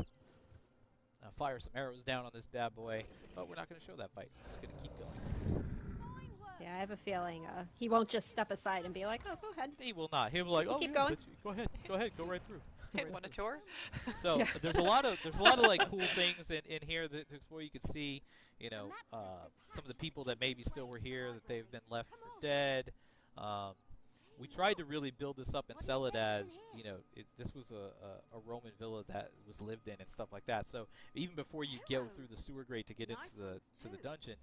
Speaker 9: Fire some arrows down on this bad boy, but we're not gonna show that fight. We're just gonna keep going.
Speaker 1: Yeah, I have a feeling he won't just step aside and be like, "Oh, go ahead."
Speaker 9: He will not. He'll be like, "Oh,
Speaker 1: keep
Speaker 9: yeah,
Speaker 1: going.
Speaker 9: go ahead, go right through."
Speaker 8: Want a tour?
Speaker 9: So there's a lot of like cool things in here to explore. You can see, you know, some of the people that maybe still were here that they've been left for dead. We tried to really build this up and sell it as, you know, this was a Roman villa that was lived in and stuff like that. So even before you go through the sewer grate to get into the dungeon,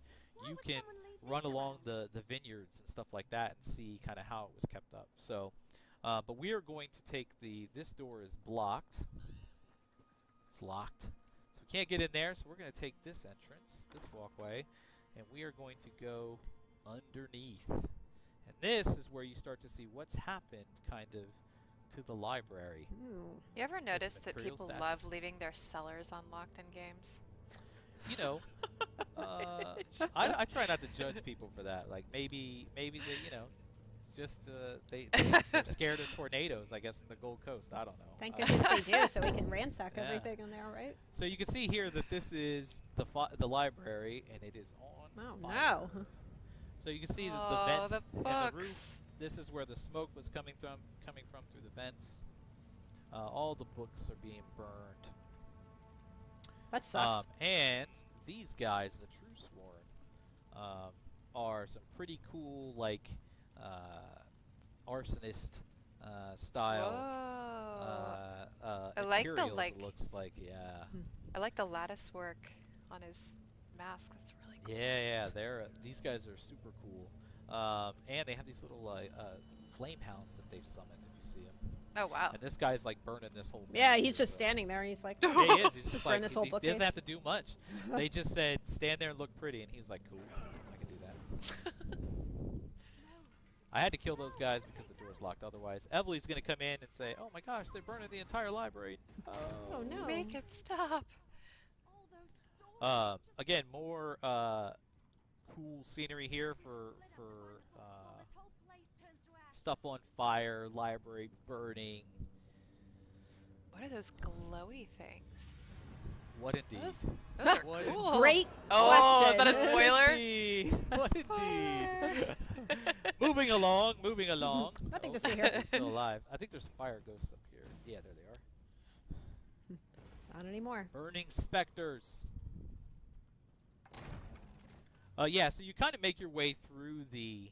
Speaker 9: you can run along the vineyards and stuff like that and see kind of how it was kept up. So, but we are going to take this door is blocked. It's locked. So we can't get in there, so we're going to take this entrance, this walkway, and we are going to go underneath. And this is where you start to see what's happened kind of to the library.
Speaker 8: You ever notice that
Speaker 9: Imperial
Speaker 8: people
Speaker 9: statue.
Speaker 8: love leaving their cellars unlocked in games?
Speaker 9: You know, I try not to judge people for that. Like maybe they, you know, just they're scared of tornadoes, I guess, in the Gold Coast. I don't know.
Speaker 1: Thank goodness they do, so we can ransack everything in there, right?
Speaker 9: So you can see here that this is the library, and it is on fire.
Speaker 1: No.
Speaker 9: So you can see the vents and the roof. This is where the smoke was coming from through the vents. All the books are being burned.
Speaker 1: That sucks.
Speaker 9: And these guys, the True Sworn, are some pretty cool, like, arsonist style.
Speaker 8: I like the
Speaker 9: Imperials,
Speaker 8: like.
Speaker 9: it looks like, yeah.
Speaker 8: I like the lattice work on his mask. That's really cool.
Speaker 9: Yeah, these guys are super cool. And they have these little flame hounds that they've summoned, if you see them.
Speaker 8: Oh, wow.
Speaker 9: And this guy's like burning this whole thing.
Speaker 1: Yeah, he's just standing there. He's like,
Speaker 9: yeah, he is. He's just
Speaker 1: burn
Speaker 9: like,
Speaker 1: this whole
Speaker 9: he
Speaker 1: bookcase.
Speaker 9: doesn't have to do much. They just said, stand there and look pretty, and he's like, cool, I can do that. I had to kill those guys because the door's locked. Otherwise, Evely's going to come in and say, oh my gosh, they're burning the entire library.
Speaker 1: Oh no.
Speaker 8: Make it stop.
Speaker 9: Again, more cool scenery here for stuff on fire, library burning.
Speaker 8: What are those glowy things?
Speaker 9: What indeed?
Speaker 8: Those are
Speaker 9: What
Speaker 8: cool.
Speaker 1: Great
Speaker 8: Oh,
Speaker 1: question.
Speaker 8: is that a spoiler?
Speaker 9: Indeed. What indeed? moving along.
Speaker 1: Nothing to see here.
Speaker 9: They're still alive. I think there's fire ghosts up here. Yeah, there they are.
Speaker 1: Not anymore.
Speaker 9: Burning specters. Yeah, so you kind of make your way through the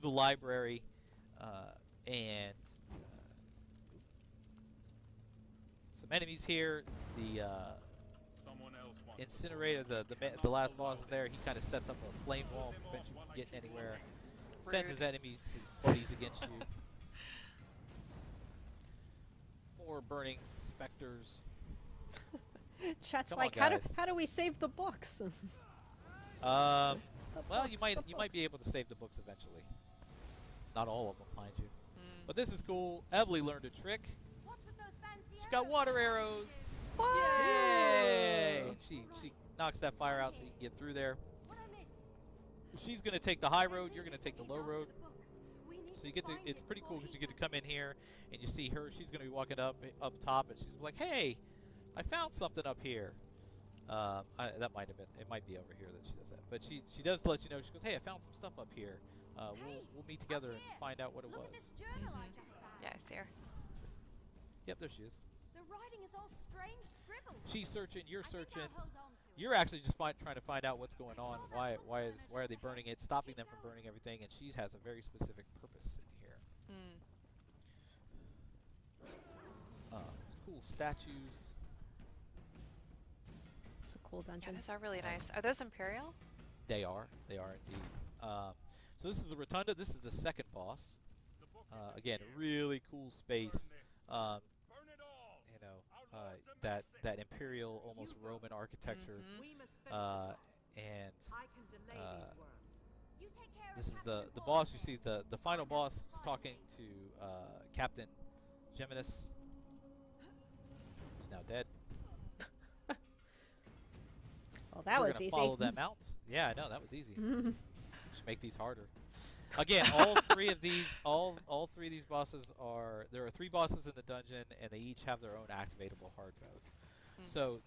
Speaker 9: library, and some enemies here. The incinerator, the last boss is there. He kind of sets up a flame wall, prevents you from getting anywhere. Sends his enemies, his buddies against you. More burning specters.
Speaker 1: Chat's
Speaker 9: Come
Speaker 1: like,
Speaker 9: on, guys.
Speaker 1: how do we save the books?
Speaker 9: Well, you might be able to save the books eventually. Not all of them, mind you. But this is cool. Evely learned a trick. She's got water arrows. Yay! And she knocks that fire out so you can get through there. She's gonna take the high road. You're gonna take the low road. So you get to. It's pretty cool because you get to come in here and you see her. She's gonna be walking up top, and she's like, "Hey, I found something up here." That might have been. It might be over here that she does that. But she does let you know. She goes, "Hey, I found some stuff up here. We'll meet together and find out what it was."
Speaker 8: Yeah, I see her.
Speaker 9: Yep, there she is.
Speaker 10: The writing is all strange scribbles.
Speaker 9: She's searching. You're searching. You're actually just trying to find out what's going on. Why are they burning it? Stopping them from burning everything. And she has a very specific purpose in here. Cool statues.
Speaker 1: It's a cool dungeon.
Speaker 8: Yeah, those are really nice. Are those Imperial?
Speaker 9: They are indeed. So this is the Rotunda. This is the second boss. Again, really cool space. That Imperial, almost Roman architecture. And this is the boss. You see the final boss is talking to Captain Geminus, who's now dead.
Speaker 1: Well, that was easy.
Speaker 9: Follow them out. Yeah, I know, that was easy. Should make these harder. Again, all three of these bosses there are 3 bosses in the dungeon, and they each have their own activatable hard mode. So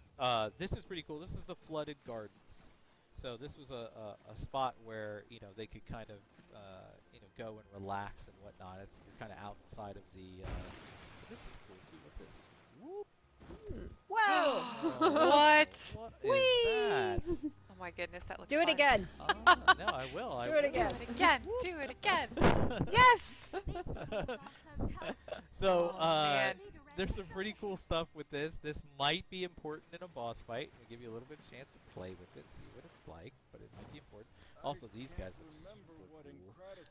Speaker 9: this is pretty cool. This is the Flooded Gardens. So this was a spot where they could kind of go and relax and whatnot. You're kind of outside of the. This is cool too. What's this? Whoop.
Speaker 1: Whoa!
Speaker 8: What?
Speaker 9: What is that?
Speaker 8: Oh my goodness, that looks
Speaker 1: Do it
Speaker 8: fun.
Speaker 1: again.
Speaker 9: No, I will.
Speaker 1: Do it again.
Speaker 8: Do it again. Do it again. Yes!
Speaker 9: So,
Speaker 8: man.
Speaker 9: there's some pretty cool stuff with this. This might be important in a boss fight. We'll give you a little bit of chance to play with it, see what it's like, but it might be important. Also, these guys look super cool.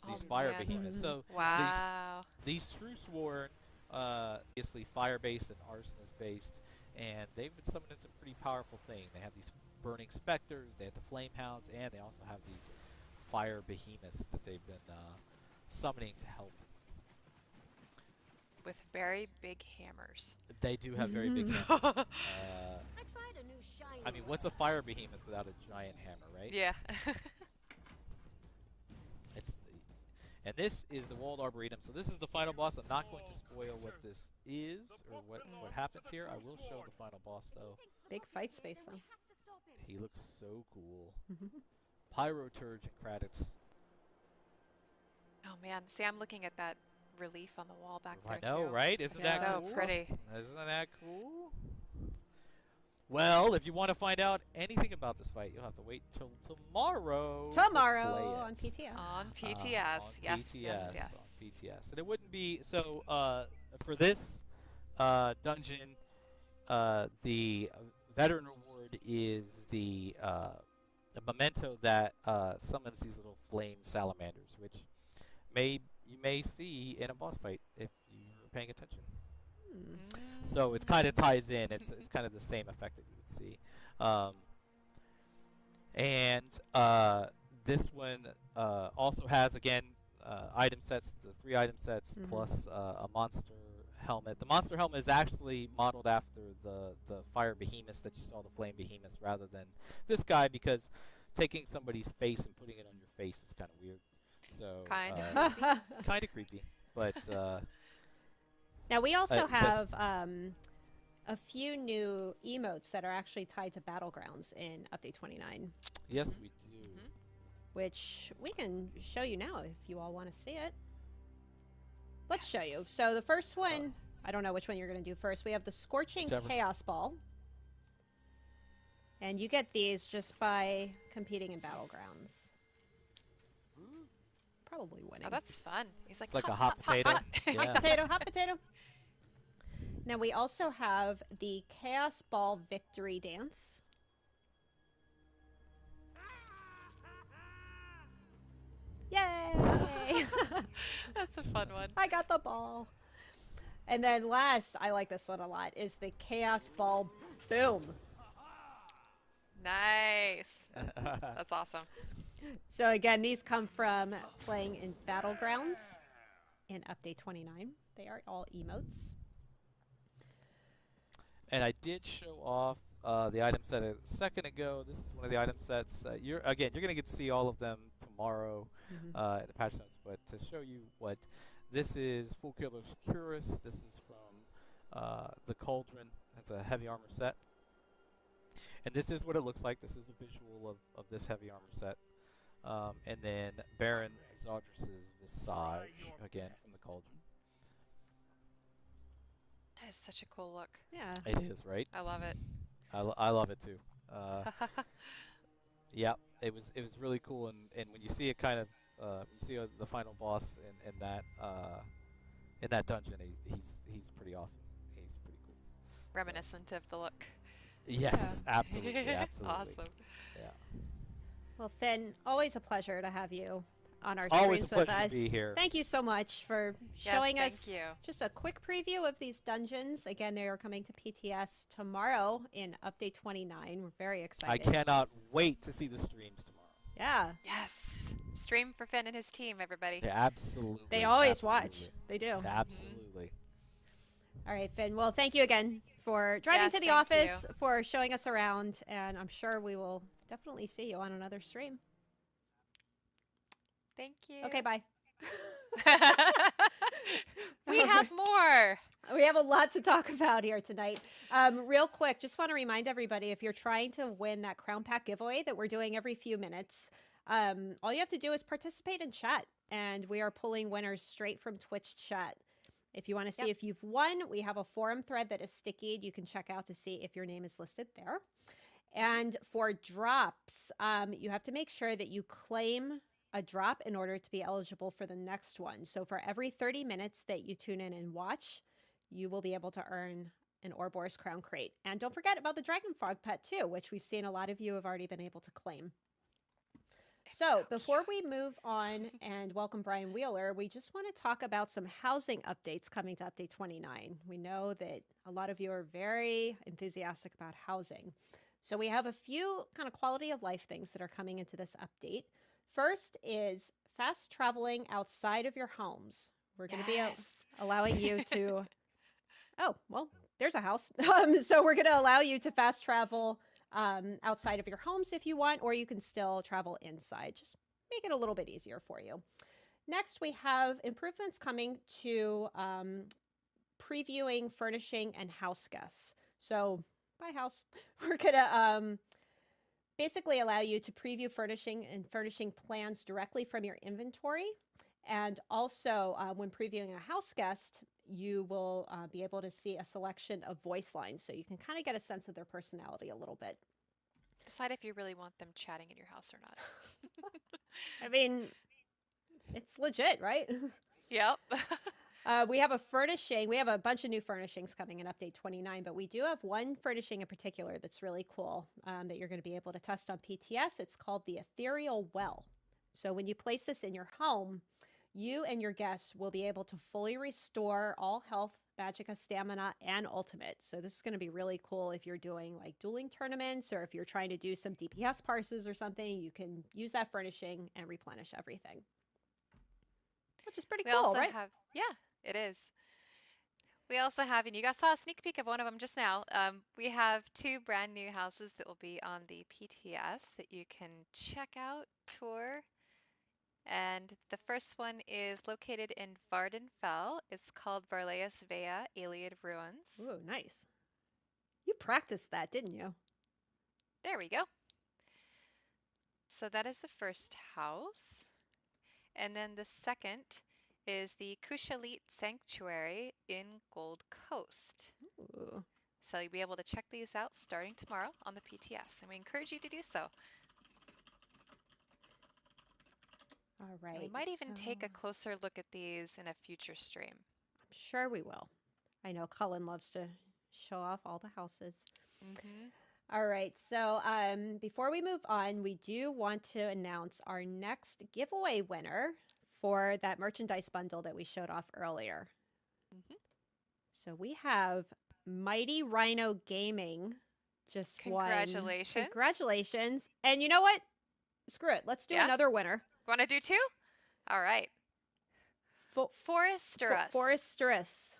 Speaker 9: These fire behemoths. So,
Speaker 8: wow.
Speaker 9: These True Sworn, obviously fire-based and arsonist-based, and they've been summoning some pretty powerful things. They have these burning specters, they have the flame hounds, and they also have these fire behemoths that they've been summoning to help.
Speaker 8: With very big hammers.
Speaker 9: They do have very big hammers. I mean, what's a fire behemoth without a giant hammer, right?
Speaker 8: Yeah.
Speaker 9: And this is the Walled Arboretum. So this is the final boss. I'm not going to spoil what this is or what happens here. I will show the final boss, though.
Speaker 1: Big fight space, though.
Speaker 9: He looks so cool. Pyroturge and Kratix.
Speaker 8: Oh man, see, I'm looking at that relief on the wall back there.
Speaker 9: I know,
Speaker 8: too.
Speaker 9: right? Isn't that
Speaker 8: so
Speaker 9: cool?
Speaker 8: pretty?
Speaker 9: Isn't that cool? Well, if you want to find out anything about this fight, you'll have to wait till tomorrow.
Speaker 1: Tomorrow on PTS.
Speaker 8: On PTS,
Speaker 9: yes. On PTS. And it wouldn't be so. For this dungeon, the veteran reward is the memento that summons these little flame salamanders, which you may see in a boss fight if you're paying attention. So it kind of ties in. It's kind of the same effect that you would see. This one also has, again, item sets, the 3 item sets, plus a monster helmet. The monster helmet is actually modeled after the fire behemoths that you saw, the flame behemoths, rather than this guy, because taking somebody's face and putting it on your face is kind of weird. So kind of creepy, but.
Speaker 1: Now we also have a few new emotes that are actually tied to Battlegrounds in Update 29.
Speaker 9: Yes, we do.
Speaker 1: Which we can show you now if you all want to see it. Let's show you. So the first one, I don't know which one you're going to do first. We have the Scorching Chaos Ball. And you get these just by competing in Battlegrounds. Probably winning.
Speaker 8: Oh, that's fun. He's like,
Speaker 9: it's like a hot potato.
Speaker 1: Hot potato, hot potato. Now we also have the Chaos Ball Victory Dance. Yay!
Speaker 8: That's a fun one.
Speaker 1: I got the ball. And then last, I like this one a lot, is the Chaos Ball Boom.
Speaker 8: Nice. That's awesome.
Speaker 1: So again, these come from playing in Battlegrounds in Update 29. They are all emotes.
Speaker 9: And I did show off the item set a second ago. This is one of the item sets. You're going to get to see all of them tomorrow in the patch notes. But to show you what this is, Full Killer's Curus. This is from the Cauldron. It's a heavy armor set. And this is what it looks like. This is the visual of this heavy armor set. And then Baron Zodris' Visage, again, from the Cauldron.
Speaker 8: That is such a cool look.
Speaker 1: Yeah.
Speaker 9: It is, right?
Speaker 8: I love it.
Speaker 9: I love it, too. Yeah, it was really cool. And when you see it kind of, you see the final boss in that dungeon, he's pretty awesome. He's pretty cool.
Speaker 8: Reminiscent of the look.
Speaker 9: Yes, absolutely, absolutely.
Speaker 8: Awesome.
Speaker 9: Yeah.
Speaker 1: Well, Finn, always a pleasure to have you on our
Speaker 9: Always
Speaker 1: streams
Speaker 9: a
Speaker 1: with
Speaker 9: pleasure
Speaker 1: us.
Speaker 9: to be here.
Speaker 1: Thank you so much for
Speaker 8: Yes,
Speaker 1: showing
Speaker 8: thank
Speaker 1: us
Speaker 8: you.
Speaker 1: just a quick preview of these dungeons. Again, they are coming to PTS tomorrow in Update 29. We're very excited.
Speaker 9: I cannot wait to see the streams tomorrow.
Speaker 1: Yeah.
Speaker 8: Yes. Stream for Finn and his team, everybody.
Speaker 9: Yeah, absolutely.
Speaker 1: They always
Speaker 9: absolutely.
Speaker 1: watch. They do.
Speaker 9: Absolutely.
Speaker 1: All right, Finn. Well, thank you again for driving
Speaker 8: Yes,
Speaker 1: to the
Speaker 8: thank
Speaker 1: office,
Speaker 8: you.
Speaker 1: for showing us around, and I'm sure we will definitely see you on another stream.
Speaker 8: Thank you.
Speaker 1: Okay, bye.
Speaker 8: We have more.
Speaker 1: We have a lot to talk about here tonight. Real quick, just want to remind everybody, if you're trying to win that Crown Pack giveaway that we're doing every few minutes, all you have to do is participate in chat, and we are pulling winners straight from Twitch chat. If you want to see if you've won, we have a forum thread that is stickied. You can check out to see if your name is listed there. And for drops, you have to make sure that you claim a drop in order to be eligible for the next one. So for every 30 minutes that you tune in and watch, you will be able to earn an Ouroboros Crown Crate. And don't forget about the Dragon Frog pet too, which we've seen a lot of you have already been able to claim. So before we move on and welcome Brian Wheeler, we just want to talk about some housing updates coming to Update 29. We know that a lot of you are very enthusiastic about housing. So we have a few kind of quality of life things that are coming into this update. First is fast traveling outside of your homes. We're going to be allowing you to, oh, well, there's a house. So we're going to allow you to fast travel outside of your homes if you want, or you can still travel inside. Just make it a little bit easier for you. Next, we have improvements coming to previewing, furnishing, and house guests. So by house, we're going to basically allow you to preview furnishing and furnishing plans directly from your inventory. And also, when previewing a house guest, you will be able to see a selection of voice lines, so you can kind of get a sense of their personality a little bit.
Speaker 8: Decide if you really want them chatting in your house or not.
Speaker 1: I mean, it's legit, right?
Speaker 8: Yep.
Speaker 1: We have a furnishing. We have a bunch of new furnishings coming in Update 29, but we do have one furnishing in particular that's really cool that you're going to be able to test on PTS. It's called the Ethereal Well. So when you place this in your home, you and your guests will be able to fully restore all health, magicka, stamina, and ultimate. So this is going to be really cool if you're doing like dueling tournaments, or if you're trying to do some DPS parses or something. You can use that furnishing and replenish everything, which is pretty cool, right?
Speaker 8: Yeah, it is. We also have, and you guys saw a sneak peek of one of them just now. We have 2 brand new houses that will be on the PTS that you can check out, tour. And the first one is located in Vardenfell. It's called Varleus Vea, Iliad Ruins.
Speaker 1: Ooh, nice. You practiced that, didn't you?
Speaker 8: There we go. So that is the first house. And then the second is the Kushalit Sanctuary in Gold Coast.
Speaker 1: Ooh.
Speaker 8: So you'll be able to check these out starting tomorrow on the PTS, and we encourage you to do so.
Speaker 1: All right.
Speaker 8: And we might even take a closer look at these in a future stream.
Speaker 1: I'm sure we will. I know Cullen loves to show off all the houses. All right. So before we move on, we do want to announce our next giveaway winner for that merchandise bundle that we showed off earlier. So we have Mighty Rhino Gaming just won.
Speaker 8: Congratulations.
Speaker 1: Congratulations. And you know what? Screw it. Let's do another winner.
Speaker 8: Want to do 2? All right. Foresterus.
Speaker 1: Foresterus.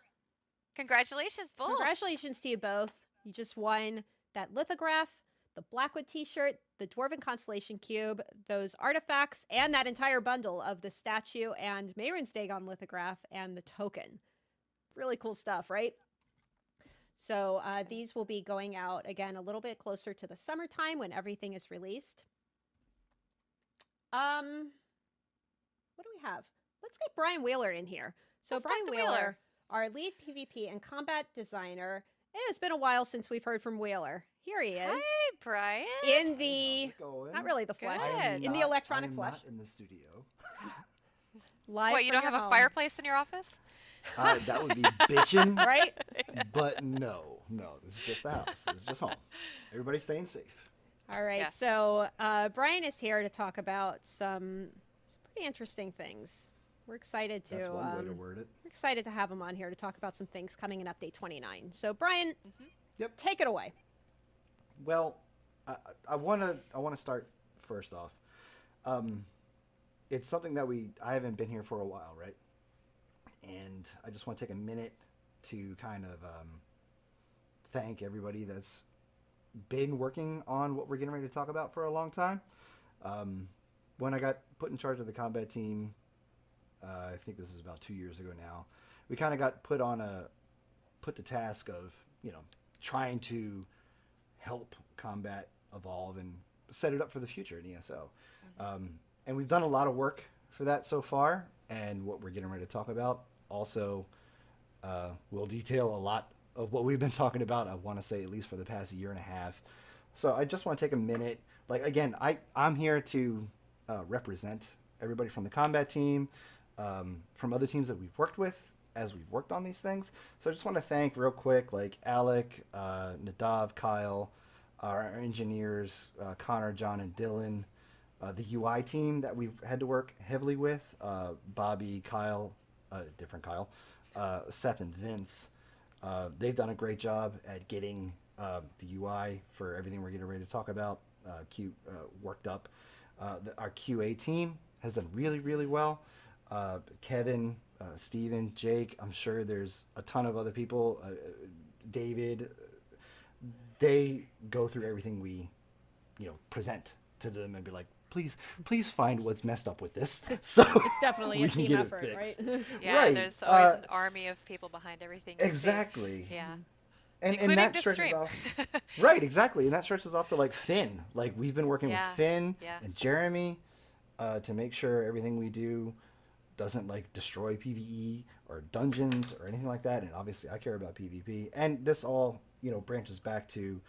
Speaker 8: Congratulations, both.
Speaker 1: Congratulations to you both. You just won that lithograph, the Blackwood t-shirt, the Dwarven Constellation Cube, those artifacts, and that entire bundle of the statue and Mehrunes Dagon lithograph and the token. Really cool stuff, right? So these will be going out, again, a little bit closer to the summertime when everything is released. What do we have? Let's get Brian Wheeler in here. So
Speaker 8: Let's
Speaker 1: Brian
Speaker 8: talk to
Speaker 1: Wheeler, our lead PvP and combat designer. It has been a while since we've heard from Wheeler. Here he is.
Speaker 8: Hey, Brian.
Speaker 1: In the, not really the flesh, in the electronic flesh.
Speaker 11: Not in the studio.
Speaker 1: Live
Speaker 8: What, you don't have a fireplace in your office?
Speaker 11: That would be bitchin'.
Speaker 1: Right?
Speaker 11: But no, this is just the house. This is just home. Everybody's staying safe.
Speaker 1: All right, so Brian is here to talk about some pretty interesting things. We're excited to.
Speaker 11: That's one way to word it.
Speaker 1: We're excited to have him on here to talk about some things coming in Update 29. So Brian, take it away.
Speaker 11: Well, I want to start first off. It's something that I haven't been here for a while, right? And I just want to take a minute to kind of thank everybody that's been working on what we're getting ready to talk about for a long time. When I got put in charge of the combat team, I think this is about 2 years ago now, we kind of got put to task of, trying to help combat evolve and set it up for the future in ESO. And we've done a lot of work for that so far, and what we're getting ready to talk about also will detail a lot of what we've been talking about, I want to say at least for the past year and a half. So I just want to take a minute. Like, again, I'm here to represent everybody from the combat team, from other teams that we've worked with as we've worked on these things. So I just want to thank real quick, like Alec, Nadav, Kyle, our engineers, Connor, John, and Dylan, the UI team that we've had to work heavily with, Bobby, Kyle, different Kyle, Seth, and Vince. They've done a great job at getting the UI for everything we're getting ready to talk about worked up. Our QA team has done really, really well. Kevin, Steven, Jake, I'm sure there's a ton of other people, David, they go through everything we, present to them and be like, please find what's messed up with this. So
Speaker 1: it's definitely a team effort, right?
Speaker 8: Yeah,
Speaker 11: right.
Speaker 8: There's always an army of people behind everything.
Speaker 11: Exactly.
Speaker 8: Yeah.
Speaker 11: And that stretches off. Right, exactly. And that stretches off to like Finn. Like we've been working with Finn and Jeremy to make sure everything we do doesn't like destroy PvE or dungeons or anything like that. And obviously I care about PvP. And this all, branches back to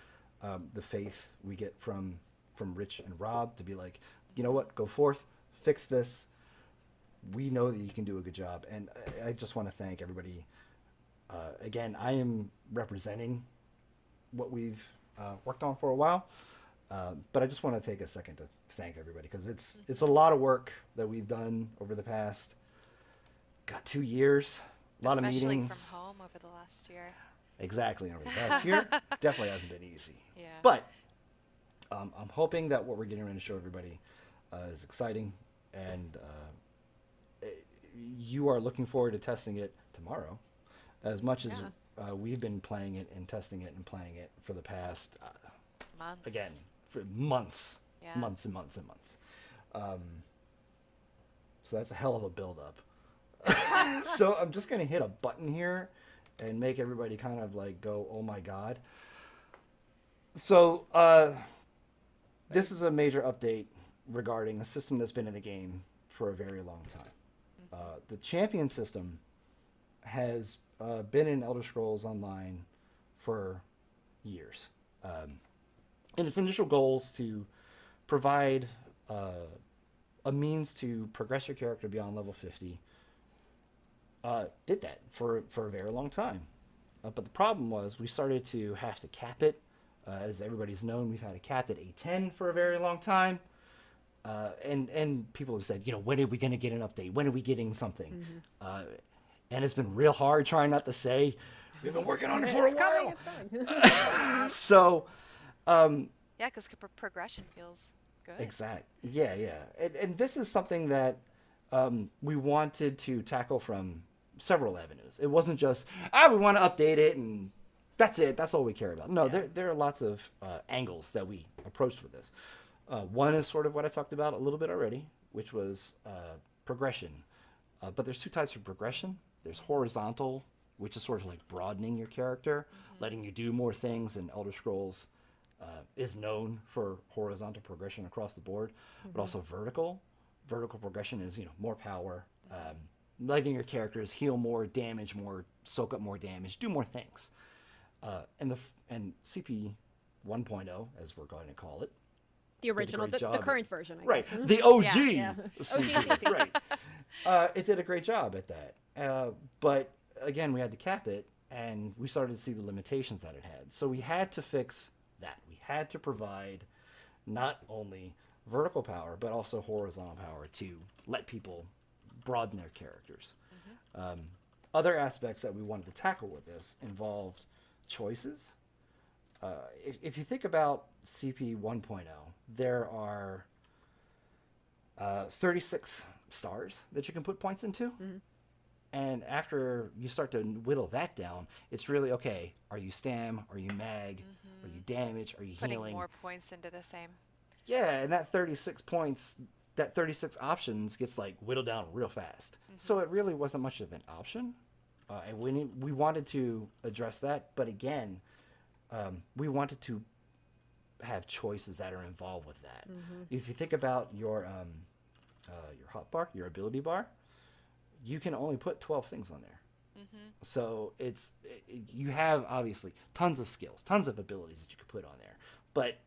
Speaker 11: the faith we get from Rich and Rob to be like, you know what, go forth, fix this. We know that you can do a good job. And I just want to thank everybody. Again, I am representing what we've worked on for a while, but I just want to take a second to thank everybody because it's a lot of work that we've done over the past 2 years, a lot of meetings.
Speaker 8: Especially from home over the last year.
Speaker 11: Exactly, over the past year, definitely hasn't been easy.
Speaker 8: Yeah.
Speaker 11: But I'm hoping that what we're getting ready to show everybody is exciting, and you are looking forward to testing it tomorrow. As much as we've been playing it and testing it and playing it for the past,
Speaker 8: months.
Speaker 11: Again, for months,
Speaker 8: Yeah.
Speaker 11: months and months and months. So that's a hell of a build-up. So I'm just going to hit a button here and make everybody kind of like go, oh my God. So this is a major update regarding a system that's been in the game for a very long time. The champion system has been in Elder Scrolls Online for years. And its initial goals to provide a means to progress your character beyond level 50 did that for a very long time. But the problem was we started to have to cap it. As everybody's known, we've had it capped at A10 for a very long time. And people have said, when are we going to get an update? When are we getting something? And it's been real hard trying not to say, We've been working on it for a while.
Speaker 1: It's coming.
Speaker 11: So,
Speaker 8: Yeah, because progression feels good.
Speaker 11: exact. Yeah, yeah. And this is something that we wanted to tackle from several avenues. It wasn't just, we want to update it and that's it. That's all we care about. No, there are lots of angles that we approached with this. One is sort of what I talked about a little bit already, which was progression. But there's two types of progression. There's horizontal, which is sort of like broadening your character, letting you do more things, and Elder Scrolls is known for horizontal progression across the board, but also vertical. Vertical progression is, more power, letting your characters heal more, damage more, soak up more damage, do more things. And CP 1.0, as we're going to call it,
Speaker 1: the original, the current version, I
Speaker 11: right?
Speaker 1: guess.
Speaker 11: The OG,
Speaker 1: Yeah.
Speaker 11: CP, right? It did a great job at that, but again, we had to cap it, and we started to see the limitations that it had. So we had to fix that. We had to provide not only vertical power, but also horizontal power to let people broaden their characters. Other aspects that we wanted to tackle with this involved choices. If you think about CP 1.0, there are 36 stars that you can put points into. And after you start to whittle that down, it's really, okay, are you stam? Are you mag? Are you damage? Are you
Speaker 8: Putting
Speaker 11: healing?
Speaker 8: more points into the same.
Speaker 11: Yeah, and that 36 points, that 36 options gets like whittled down real fast. So it really wasn't much of an option. And we wanted to address that. But again, we wanted to have choices that are involved with that. If you think about your hotbar, your ability bar, you can only put 12 things on there. So you have obviously tons of skills, tons of abilities that you could put on there. But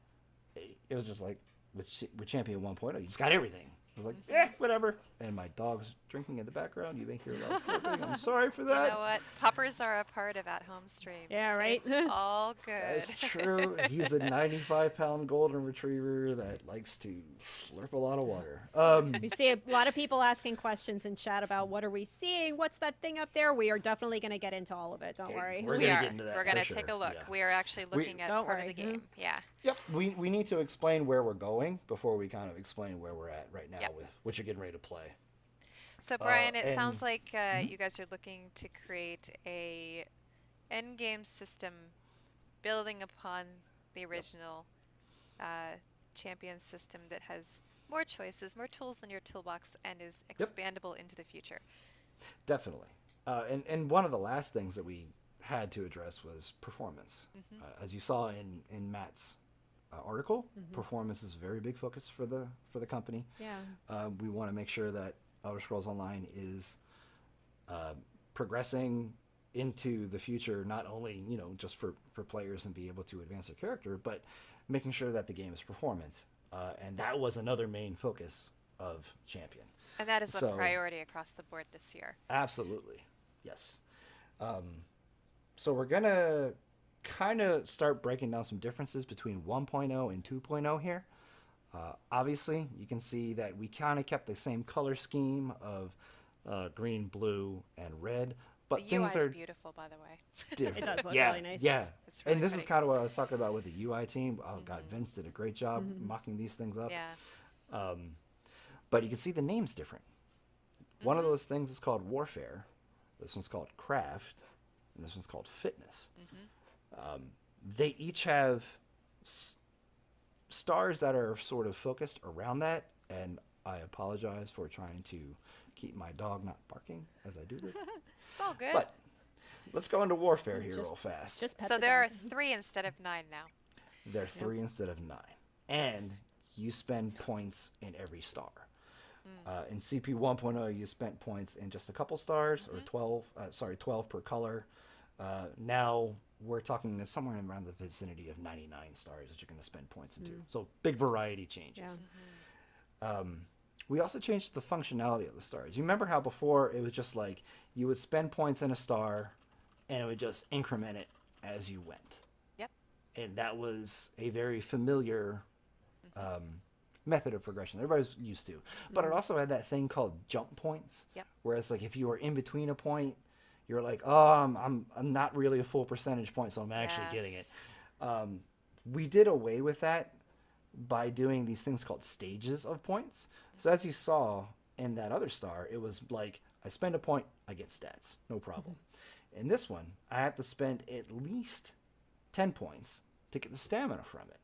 Speaker 11: it was just like with Champion 1.0, you just got everything. I was like, whatever. And my dog's drinking in the background. You may hear loud slurping. I'm sorry for that.
Speaker 8: You know what? Poppers are a part of at-home streams.
Speaker 1: Yeah, right?
Speaker 8: It's all good.
Speaker 11: That's true. He's a 95-pound golden retriever that likes to slurp a lot of water.
Speaker 1: We see a lot of people asking questions in chat about what are we seeing? What's that thing up there? We are definitely going to get into all of it. Don't worry.
Speaker 11: We're
Speaker 8: We
Speaker 11: gonna
Speaker 8: are.
Speaker 11: get into that
Speaker 8: We're going to
Speaker 11: for
Speaker 8: take
Speaker 11: sure.
Speaker 8: a look.
Speaker 11: Yeah.
Speaker 8: We are actually looking at
Speaker 1: Don't
Speaker 8: part
Speaker 1: worry.
Speaker 8: of the game. Yeah.
Speaker 11: Yep. We need to explain where we're going before we kind of explain where we're at right now with what you're getting ready to play.
Speaker 8: So Brian, it sounds like you guys are looking to create a endgame system building upon the original champion system that has more choices, more tools in your toolbox, and is expandable into the future.
Speaker 11: Definitely. And one of the last things that we had to address was performance. As you saw in Matt's article, performance is a very big focus for the company.
Speaker 1: Yeah.
Speaker 11: We want to make sure that Elder Scrolls Online is progressing into the future, not only just for players and be able to advance their character, but making sure that the game is performant. And that was another main focus of Champion.
Speaker 8: And that is a priority across the board this year.
Speaker 11: Absolutely, yes. So we're gonna kind of start breaking down some differences between 1.0 and 2.0 here. Obviously, you can see that we kind of kept the same color scheme of green, blue, and red, but
Speaker 8: the
Speaker 11: things
Speaker 8: UI
Speaker 11: are
Speaker 8: is beautiful, by the way.
Speaker 11: different.
Speaker 1: It does look
Speaker 11: yeah,
Speaker 1: really nice.
Speaker 11: yeah.
Speaker 8: It's really
Speaker 11: And this is
Speaker 8: pretty.
Speaker 11: kind of what I was talking about with the UI team. Oh God, Vince did a great job mocking these things up.
Speaker 8: Yeah.
Speaker 11: But you can see the name's different. One of those things is called Warfare. This one's called Craft, and this one's called Fitness. They each have stars that are sort of focused around that, and I apologize for trying to keep my dog not barking as I do this.
Speaker 8: It's all good.
Speaker 11: But let's go into Warfare here real fast.
Speaker 8: So there are 3 instead of 9 now.
Speaker 11: There are 3 instead of 9. And you spend points in every star. In CP 1.0, you spent points in just a couple stars, or 12 per color. Now we're talking somewhere around the vicinity of 99 stars that you're going to spend points into. So big variety changes. We also changed the functionality of the stars. You remember how before it was just like you would spend points in a star and it would just increment it as you went.
Speaker 8: Yep.
Speaker 11: And that was a very familiar method of progression that everybody's used to. But it also had that thing called jump points.
Speaker 8: Yep.
Speaker 11: Whereas like if you were in between a point, you're like, oh, I'm not really a full percentage point, so I'm actually getting it. We did away with that by doing these things called stages of points. So as you saw in that other star, it was like, I spend a point, I get stats, no problem. In this one, I have to spend at least 10 points to get the stamina from it.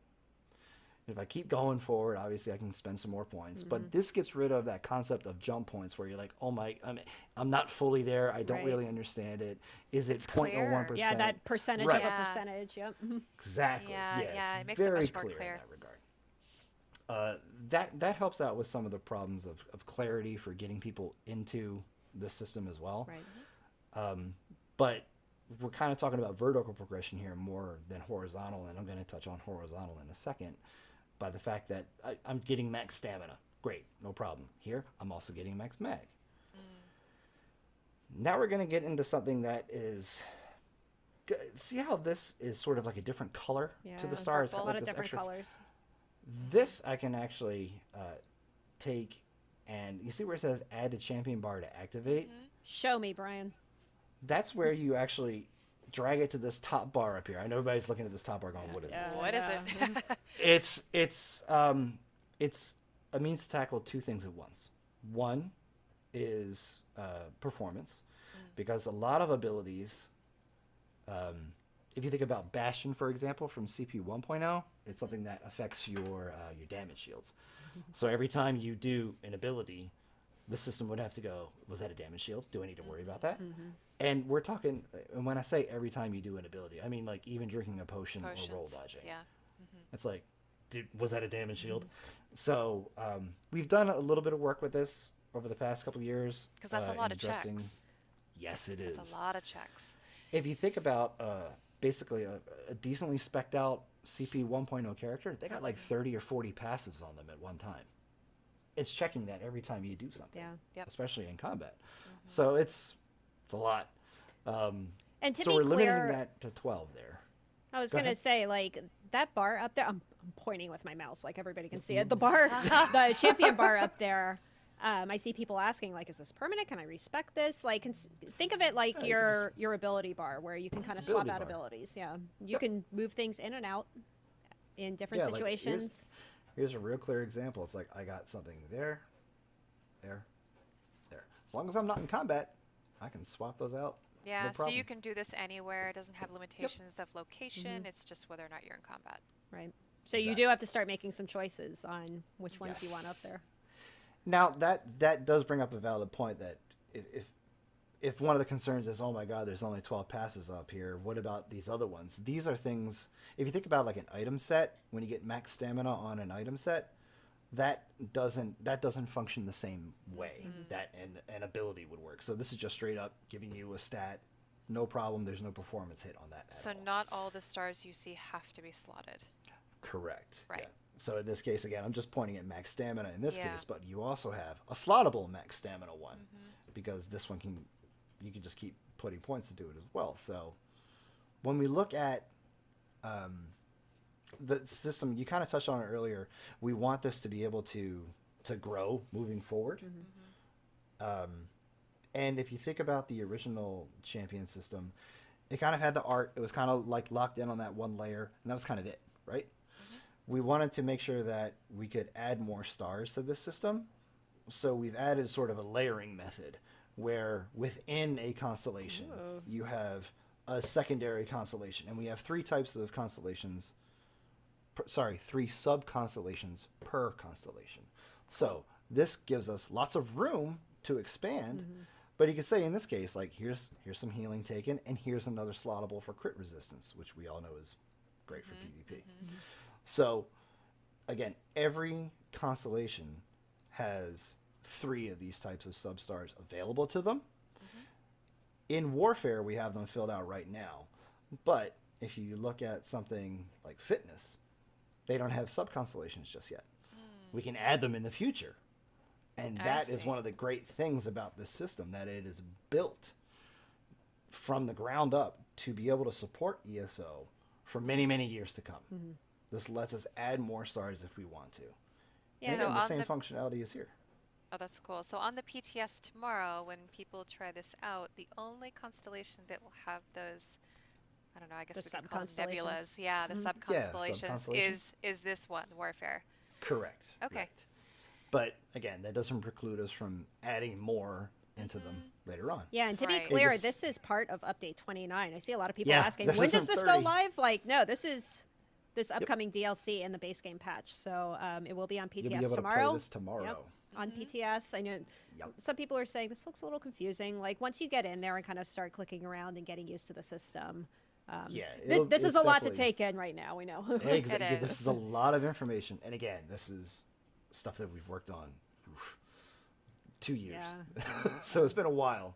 Speaker 11: If I keep going forward, obviously I can spend some more points. But this gets rid of that concept of jump points where you're like, oh my, I'm not fully there. I don't really understand it. Is it 0.01%?
Speaker 1: Yeah, that percentage of a percentage. Yep.
Speaker 11: Exactly.
Speaker 8: Yeah, it makes
Speaker 11: very
Speaker 8: it much more clear.
Speaker 11: in that regard. That helps out with some of the problems of clarity for getting people into the system as well.
Speaker 1: Right.
Speaker 11: But we're kind of talking about vertical progression here more than horizontal, and I'm going to touch on horizontal in a second. By the fact that I'm getting max stamina. Great, no problem. Here, I'm also getting max mag. Now we're going to get into something that is... See how this is sort of like a different color to the star? It's got
Speaker 1: a lot
Speaker 11: like
Speaker 1: of
Speaker 11: this
Speaker 1: different colors.
Speaker 11: This I can actually take, and you see where it says add to champion bar to activate?
Speaker 1: Show me, Brian.
Speaker 11: That's where you actually drag it to this top bar up here. I know everybody's looking at this top bar going, what is this?
Speaker 8: What is it?
Speaker 11: It's a means to tackle two things at once. One is performance, because a lot of abilities, if you think about Bastion, for example, from CP 1.0, it's something that affects your damage shields. So every time you do an ability, the system would have to go, was that a damage shield? Do I need to worry about that? And we're talking, and when I say every time you do an ability, I mean like even drinking a potion or roll dodging.
Speaker 8: Yeah.
Speaker 11: It's like, was that a damage shield? So we've done a little bit of work with this over the past couple of years.
Speaker 8: Because that's a lot of checks.
Speaker 11: Yes, it is.
Speaker 8: That's a lot of checks.
Speaker 11: If you think about basically a decently spec'd out CP 1.0 character, they got like 30 or 40 passives on them at one time. It's checking that every time you do something, especially in combat. So it's a lot.
Speaker 1: And to
Speaker 11: so
Speaker 1: be
Speaker 11: we're
Speaker 1: clear,
Speaker 11: limiting that to 12 there.
Speaker 1: I was
Speaker 11: Go
Speaker 1: going to
Speaker 11: ahead.
Speaker 1: say, like, that bar up there, I'm pointing with my mouse, like everybody can see it. The bar, the champion bar up there, I see people asking, like, is this permanent? Can I respec this? Like, think of it like your ability bar, where you can kind of swap out abilities. Yeah, you can move things in and out in different situations.
Speaker 11: Like here's a real clear example. It's like I got something there, there, there. As long as I'm not in combat, I can swap those out.
Speaker 8: Yeah,
Speaker 11: no
Speaker 8: so you can do this anywhere. It doesn't have limitations of location. It's just whether or not you're in combat.
Speaker 1: Right. So you do have to start making some choices on which ones you want up there.
Speaker 11: Now that does bring up a valid point that if one of the concerns is, oh my God, there's only 12 passes up here, what about these other ones? These are things, if you think about like an item set, when you get max stamina on an item set, that doesn't function the same way that an ability would work. So this is just straight up giving you a stat, no problem, there's no performance hit on that at
Speaker 8: So
Speaker 11: all.
Speaker 8: not all the stars you see have to be slotted.
Speaker 11: Correct.
Speaker 8: Right.
Speaker 11: Yeah. So in this case, again, I'm just pointing at max stamina in this case, but you also have a slottable max stamina one, because this one you can just keep putting points to do it as well. So when we look at the system, you kind of touched on it earlier, we want this to be able to grow moving forward. And if you think about the original champion system, it kind of had the art, it was kind of like locked in on that one layer, and that was kind of it, right? We wanted to make sure that we could add more stars to this system. So we've added sort of a layering method where within a constellation, you have a secondary constellation. And we have three types of constellations. Three sub-constellations per constellation. So this gives us lots of room to expand. But you could say in this case, like, here's some healing taken, and here's another slottable for crit resistance, which we all know is great for PvP. So, again, every constellation has 3 of these types of substars available to them. In Warfare, we have them filled out right now. But if you look at something like Fitness, they don't have sub-constellations just yet. We can add them in the future. And that is one of the great things about this system, that it is built from the ground up to be able to support ESO for many, many years to come. This lets us add more stars if we want to.
Speaker 1: Yeah.
Speaker 11: And
Speaker 8: So
Speaker 11: the
Speaker 8: on
Speaker 11: same
Speaker 8: the-
Speaker 11: functionality is here.
Speaker 8: Oh, that's cool. So on the PTS tomorrow, when people try this out, the only constellation that will have those, I don't know, I guess we could call them nebulas. Yeah, the sub-constellations is this one, Warfare.
Speaker 11: Correct.
Speaker 8: Okay.
Speaker 11: Right. But again, that doesn't preclude us from adding more into them later on.
Speaker 1: Yeah, and to be clear, this is part of Update 29. I see a lot of people
Speaker 11: Yeah,
Speaker 1: asking,
Speaker 11: this
Speaker 1: when does
Speaker 11: isn't
Speaker 1: this
Speaker 11: 30.
Speaker 1: go live? Like, no, this is this upcoming DLC and the base game patch. So it will be on PTS
Speaker 11: You'll be able
Speaker 1: tomorrow.
Speaker 11: to play this tomorrow.
Speaker 1: Yep, on PTS. I know some people are saying this looks a little confusing. Like, once you get in there and kind of start clicking around and getting used to the system. This is a lot to take in right now, we know.
Speaker 11: Exactly. This is a lot of information. And again, this is stuff that we've worked on 2 years. Yeah. So it's been a while.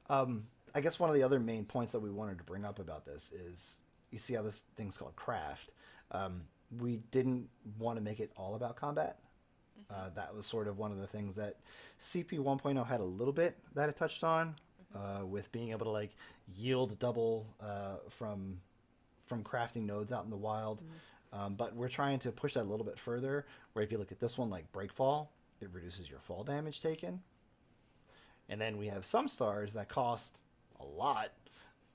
Speaker 11: I guess one of the other main points that we wanted to bring up about this is, you see how this thing's called craft. We didn't want to make it all about combat. That was sort of one of the things that CP 1.0 had a little bit that it touched on, with being able to like yield double from crafting nodes out in the wild. But we're trying to push that a little bit further, where if you look at this one, like Breakfall, it reduces your fall damage taken. And then we have some stars that cost a lot,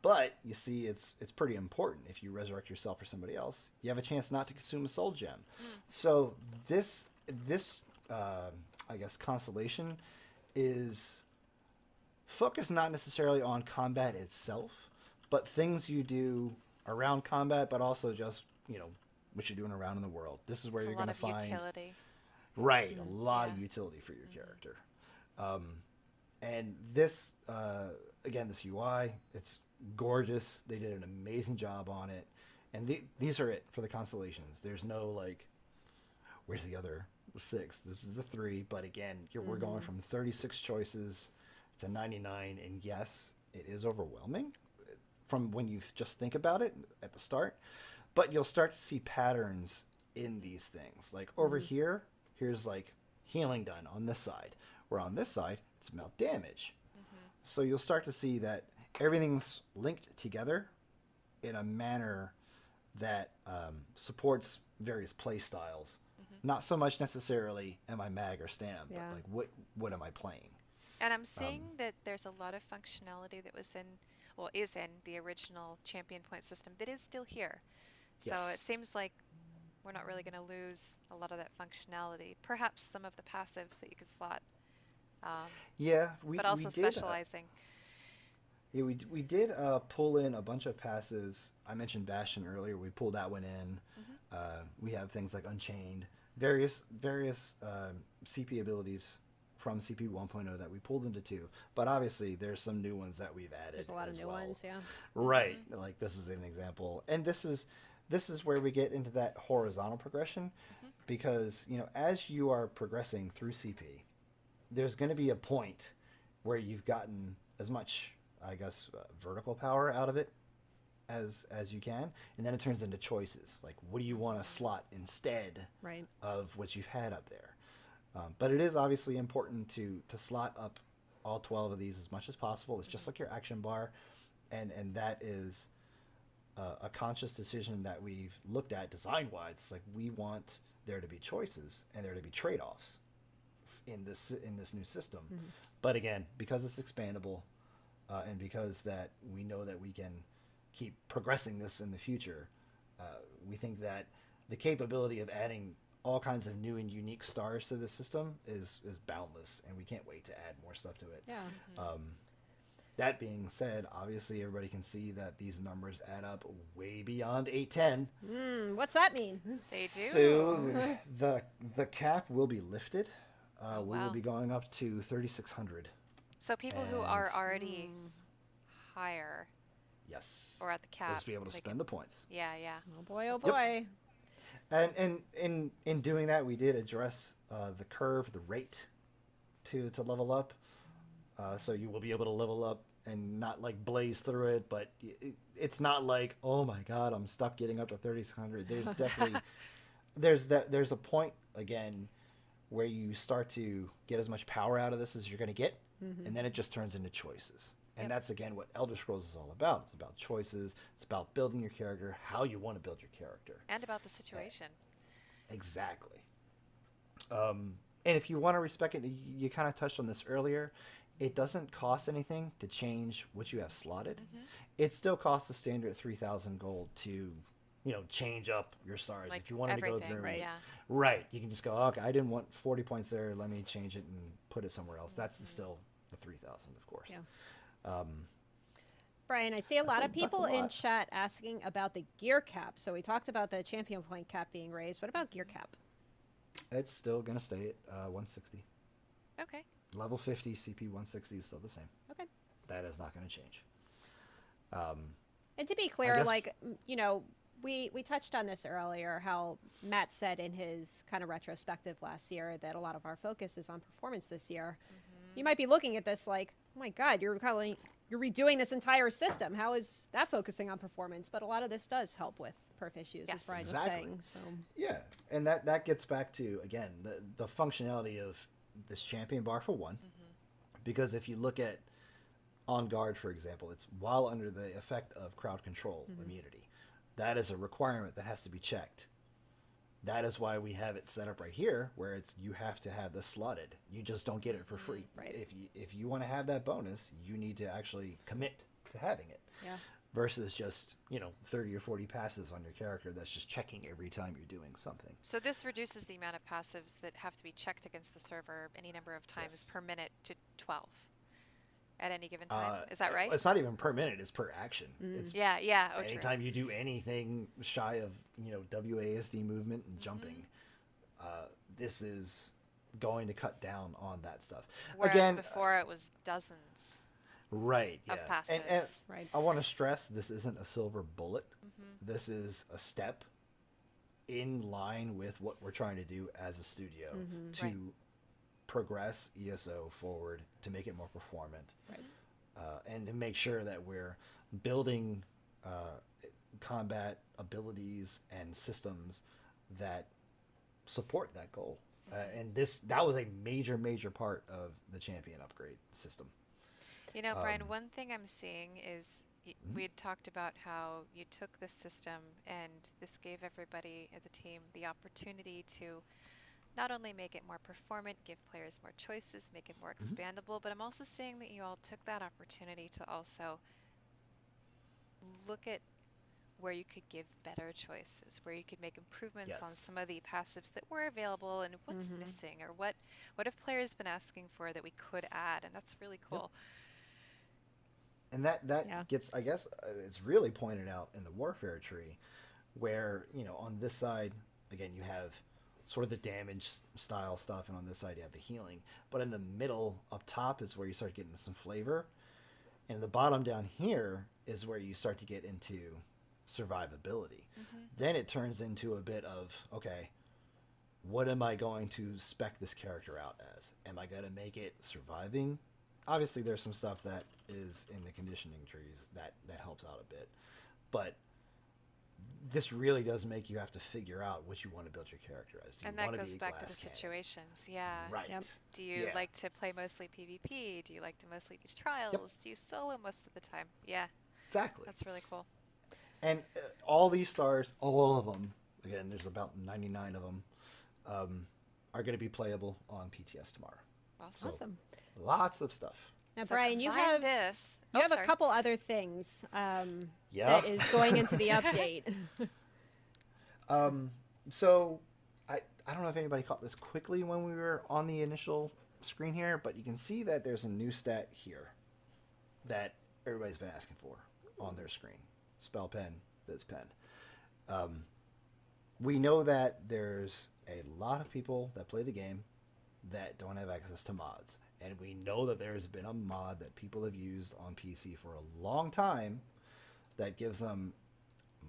Speaker 11: but you see it's pretty important. If you resurrect yourself or somebody else, you have a chance not to consume a soul gem. So this I guess constellation is focused not necessarily on combat itself, but things you do around combat, but also just, what you're doing around in the world. This is where you're going to find
Speaker 8: utility.
Speaker 11: Right, a lot of utility for your character. And this, again, this UI, it's gorgeous. They did an amazing job on it. And these are it for the constellations. There's no, like, where's the other 6? This is a 3. But again, we're going from 36 choices to 99. And yes, it is overwhelming from when you just think about it at the start. But you'll start to see patterns in these things. Like over here, here's like healing done on this side. Where on this side, it's about damage. So you'll start to see that everything's linked together in a manner that supports various play styles. Not so much necessarily am I mag or stam, but like what am I playing?
Speaker 8: And I'm seeing that there's a lot of functionality that was is in the original champion point system that is still here. So it seems like we're not really going to lose a lot of that functionality. Perhaps some of the passives that you could slot. But also specializing.
Speaker 11: We did pull in a bunch of passives. I mentioned Bastion earlier. We pulled that one in. We have things like Unchained, various CP abilities from CP 1.0 that we pulled into 2. But obviously, there's some new ones that we've added.
Speaker 1: There's a lot of new ones, yeah.
Speaker 11: Right, like this is an example, and this is where we get into that horizontal progression, because as you are progressing through CP, there's going to be a point where you've gotten as much, I guess, vertical power out of it as you can, and then it turns into choices. Like, what do you want to slot instead of what you've had up there? But it is obviously important to slot up all 12 of these as much as possible. It's just like your action bar, and that is a conscious decision that we've looked at design-wise. It's like we want there to be choices and there to be trade-offs in this new system. But again, because it's expandable, and because that we know that we can keep progressing this in the future, we think that the capability of adding all kinds of new and unique stars to the system is boundless, and we can't wait to add more stuff to it. That being said, obviously everybody can see that these numbers add up way beyond 810.
Speaker 1: What's that mean?
Speaker 8: They do.
Speaker 11: So the cap will be lifted. We will be going up to 3,600.
Speaker 8: So people who are already higher, or at the cap,
Speaker 11: will just be able to spend the points.
Speaker 8: Yeah.
Speaker 1: Oh boy, oh boy.
Speaker 11: And in doing that, we did address the curve, the rate to level up. So you will be able to level up and not like blaze through it, but it's not like, oh my god, I'm stuck getting up to 3,600. There's definitely there's a point again where you start to get as much power out of this as you're going to get, and then it just turns into choices. And that's again what Elder Scrolls is all about. It's about choices. It's about building your character, how you want to build your character,
Speaker 8: and about the situation.
Speaker 11: Exactly. And if you want to respec it, you kind of touched on this earlier. It doesn't cost anything to change what you have slotted. It still costs a standard 3,000 gold to, change up your stars.
Speaker 8: Like
Speaker 11: if you wanted to go through,
Speaker 8: right?
Speaker 11: Right. You can just go, okay, I didn't want 40 points there. Let me change it and put it somewhere else. That's still the 3,000, of course.
Speaker 1: Yeah. Brian, I see a lot of people in chat asking about the gear cap. So we talked about the champion point cap being raised. What about gear cap?
Speaker 11: It's still going to stay at 160.
Speaker 8: Okay.
Speaker 11: Level 50 CP 160 is still the same.
Speaker 1: Okay.
Speaker 11: That is not going to change.
Speaker 1: And to be clear, we touched on this earlier, how Matt said in his kind of retrospective last year that a lot of our focus is on performance this year. You might be looking at this like, oh my God, you're redoing this entire system. How is that focusing on performance? But a lot of this does help with perf issues, as Brian was saying. So
Speaker 11: yeah, and that gets back to, again, the functionality of this champion bar for one. Because if you look at On Guard, for example, it's while under the effect of crowd control immunity. That is a requirement that has to be checked. That is why we have it set up right here, where you have to have this slotted. You just don't get it for free.
Speaker 1: Right.
Speaker 11: If you want to have that bonus, you need to actually commit to having it.
Speaker 1: Yeah.
Speaker 11: Versus just 30 or 40 passes on your character that's just checking every time you're doing something.
Speaker 8: So this reduces the amount of passives that have to be checked against the server any number of times per minute to 12 at any given time. Is that right?
Speaker 11: It's not even per minute; it's per action. It's
Speaker 8: yeah. Oh,
Speaker 11: anytime you do anything shy of WASD movement and jumping, this is going to cut down on that stuff.
Speaker 8: Whereas
Speaker 11: Again,
Speaker 8: before it was dozens.
Speaker 11: Right. Yeah.
Speaker 8: Of passives.
Speaker 11: And
Speaker 1: right.
Speaker 11: I want to stress this isn't a silver bullet. This is a step in line with what we're trying to do as a studio to progress ESO forward, to make it more performant, and to make sure that we're building combat abilities and systems that support that goal. And that was a major part of the champion upgrade system.
Speaker 8: Brian, one thing I'm seeing is we had talked about how you took this system and this gave everybody at the team the opportunity to not only make it more performant, give players more choices, make it more expandable, but I'm also seeing that you all took that opportunity to also look at where you could give better choices, where you could make improvements on some of the passives that were available and what's missing, or what have players been asking for that we could add, and that's really cool.
Speaker 11: And that gets, I guess, it's really pointed out in the warfare tree, where on this side, again, you have sort of the damage style stuff, and on this side you have the healing. But in the middle, up top, is where you start getting some flavor, and the bottom down here is where you start to get into survivability. Then it turns into a bit of, okay, what am I going to spec this character out as? Am I going to make it surviving? Obviously, there's some stuff that is in the conditioning trees that helps out a bit, but this really does make you have to figure out what you want to build your character as.
Speaker 8: And that goes back to the situations,
Speaker 11: Right.
Speaker 8: Do you like to play mostly PvP? Do you like to mostly do trials? Do you solo most of the time? Yeah.
Speaker 11: Exactly.
Speaker 8: That's really cool.
Speaker 11: And all these stars, all of them, again, there's about 99 of them, are going to be playable on PTS tomorrow.
Speaker 1: Awesome.
Speaker 11: So, lots of stuff.
Speaker 1: Now, Brian, you have a couple other things
Speaker 11: Yeah.
Speaker 1: that is going into the update.
Speaker 11: So I don't know if anybody caught this quickly when we were on the initial screen here, but you can see that there's a new stat here that everybody's been asking for on their screen. Spell pen, Viz pen. We know that there's a lot of people that play the game that don't have access to mods. And we know that there's been a mod that people have used on PC for a long time that gives them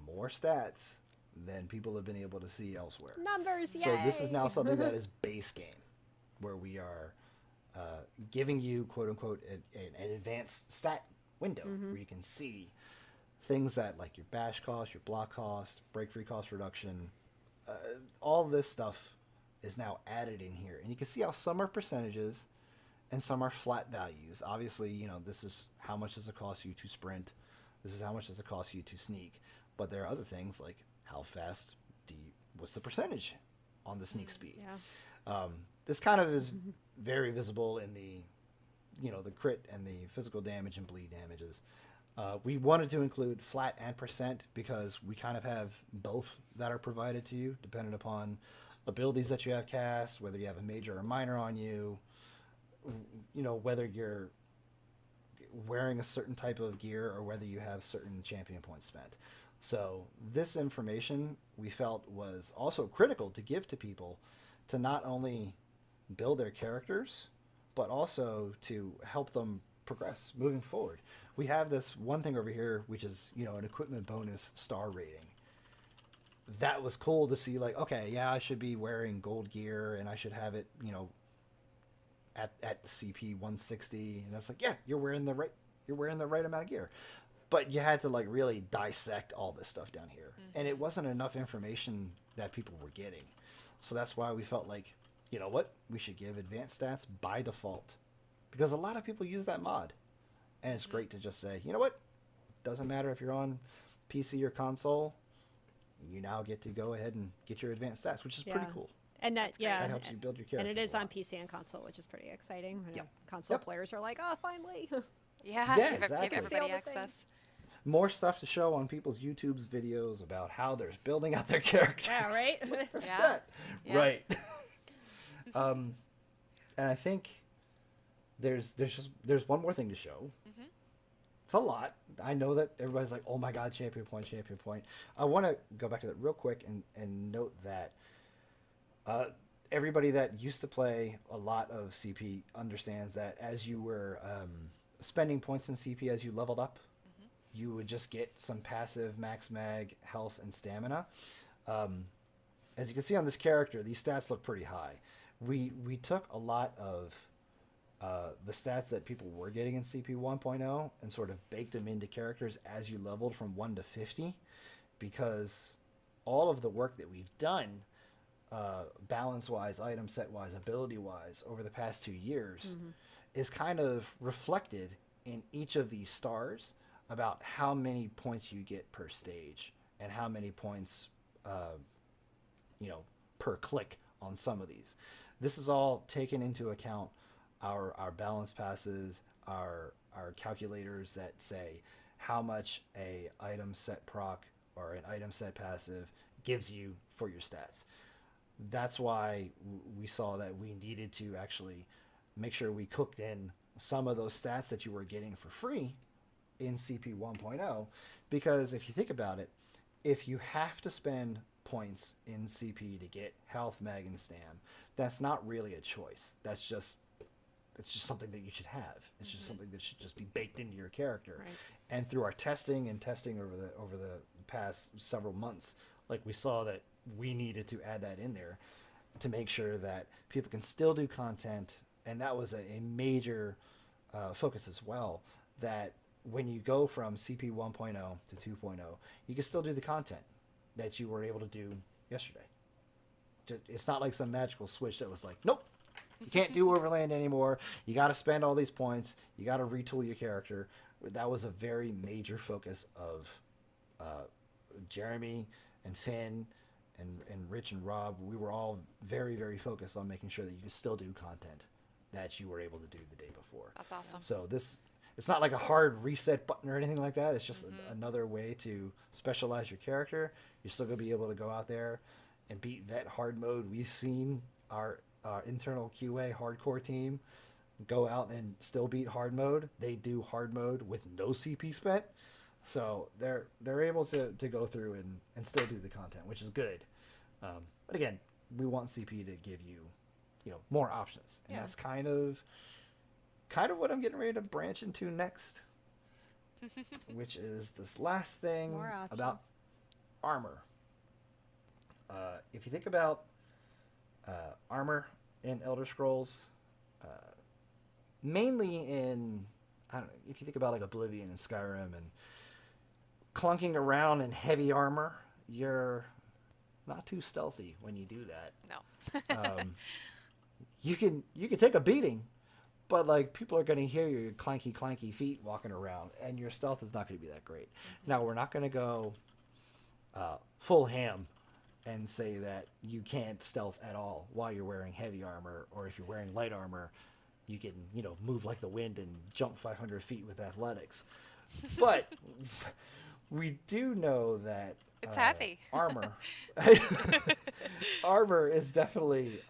Speaker 11: more stats than people have been able to see elsewhere.
Speaker 1: Numbers,
Speaker 11: So
Speaker 1: yay!
Speaker 11: this is now something that is base game, where we are giving you, quote unquote, an advanced stat window where you can see things that, like your bash cost, your block cost, break free cost reduction, all this stuff is now added in here. And you can see how some are percentages and some are flat values. Obviously, this is how much does it cost you to sprint. This is how much does it cost you to sneak. But there are other things like how fast what's the percentage on the sneak speed. this kind of is very visible in the, the crit and the physical damage and bleed damages. We wanted to include flat and percent because we kind of have both that are provided to you, depending upon abilities that you have cast, whether you have a major or minor on you, whether you're wearing a certain type of gear or whether you have certain champion points spent. So this information we felt was also critical to give to people to not only build their characters, but also to help them progress moving forward. We have this one thing over here, which is, an equipment bonus star rating. That was cool to see, like, okay, yeah, I should be wearing gold gear and I should have it, at CP 160. And that's like, yeah, you're wearing the right amount of gear. But you had to like really dissect all this stuff down here. And it wasn't enough information that people were getting. So that's why we felt like, you know what, we should give advanced stats by default. Because a lot of people use that mod. And it's great to just say, you know what, doesn't matter if you're on PC or console, you now get to go ahead and get your advanced stats, which is pretty cool.
Speaker 1: And that
Speaker 11: helps you build your character.
Speaker 1: And it is on PC and console, which is pretty exciting. Console players are like, oh, finally.
Speaker 11: Exactly.
Speaker 8: Give everybody access.
Speaker 11: More stuff to show on people's YouTube's videos about how they're building out their characters.
Speaker 1: Yeah, right?
Speaker 11: With the stat. Yeah. Right. And I think there's one more thing to show. It's a lot. I know that everybody's like, oh my god, champion point. I want to go back to that real quick and note that everybody that used to play a lot of CP understands that as you were spending points in CP as you leveled up, you would just get some passive max mag health and stamina. As you can see on this character, these stats look pretty high. We took a lot of the stats that people were getting in CP 1.0 and sort of baked them into characters as you leveled from 1 to 50, because all of the work that we've done, balance-wise, item set-wise, ability-wise, over the past 2 years is kind of reflected in each of these stars about how many points you get per stage and how many points, per click on some of these. This is all taken into account our balance passes, our calculators that say how much a item set proc or an item set passive gives you for your stats. That's why we saw that we needed to actually make sure we cooked in some of those stats that you were getting for free in CP 1.0, because if you think about it, if you have to spend points in CP to get health, mag, and stam, that's not really a choice. It's just something that you should have. It's just something that should just be baked into your character.
Speaker 1: Right.
Speaker 11: And through our testing over the past several months, like we saw that we needed to add that in there to make sure that people can still do content. And that was a major focus as well, that when you go from CP 1.0 to 2.0, you can still do the content that you were able to do yesterday. It's not like some magical switch that was like, nope, you can't do Overland anymore. You got to spend all these points. You got to retool your character. That was a very major focus of Jeremy and Finn and Rich and Rob. We were all very, very focused on making sure that you could still do content that you were able to do the day before.
Speaker 8: That's awesome.
Speaker 11: So it's not like a hard reset button or anything like that. It's just another way to specialize your character. You're still going to be able to go out there and beat vet hard mode. We've seen our internal QA hardcore team go out and still beat hard mode. They do hard mode with no CP spent. So they're able to go through and still do the content, which is good. But again, we want CP to give you, more options. And that's kind of what I'm getting ready to branch into next, which is this last thing about armor. If you think about armor in Elder Scrolls, mainly in, I don't know, if you think about like Oblivion and Skyrim and clunking around in heavy armor, you're not too stealthy when you do that.
Speaker 8: No.
Speaker 11: You can take a beating, but like people are going to hear your clanky feet walking around, and your stealth is not going to be that great. Now we're not going to go full ham and say that you can't stealth at all while you're wearing heavy armor, or if you're wearing light armor, you can, move like the wind and jump 500 feet with athletics. But we do know that
Speaker 8: it's heavy.
Speaker 11: Armor is definitely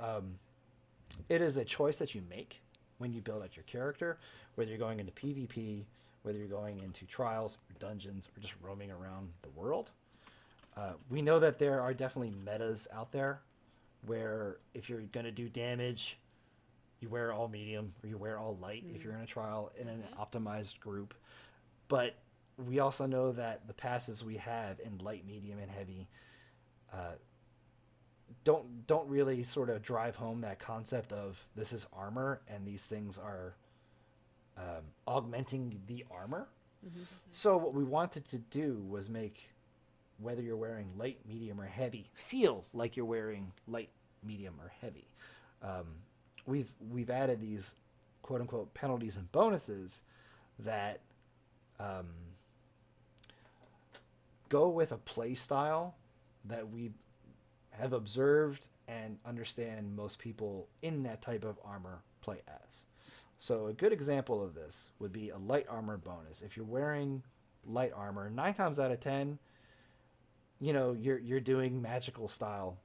Speaker 11: it is a choice that you make when you build out your character, whether you're going into PvP, whether you're going into trials or dungeons or just roaming around the world. We know that there are definitely metas out there where if you're going to do damage, you wear all medium or you wear all light if you're in a trial in an optimized group. But we also know that the passes we have in light, medium, and heavy don't really sort of drive home that concept of this is armor and these things are augmenting the armor. So what we wanted to do was make whether you're wearing light, medium, or heavy feel like you're wearing light, medium, or heavy. We've added these quote unquote penalties and bonuses that go with a play style that we have observed and understand most people in that type of armor play as. So a good example of this would be a light armor bonus. If you're wearing light armor, 9 times out of 10, you're doing magical style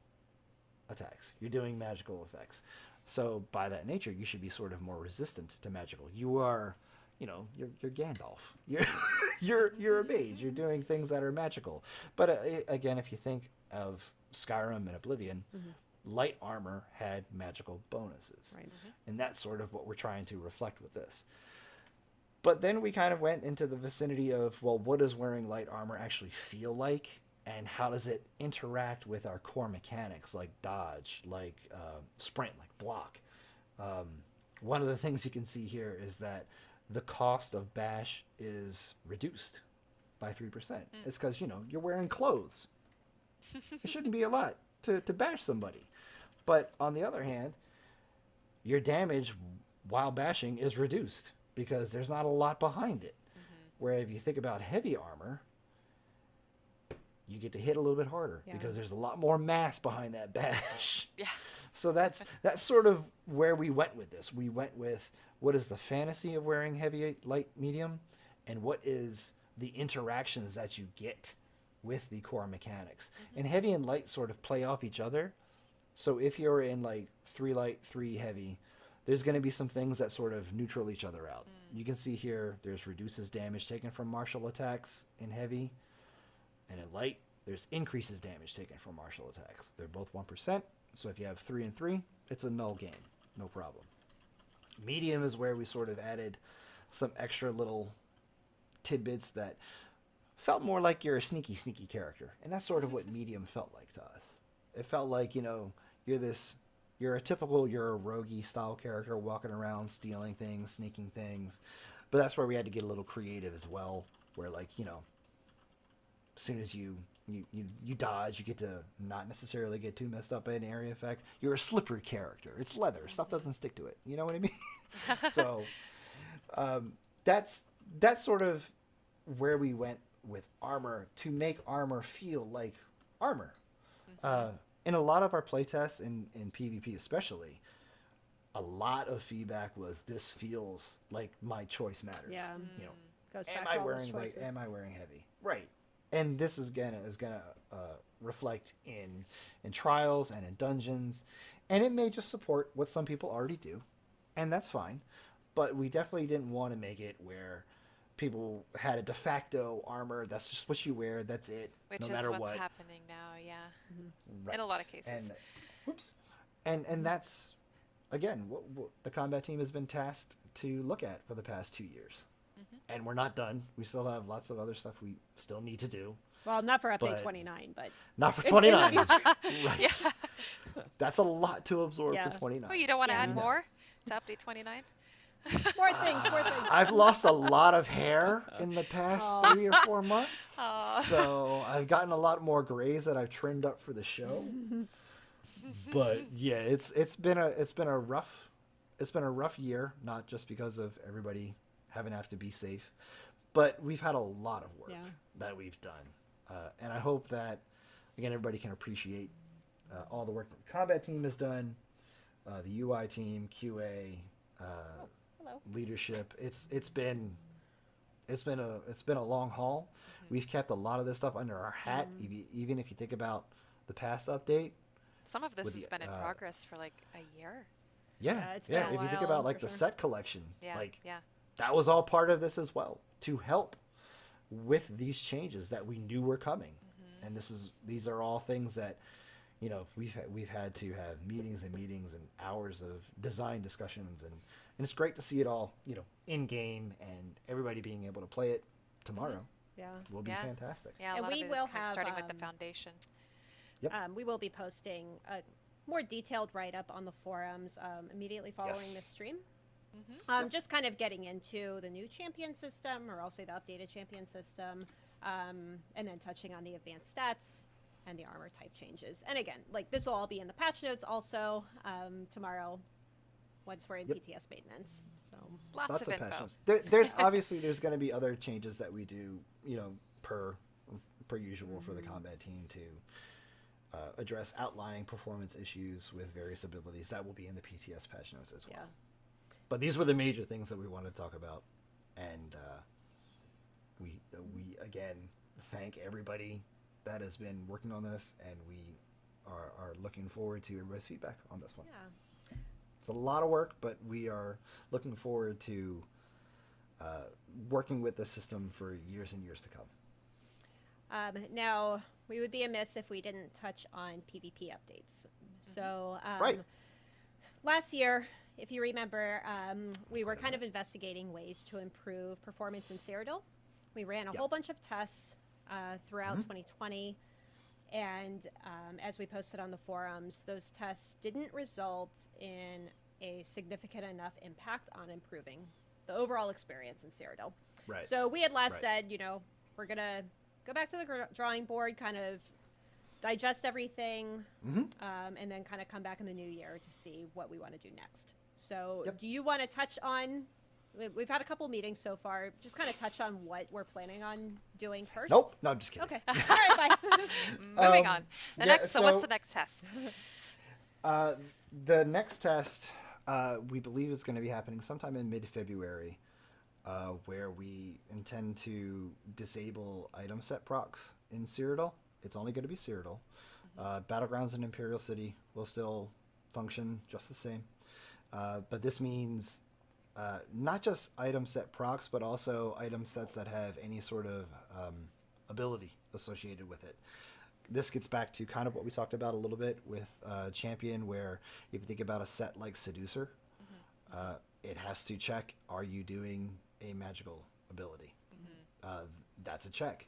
Speaker 11: attacks. You're doing magical effects. So by that nature, you should be sort of more resistant to magical. You are, you're Gandalf. You're a mage. You're doing things that are magical. But again, if you think of Skyrim and Oblivion, light armor had magical bonuses. Right. And that's sort of what we're trying to reflect with this. But then we kind of went into the vicinity of, well, what does wearing light armor actually feel like? And how does it interact with our core mechanics like dodge, like sprint, like block? One of the things you can see here is that the cost of bash is reduced by 3%. It's because, you're wearing clothes. It shouldn't be a lot to bash somebody. But on the other hand, your damage while bashing is reduced because there's not a lot behind it. Where if you think about heavy armor, you get to hit a little bit harder because there's a lot more mass behind that bash. Yeah. So that's sort of where we went with this. We went with what is the fantasy of wearing heavy, light, medium, and what is the interactions that you get with the core mechanics. And heavy and light sort of play off each other. So if you're in like 3 light, 3 heavy, there's going to be some things that sort of neutral each other out. You can see here there's reduces damage taken from martial attacks in heavy. And in light, there's increases damage taken from martial attacks. They're both 1%, so if you have 3 and 3, it's a null game, no problem. Medium is where we sort of added some extra little tidbits that felt more like you're a sneaky character, and that's sort of what medium felt like to us. It felt like, you're a roguey style character walking around, stealing things, sneaking things, but that's where we had to get a little creative as well, where as soon as you dodge, you get to not necessarily get too messed up by an area effect. You're a slippery character. It's leather. Stuff doesn't stick to it. You know what I mean? So that's sort of where we went with armor to make armor feel like armor. In a lot of our playtests, in PvP especially, a lot of feedback was this feels like my choice matters.
Speaker 1: Yeah. Goes back
Speaker 11: am
Speaker 1: to
Speaker 11: I
Speaker 1: all
Speaker 11: wearing
Speaker 1: those
Speaker 11: light?
Speaker 1: choices.
Speaker 11: Am I wearing heavy? Right. And this is gonna reflect in trials and in dungeons, and it may just support what some people already do, and that's fine. But we definitely didn't want to make it where people had a de facto armor. That's just what you wear. That's it.
Speaker 8: Which
Speaker 11: no
Speaker 8: is
Speaker 11: matter
Speaker 8: what's
Speaker 11: what.
Speaker 8: happening now. Yeah.
Speaker 11: Right.
Speaker 8: In a lot of cases.
Speaker 11: And and that's again what the combat team has been tasked to look at for the past 2 years. And we're not done. We still have lots of other stuff we still need to do.
Speaker 1: Well, not for update 29, but
Speaker 11: not for 29.
Speaker 1: Right.
Speaker 8: Yeah.
Speaker 11: That's a lot to absorb for 29.
Speaker 8: Oh, you don't want to add more to update 29?
Speaker 1: More things.
Speaker 11: I've lost a lot of hair in the past 3 or 4 months, so I've gotten a lot more grays that I've trimmed up for the show. But yeah, it's been a rough year, not just because of everybody having to have to be safe, but we've had a lot of work that we've done, and I hope that again, everybody can appreciate all the work that the combat team has done, the UI team, QA, leadership. It's been a long haul. We've kept a lot of this stuff under our hat, even if you think about the past update.
Speaker 8: Some of this has been in progress for like a year.
Speaker 11: Yeah,
Speaker 1: it's been a
Speaker 11: if you think
Speaker 1: while,
Speaker 11: about like
Speaker 1: for
Speaker 11: the
Speaker 1: sure.
Speaker 11: set collection,
Speaker 8: Yeah,
Speaker 11: like
Speaker 8: yeah.
Speaker 11: that was all part of this as well, to help with these changes that we knew were coming. And these are all things that, you know, we've had to have meetings and hours of design discussions, and it's great to see it all, you know, in game and everybody being able to play it tomorrow.
Speaker 1: Yeah,
Speaker 11: will be fantastic.
Speaker 8: Yeah, a
Speaker 1: and
Speaker 8: lot
Speaker 1: we
Speaker 8: of it
Speaker 1: will
Speaker 8: is kind of
Speaker 1: have
Speaker 8: starting with the foundation.
Speaker 11: Yep.
Speaker 1: We will be posting a more detailed write-up on the forums immediately following this stream. Just kind of getting into the new champion system, or I'll say the updated champion system, and then touching on the advanced stats and the armor type changes. And again, like this will all be in the patch notes also tomorrow once we're in PTS maintenance. So
Speaker 11: lots of patch notes. There's obviously going to be other changes that we do, you know, per usual for the combat team to address outlying performance issues with various abilities. That will be in the PTS patch notes as well. But these were the major things that we wanted to talk about, and we again thank everybody that has been working on this, and we are looking forward to everybody's feedback on this one.
Speaker 1: Yeah.
Speaker 11: It's a lot of work, but we are looking forward to working with the system for years and years to come.
Speaker 1: Now, we would be amiss if we didn't touch on PvP updates. So, last year, if you remember, we were kind of investigating ways to improve performance in Cyrodiil. We ran a whole bunch of tests throughout 2020, and as we posted on the forums, those tests didn't result in a significant enough impact on improving the overall experience in Cyrodiil.
Speaker 11: Right.
Speaker 1: So we had last said, you know, we're going to go back to the drawing board, kind of digest everything, and then kind of come back in the new year to see what we want to do next. So do you want to touch on, we've had a couple meetings so far, just kind of touch on what we're planning on doing first?
Speaker 11: Nope. No, I'm just kidding.
Speaker 1: Okay. All right, bye.
Speaker 8: Moving on. So what's the next test?
Speaker 11: The next test, we believe is going to be happening sometime in mid-February, where we intend to disable item set procs in Cyrodiil. It's only going to be Cyrodiil. Battlegrounds and Imperial City will still function just the same. But this means not just item set procs, but also item sets that have any sort of ability associated with it. This gets back to kind of what we talked about a little bit with Champion, where if you think about a set like Seducer, it has to check, are you doing a magical ability? That's a check.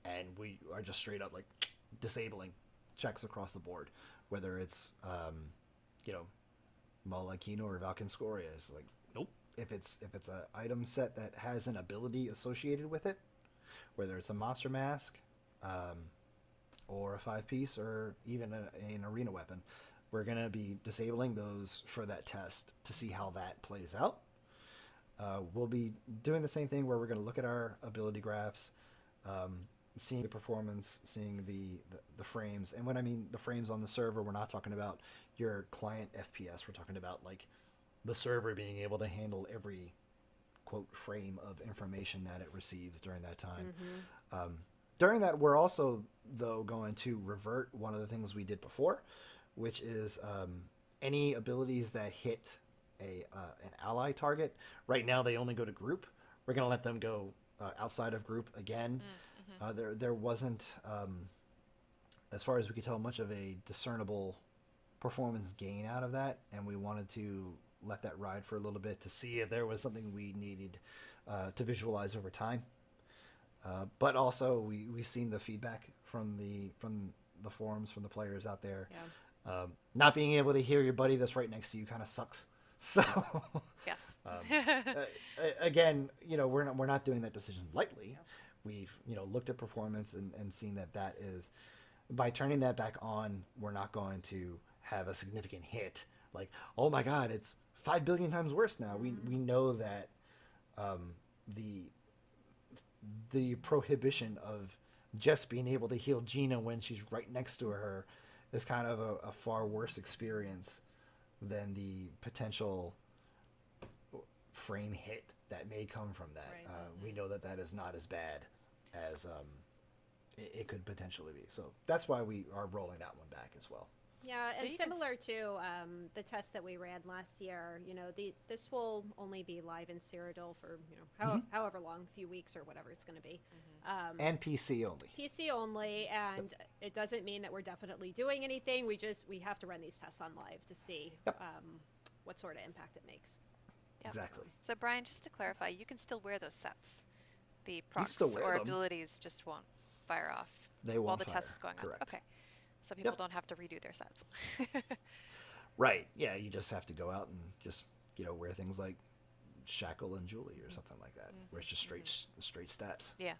Speaker 11: And we are just straight up like disabling checks across the board, whether it's, you know, Malakino or Valkynscoria is like, nope. If it's an item set that has an ability associated with it, whether it's a monster mask, or a 5-piece, or even an arena weapon, we're going to be disabling those for that test to see how that plays out. We'll be doing the same thing where we're going to look at our ability graphs, seeing the performance, seeing the frames. And when I mean the frames on the server, we're not talking about your client FPS. We're talking about like the server being able to handle every quote frame of information that it receives during that time. During that, we're also, though, going to revert one of the things we did before, which is any abilities that hit an ally target. Right now, they only go to group. We're going to let them go outside of group again. There wasn't, as far as we could tell, much of a discernible performance gain out of that, and we wanted to let that ride for a little bit to see if there was something we needed to visualize over time. But also, we've seen the feedback from the forums, from the players out there. Not being able to hear your buddy that's right next to you kind of sucks. So, again, you know, we're not doing that decision lightly. We've, you know, looked at performance and seen that is, by turning that back on, we're not going to have a significant hit. Like, oh my God, it's 5 billion times worse now. We know that the prohibition of just being able to heal Gina when she's right next to her is kind of a far worse experience than the potential frame hit that may come from that. Right. We know that is not as bad as it could potentially be. So that's why we are rolling that one back as well.
Speaker 1: Yeah,
Speaker 8: So
Speaker 1: and
Speaker 8: you
Speaker 1: similar to the test that we ran last year, this will only be live in Cyrodiil for however long, a few weeks or whatever it's going to be.
Speaker 11: And PC only.
Speaker 1: PC only, and it doesn't mean that we're definitely doing anything. We have to run these tests on live to see what sort of impact it makes.
Speaker 8: Yep.
Speaker 11: Exactly.
Speaker 8: So Brian, just to clarify, you can still wear those sets. The procs
Speaker 11: still wear
Speaker 8: or
Speaker 11: them.
Speaker 8: abilities just won't fire off
Speaker 11: They won't
Speaker 8: while the
Speaker 11: fire.
Speaker 8: test is going
Speaker 11: Correct.
Speaker 8: on. Okay. So people don't have to redo their sets.
Speaker 11: Right. Yeah, you just have to go out and just, wear things like Shackle and Julie or something like that, where it's just straight stats.
Speaker 8: Yeah.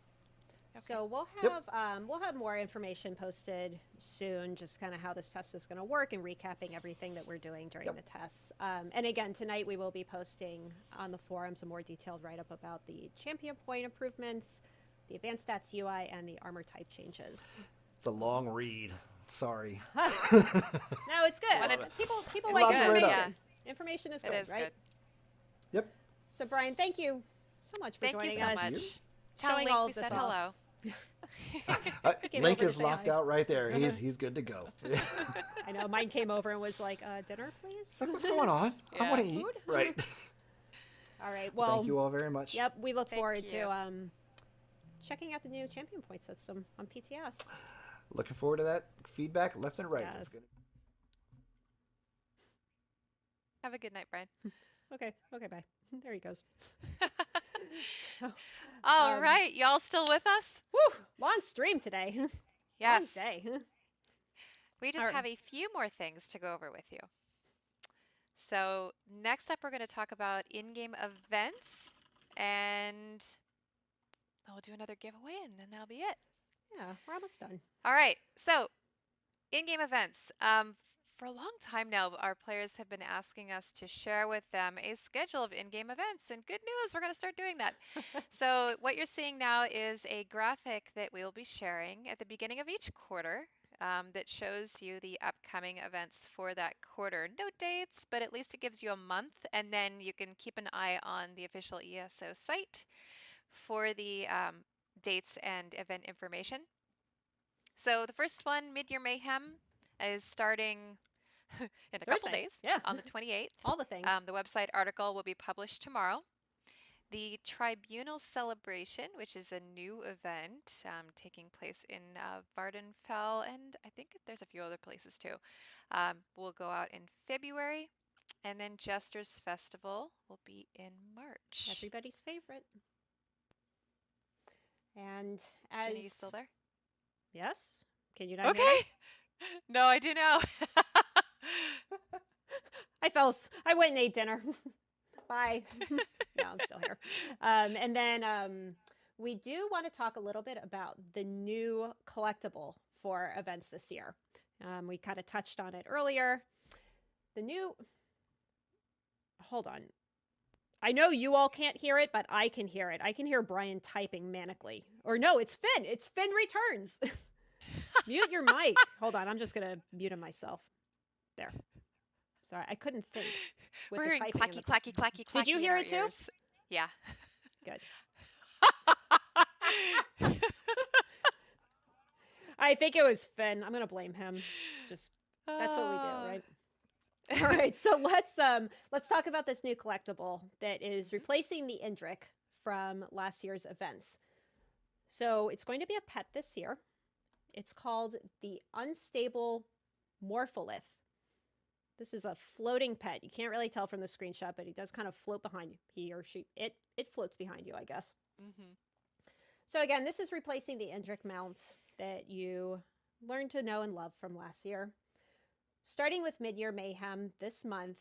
Speaker 1: Okay. So we'll have more information posted soon, just kind of how this test is going to work and recapping everything that we're doing during the tests. And again, tonight we will be posting on the forums a more detailed write-up about the champion point improvements, the advanced stats UI, and the armor type changes.
Speaker 11: It's a long read. Sorry.
Speaker 1: No, it's good. People like information. Information is good, right?
Speaker 8: Good.
Speaker 11: Yep.
Speaker 1: So Brian, thank you so much for joining us.
Speaker 8: Thank you so much.
Speaker 1: Showing all of this
Speaker 8: said
Speaker 1: off.
Speaker 8: hello.
Speaker 11: Link is locked out right there. He's good to go.
Speaker 1: I know. Mine came over and was like, dinner, please?
Speaker 11: What's going on? I want to eat.
Speaker 1: Food?
Speaker 11: Right.
Speaker 1: All right. Well,
Speaker 11: thank you all very much.
Speaker 1: Yep. We look forward to checking out the new champion point system on PTS.
Speaker 11: Looking forward to that feedback left and right.
Speaker 1: Yes.
Speaker 11: That's good.
Speaker 8: Have a good night, Brian.
Speaker 1: Okay, bye. There he goes.
Speaker 8: All right, y'all still with us?
Speaker 1: Woo! Long stream today.
Speaker 8: Yes.
Speaker 1: Long day.
Speaker 8: We just have a few more things to go over with you. So next up, we're going to talk about in-game events, and we'll do another giveaway, and then that'll be it.
Speaker 1: Yeah, we're almost done.
Speaker 8: All right, so in-game events. For a long time now, our players have been asking us to share with them a schedule of in-game events, and good news, we're going to start doing that. So what you're seeing now is a graphic that we'll be sharing at the beginning of each quarter that shows you the upcoming events for that quarter. No dates, but at least it gives you a month, and then you can keep an eye on the official ESO site for the dates and event information. So the first one, Mid-Year Mayhem, is starting in a couple days, on the 28th.
Speaker 1: All the things.
Speaker 8: The website article will be published tomorrow. The Tribunal Celebration, which is a new event taking place in Vardenfell, and I think there's a few other places too, will go out in February. And then Jester's Festival will be in March.
Speaker 1: Everybody's favorite. And as...
Speaker 8: Jenny, you still there?
Speaker 1: Yes? Can you not hear
Speaker 8: Okay.
Speaker 1: me?
Speaker 8: No, I do now.
Speaker 1: I went and ate dinner. Bye. No, I'm still here. And then we do want to talk a little bit about the new collectible for events this year. We kind of touched on it earlier. The new... Hold on. I know you all can't hear it, but I can hear it. I can hear Brian typing manically. Or no, it's Finn. It's Finn returns. Mute your mic. Hold on. I'm just going to mute him myself. There. Sorry, I couldn't think.
Speaker 8: We're hearing clacky, clacky, clacky, clacky.
Speaker 1: Did you hear it too?
Speaker 8: Ears. Yeah.
Speaker 1: Good. I think it was Finn. I'm going to blame him. Just that's what we do, right? All right, so let's talk about this new collectible that is replacing the Indrik from last year's events. So it's going to be a pet this year. It's called the Unstable Morpholith. This is a floating pet. You can't really tell from the screenshot, but he does kind of float behind you. He or she, it floats behind you, I guess.
Speaker 8: Mm-hmm.
Speaker 1: So again, this is replacing the Indrik mount that you learned to know and love from last year. Starting with Mid-Year Mayhem this month,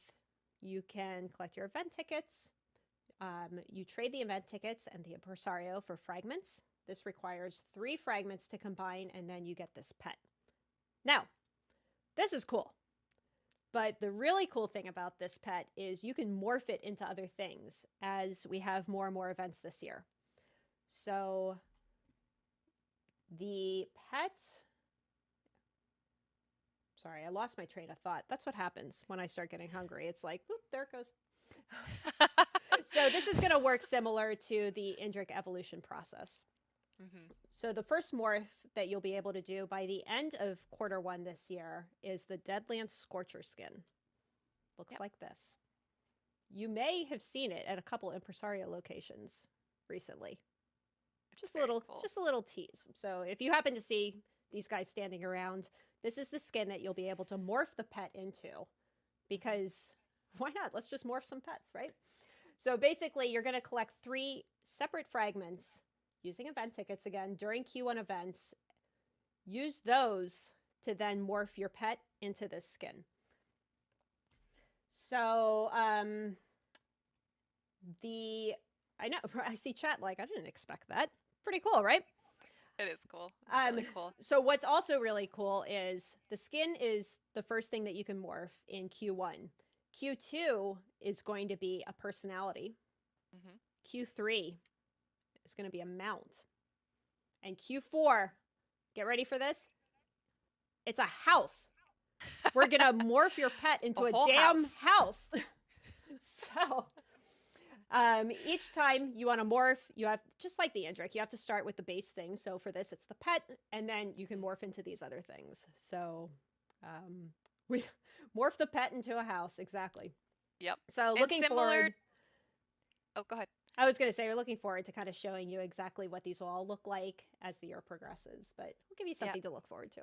Speaker 1: you can collect your event tickets. You trade the event tickets and the Impresario for fragments. This requires 3 fragments to combine, and then you get this pet. Now, this is cool. But the really cool thing about this pet is you can morph it into other things as we have more and more events this year. So The pet... Sorry, I lost my train of thought. That's what happens when I start getting hungry. It's like, whoop, there it goes. So this is going to work similar to the Indrik evolution process. So the first morph that you'll be able to do by the end of Q1 this year is the Deadlands Scorcher skin. Looks like this. You may have seen it at a couple impresario locations recently. Just a little tease. So if you happen to see these guys standing around, this is the skin that you'll be able to morph the pet into, because why not? Let's just morph some pets, right? So basically, you're going to collect 3 separate fragments using event tickets again during Q1 events. Use those to then morph your pet into this skin. So I know, I see chat like, I didn't expect that. Pretty cool, right?
Speaker 8: It is cool. It's really cool.
Speaker 1: So what's also really cool is the skin is the first thing that you can morph in Q1. Q2 is going to be a personality. Q3 is going to be a mount. And Q4, get ready for this, it's a house. We're going to morph your pet into a damn house. So each time you want to morph, you have, just like the Indrik, you have to start with the base thing. So for this, it's the pet, and then you can morph into these other things. So we morph the pet into a house, exactly.
Speaker 8: Yep.
Speaker 1: So looking forward.
Speaker 8: Oh, go ahead.
Speaker 1: I was going to say, we're looking forward to kind of showing you exactly what these will all look like as the year progresses, but we'll give you something to look forward to.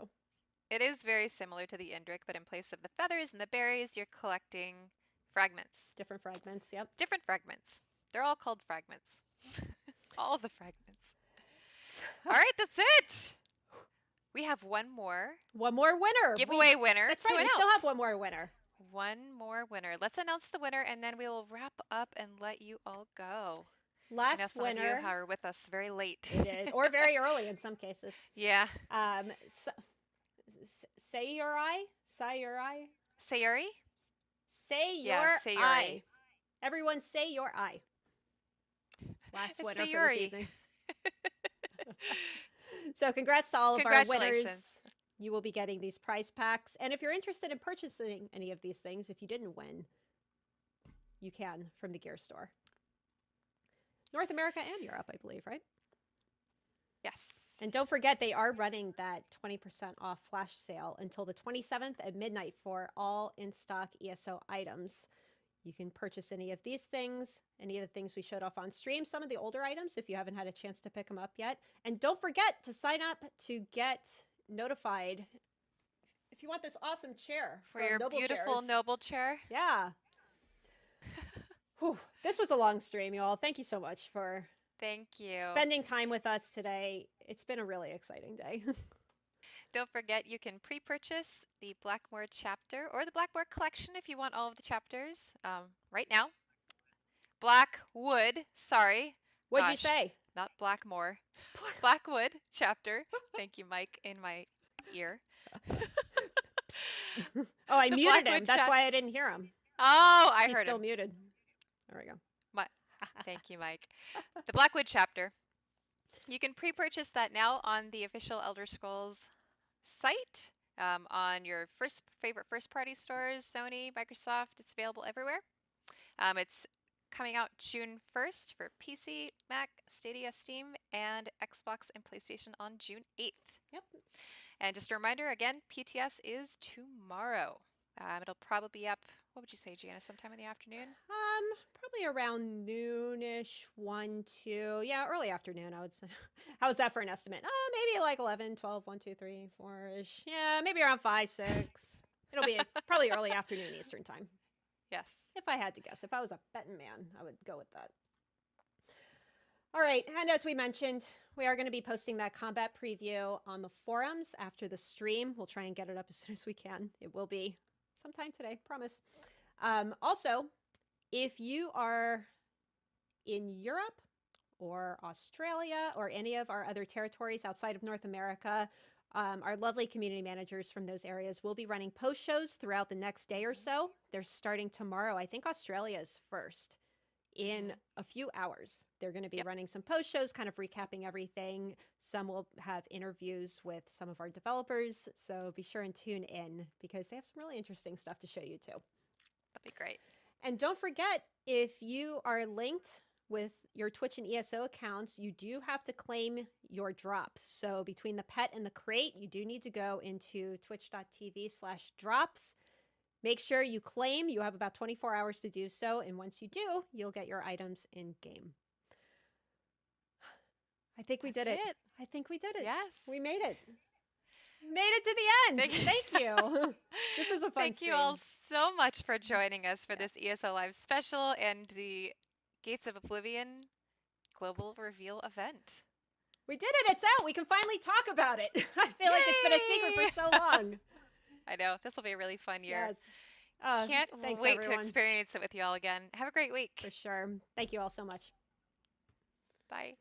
Speaker 8: It is very similar to the Indrik, but in place of the feathers and the berries, you're collecting fragments.
Speaker 1: Different fragments, yep.
Speaker 8: Different fragments. They're all called fragments. All the fragments. All right, that's it. We have one more.
Speaker 1: One more winner.
Speaker 8: Giveaway winner.
Speaker 1: That's right, we still have one more winner.
Speaker 8: One more winner. Let's announce the winner, and then we will wrap up and let you all go.
Speaker 1: Last
Speaker 8: I know some
Speaker 1: winner.
Speaker 8: of you are with us very late.
Speaker 1: It is, or very early in some cases.
Speaker 8: Yeah.
Speaker 1: Sayuri?
Speaker 8: Sayuri?
Speaker 1: Say your
Speaker 8: Sayuri.
Speaker 1: I. Everyone say your I. Last winner for this evening. So congrats to all of our winners. You will be getting these prize packs. And if you're interested in purchasing any of these things, if you didn't win, you can from the gear store. North America and Europe, I believe, right?
Speaker 8: Yes.
Speaker 1: And don't forget, they are running that 20% off flash sale until the 27th at midnight for all in-stock ESO items. You can purchase any of these things, any of the things we showed off on stream, some of the older items if you haven't had a chance to pick them up yet. And don't forget to sign up to get notified if you want this awesome chair
Speaker 8: for your beautiful Noble chair.
Speaker 1: Yeah. Whew. This was a long stream, you all. Thank you so much for spending time with us today. It's been a really exciting day.
Speaker 8: Don't forget, you can pre-purchase the Blackmoor chapter or the Blackmoor collection if you want all of the chapters right now. Blackwood, sorry.
Speaker 1: What'd you say?
Speaker 8: Not Blackmoor. Blackwood chapter. Thank you, Mike, in my ear.
Speaker 1: Oh, I muted him. That's why I didn't hear him.
Speaker 8: Oh, I
Speaker 1: He's
Speaker 8: heard
Speaker 1: still
Speaker 8: him.
Speaker 1: muted. There we go.
Speaker 8: Thank you, Mike. The Blackwood chapter. You can pre-purchase that now on the official Elder Scrolls site, on your favorite first-party stores, Sony, Microsoft. It's available everywhere. It's coming out June 1st for PC, Mac, Stadia, Steam, and Xbox and PlayStation on June 8th.
Speaker 1: Yep.
Speaker 8: And just a reminder, again, PTS is tomorrow. It'll probably be up, what would you say, Gianna, sometime in the afternoon?
Speaker 1: Probably around noonish, 1, 2. Yeah, early afternoon, I would say. How's that for an estimate? Maybe like 11, 12, 1, 2, 3, 4-ish. Yeah, maybe around 5, 6. It'll be probably early afternoon Eastern time.
Speaker 8: Yes.
Speaker 1: If I had to guess. If I was a betting man, I would go with that. All right, and as we mentioned, we are going to be posting that combat preview on the forums after the stream. We'll try and get it up as soon as we can. It will be sometime today, promise. Also, if you are in Europe or Australia or any of our other territories outside of North America, our lovely community managers from those areas will be running post shows throughout the next day or so. They're starting tomorrow. I think Australia is first in a few hours. They're going to be running some post shows, kind of recapping everything. Some will have interviews with some of our developers. So be sure and tune in because they have some really interesting stuff to show you too.
Speaker 8: That'd be great.
Speaker 1: And don't forget, if you are linked with your Twitch and ESO accounts, you do have to claim your drops. So between the pet and the crate, you do need to go into twitch.tv/drops. Make sure you claim. You have about 24 hours to do so. And once you do, you'll get your items in game. I think we did it. I think we did it.
Speaker 8: Yes.
Speaker 1: We made it. Made it to the end. Thank you. This was a fun
Speaker 8: Thank
Speaker 1: stream.
Speaker 8: you all so much for joining us for this ESO Live special and the Gates of Oblivion global reveal event.
Speaker 1: We did it. It's out. We can finally talk about it. I feel like it's been a secret for so long.
Speaker 8: I know. This will be a really fun year.
Speaker 1: Yes.
Speaker 8: Can't
Speaker 1: Thanks,
Speaker 8: wait
Speaker 1: everyone.
Speaker 8: to experience it with you all again. Have a great week.
Speaker 1: For sure. Thank you all so much.
Speaker 8: Bye.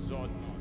Speaker 12: Sonne.